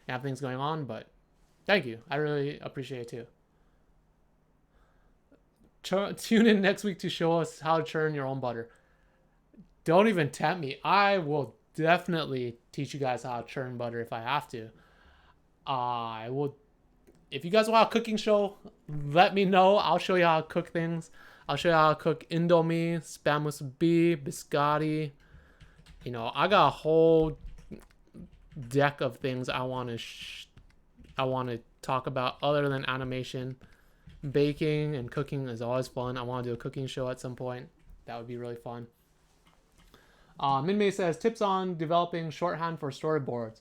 have things going on, but thank you. I really appreciate it too. Tune in next week to show us how to churn your own butter. Don't even tempt me. I will definitely teach you guys how to churn butter if I have to. I will. If you guys want a cooking show, let me know. I'll show you how to cook things. I'll show you how to cook Indomie, spam musubi, biscotti. You know, I got a whole deck of things I want to talk about other than animation. Baking and cooking is always fun. I want to do a cooking show at some point. That would be really fun. Minmeiz says, tips on developing shorthand for storyboards.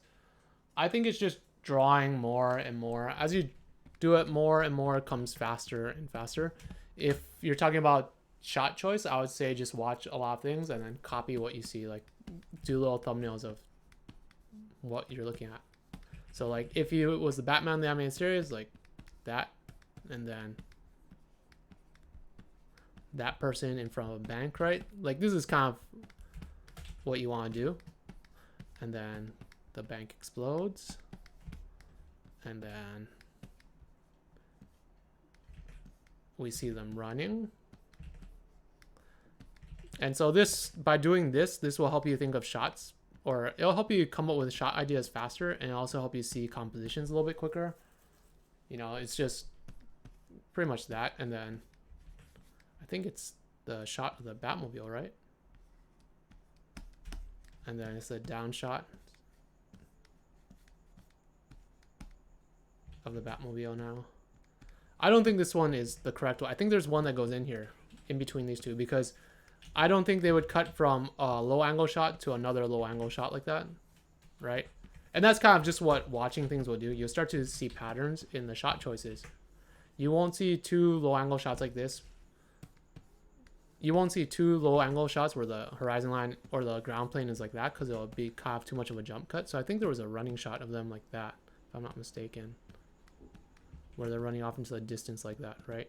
I think it's just drawing more and more. As you do it more and more, it comes faster and faster. If you're talking about shot choice, I would say just watch a lot of things and then copy what you see. Like do little thumbnails of what you're looking at. So like if it was the Batman the Animated Series, like that, and then that person in front of a bank, right? Like this is kind of what you want to do. And then the bank explodes. And then we see them running. And so this, by doing this will help you think of shots, or it'll help you come up with shot ideas faster, and it'll also help you see compositions a little bit quicker. You know, it's just pretty much that. And then I think it's the shot of the Batmobile, right? And then it's a down shot of the Batmobile now. I don't think this one is the correct one. I think there's one that goes in here in between these two, because I don't think they would cut from a low angle shot to another low angle shot like that, right? And that's kind of just what watching things will do. You'll start to see patterns in the shot choices. You won't see two low angle shots like this. You won't see two low angle shots where the horizon line or the ground plane is like that, because it'll be kind of too much of a jump cut. So I think there was a running shot of them like that, if I'm not mistaken, where they're running off into the distance like that, right?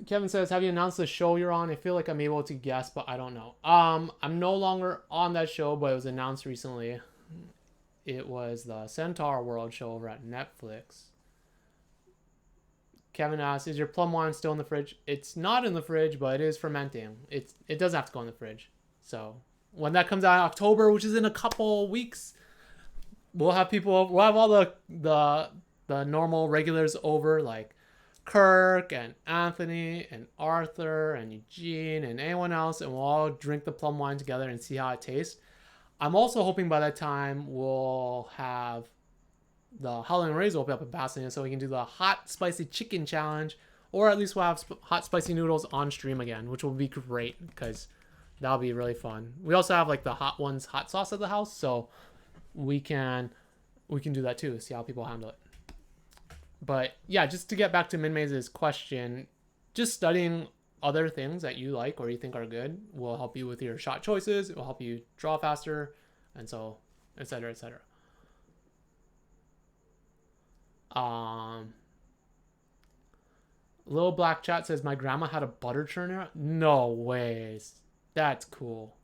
Kevin says, have you announced the show you're on? I feel like I'm able to guess, but I don't know. I'm no longer on that show, but it was announced recently. It was the Centaur World show over at Netflix. Kevin asks, is your plum wine still in the fridge? It's not in the fridge, but it is fermenting. It does have to go in the fridge. So when that comes out in October, which is in a couple weeks, we'll have all the normal regulars over, like Kirk and Anthony and Arthur and Eugene and anyone else, and we'll all drink the plum wine together and see how it tastes. I'm also hoping by that time we'll have the Howling Rays open up in Pasadena, so we can do the hot spicy chicken challenge, or at least we'll have hot spicy noodles on stream again, which will be great because that'll be really fun. We also have like the hot ones hot sauce at the house, so we can do that too, see how people handle it. But yeah, just to get back to Minmeiz's question, just studying other things that you like or you think are good will help you with your shot choices. It will help you draw faster, and so etc. etc. LittleBlackChat says, my grandma had a butter churner. No ways. That's cool.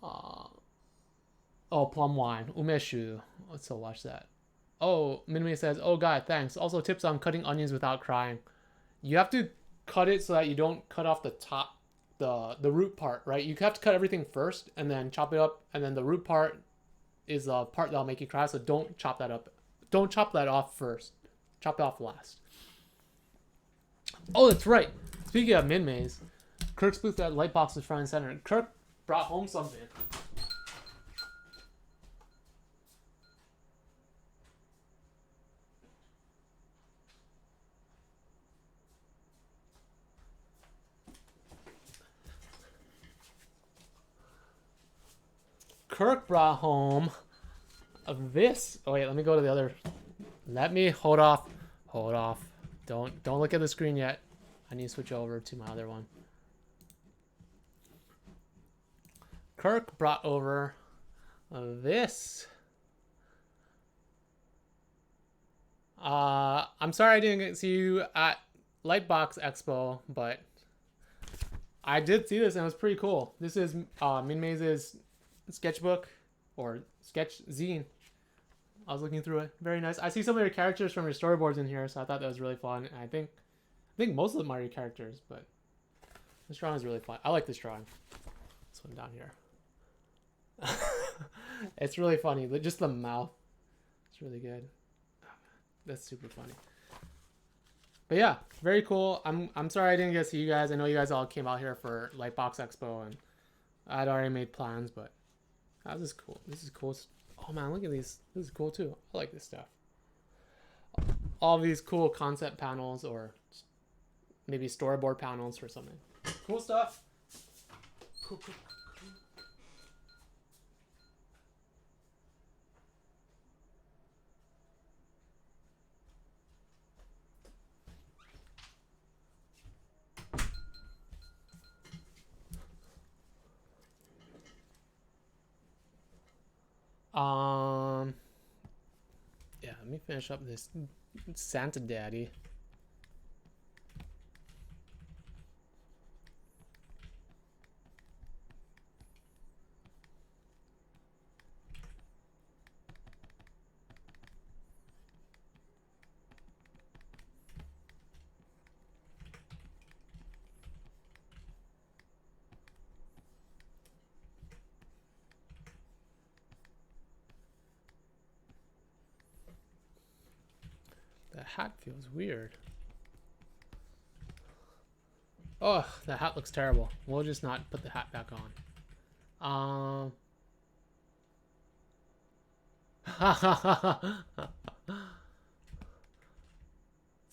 Oh, plum wine. Umeshu. Let's go watch that. Oh, Minmeiz says, oh god, thanks. Also tips on cutting onions without crying. You have to cut it so that you don't cut off the top, the root part, right? You have to cut everything first and then chop it up, and then the root part is the part that'll make you cry, so don't chop that up. Don't chop that off first. Chop it off last. Oh, that's right. Speaking of Minmeiz, Kirk's booth at Lightbox is front and center. Kirk brought home something. Kirk brought home this. Oh wait, let me go to the other. Let me hold off. Hold off. Don't look at the screen yet. I need to switch over to my other one. Kirk brought over this. I'm sorry I didn't see you at Lightbox Expo, but I did see this and it was pretty cool. This is Minmeiz's sketchbook or Sketchzine. I was looking through it. Very nice. I see some of your characters from your storyboards in here, so I thought that was really fun. And I think most of them are your characters, but this drawing is really fun. I like this drawing. This one down here. It's really funny. Just the mouth. It's really good. That's super funny. But yeah, very cool. I'm sorry I didn't get to see you guys. I know you guys all came out here for Lightbox Expo, and I'd already made plans, but this is cool. This is cool. Oh man, look at these. This is cool too. I like this stuff. All these cool concept panels, or maybe storyboard panels for something. Cool stuff. Cool. Yeah, let me finish up this Santa Daddy. The hat feels weird. Oh, the hat looks terrible. We'll just not put the hat back on.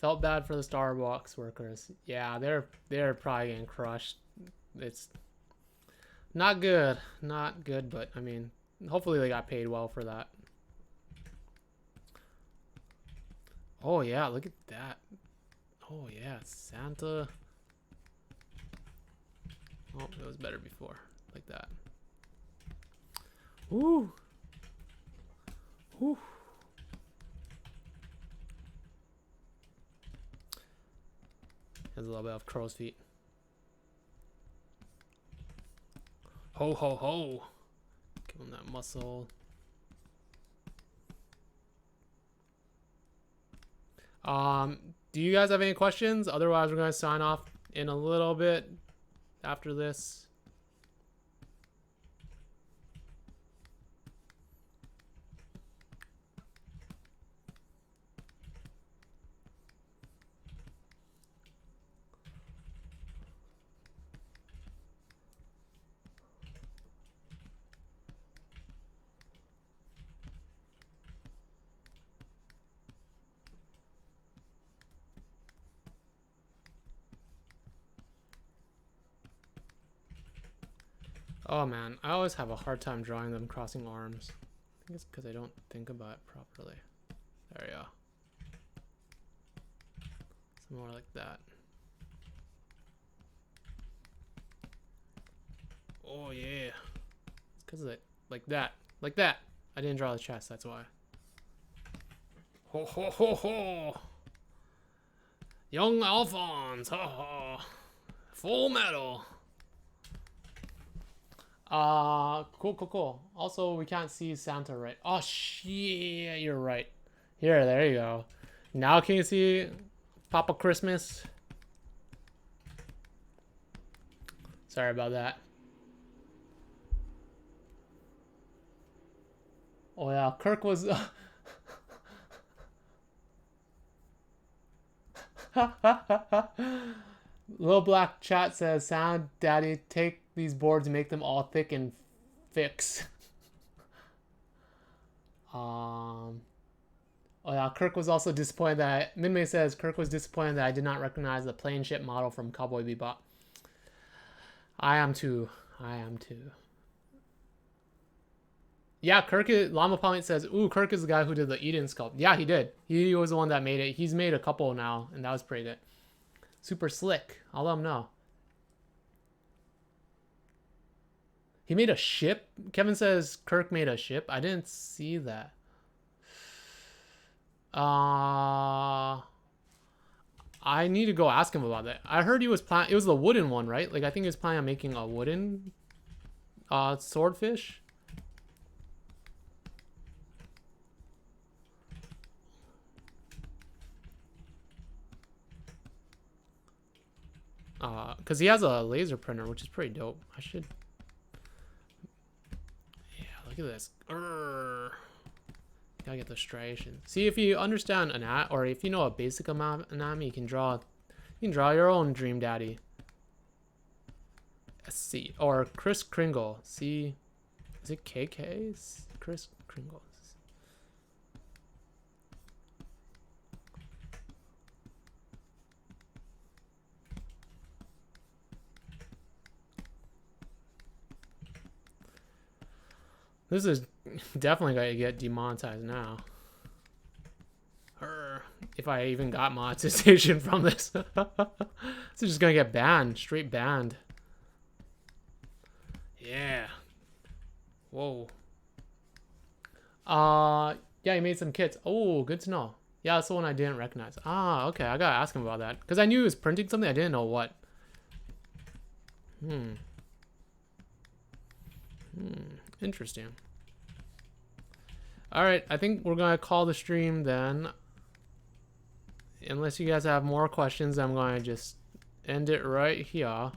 Felt bad for the Starbucks workers. Yeah, they're probably getting crushed. It's not good. Not good, but I mean, hopefully they got paid well for that. Oh yeah, look at that. Oh yeah, Santa. Oh, it was better before. Like that. Ooh. Ooh. Has a little bit of crow's feet. Ho ho ho. Give him that muscle. Do you guys have any questions? Otherwise, we're going to sign off in a little bit after this. Oh man, I always have a hard time drawing them crossing arms. I think it's because I don't think about it properly. There we go. Some more like that. Oh yeah. It's because of it. Like that. Like that. I didn't draw the chest, that's why. Ho ho ho ho! Young Alphonse! Ha ha! Full metal! Cool. Also, we can't see Santa right. Oh, shit, you're right. Here, there you go. Now can you see Papa Christmas? Sorry about that. Oh yeah, Kirk was... LittleBlackChat says, "Sound Daddy, take these boards and make them all thick and fix." Oh yeah, Kirk was also disappointed that Minmeiz says Kirk was disappointed that I did not recognize the plane ship model from Cowboy Bebop. I am too. Yeah, Llama Point says, "Ooh, Kirk is the guy who did the Eden sculpt." Yeah, he did. He was the one that made it. He's made a couple now, and that was pretty good. Super slick. I'll let him know. He made a ship? Kevin says Kirk made a ship. I didn't see that. I need to go ask him about that. I heard he was planning... It was the wooden one, right? Like, I think he was planning on making a wooden swordfish. Because he has a laser printer, which is pretty dope. I should... Yeah, look at this. Urgh. Gotta get the striations. See, if you understand or if you know a basic amount of anatomy, you can draw your own dream daddy. Let's see. Or Chris Kringle. See, is it KK? Chris Kringle. This is definitely going to get demonetized now. If I even got monetization from this. This is just going to get banned. Straight banned. Yeah. Whoa. Yeah, he made some kits. Oh, good to know. Yeah, that's the one I didn't recognize. Ah, okay. I gotta ask him about that because I knew he was printing something. I didn't know what. Interesting. All right, I think we're gonna call the stream then. Unless you guys have more questions, I'm going to just end it right here.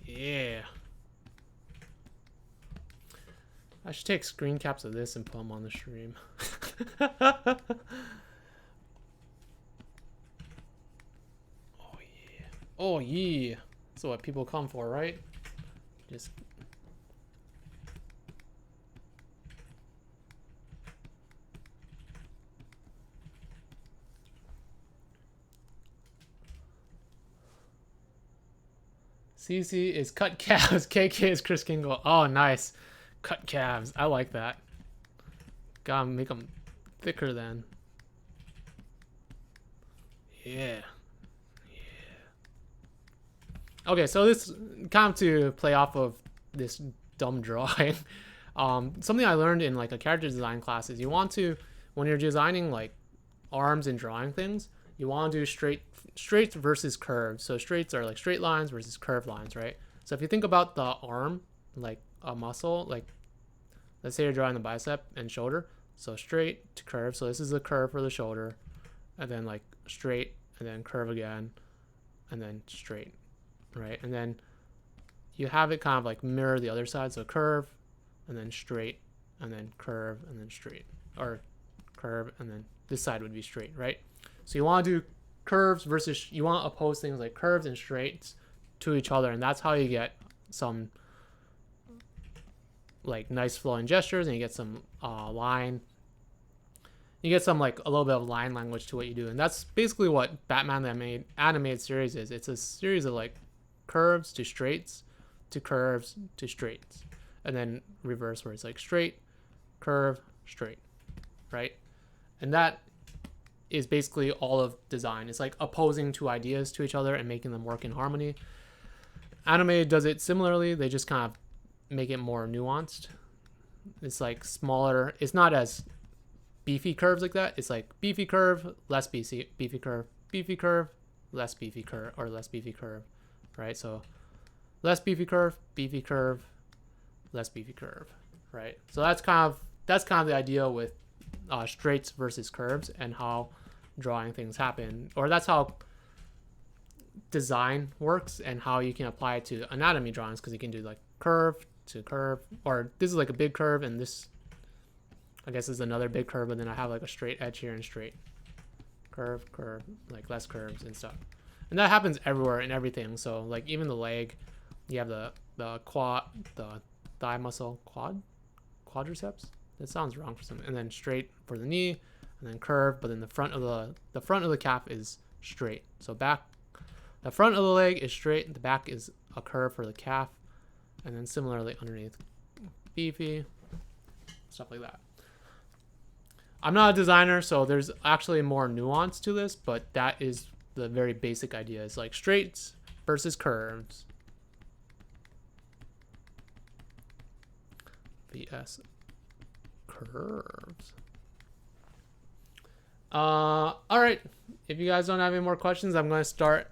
Yeah. I should take screen caps of this and put them on the stream. Oh, yeah. Oh, yeah. That's what people come for, right? Just... CC is cut calves. KK is Chris Kingle. Oh, nice. Cut calves. I like that. Gotta make them thicker then. Yeah. Okay, so this kind of to play off of this dumb drawing. Something I learned in like a character design class is you want to, when you're designing like arms and drawing things, you want to do straights versus curves. So straights are like straight lines versus curved lines, right? So if you think about the arm, like a muscle, like let's say you're drawing the bicep and shoulder, so straight to curve. So this is the curve for the shoulder, and then like straight, and then curve again, and then straight, right? And then you have it kind of like mirror the other side, so curve, and then straight, and then curve, and then straight, or curve, and then this side would be straight, right? So you want to do curves versus, you want to oppose things like curves and straights to each other, and that's how you get some like nice flowing gestures, and you get some line. You get some like a little bit of line language to what you do, and that's basically what Batman the animated series is. It's a series of like curves to straights to curves to straights, and then reverse where it's like straight, curve, straight, right? And that is basically all of design. It's like opposing two ideas to each other and making them work in harmony. Animated does it similarly. They just kind of make it more nuanced. It's like smaller. It's not as beefy curves like that. It's like beefy curve, less beefy curve, beefy curve, less beefy curve, or less beefy curve, right? So less beefy curve, less beefy curve, right? So that's kind of the idea with straights versus curves and how drawing things happen, or that's how design works and how you can apply it to anatomy drawings, because you can do like curve to curve, or this is like a big curve, and this I guess is another big curve, but then I have like a straight edge here and straight curve, like less curves and stuff. And that happens everywhere in everything. So like even the leg, you have the thigh muscle, quadriceps. That sounds wrong for some. And then straight for the knee, and then curve, but then the front of the calf is straight. So the front of the leg is straight, the back is a curve for the calf, and then similarly underneath, beefy, stuff like that. I'm not a designer, so there's actually more nuance to this, but that is the very basic idea. It's like straights versus curves. VS curves. All right. If you guys don't have any more questions, I'm going to start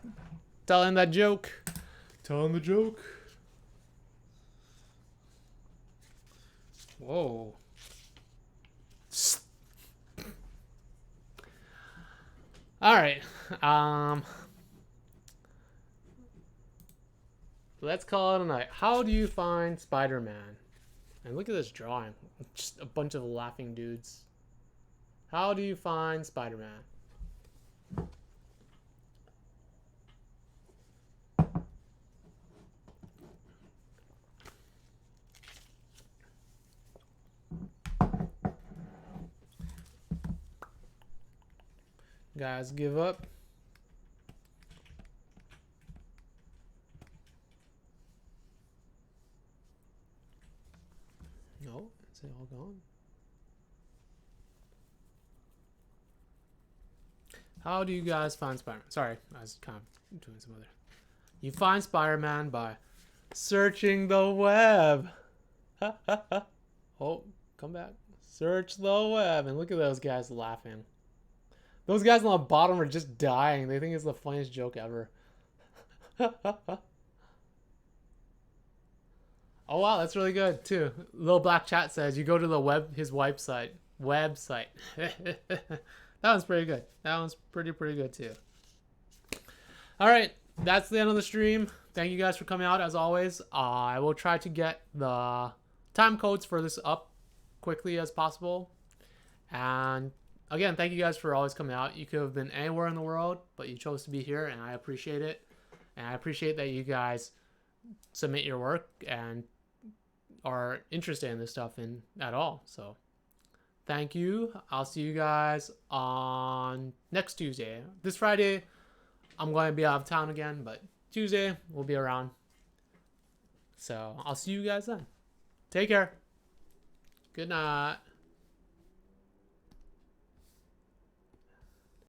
telling that joke. Telling the joke. Whoa. All right. Let's call it a night. How do you find Spider-Man? And look at this drawing. Just a bunch of laughing dudes. How do you find Spider-Man? Guys, give up. No, is it all gone? How do you guys find Spider-Man? Sorry, I was kind of doing some other. You find Spider-Man by searching the web. Oh, come back. Search the web. And look at those guys laughing. Those guys on the bottom are just dying. They think it's the funniest joke ever. Oh wow, that's really good too. LittleBlackChat says you go to the his website. That one's pretty good. That one's pretty good too. All right, that's the end of the stream. Thank you guys for coming out as always. I will try to get the time codes for this up quickly as possible. And again, thank you guys for always coming out. You could have been anywhere in the world, but you chose to be here, and I appreciate it. And I appreciate that you guys submit your work and are interested in this stuff at all. So thank you. I'll see you guys on next Tuesday. This Friday, I'm going to be out of town again, but Tuesday, we'll be around. So I'll see you guys then. Take care. Good night.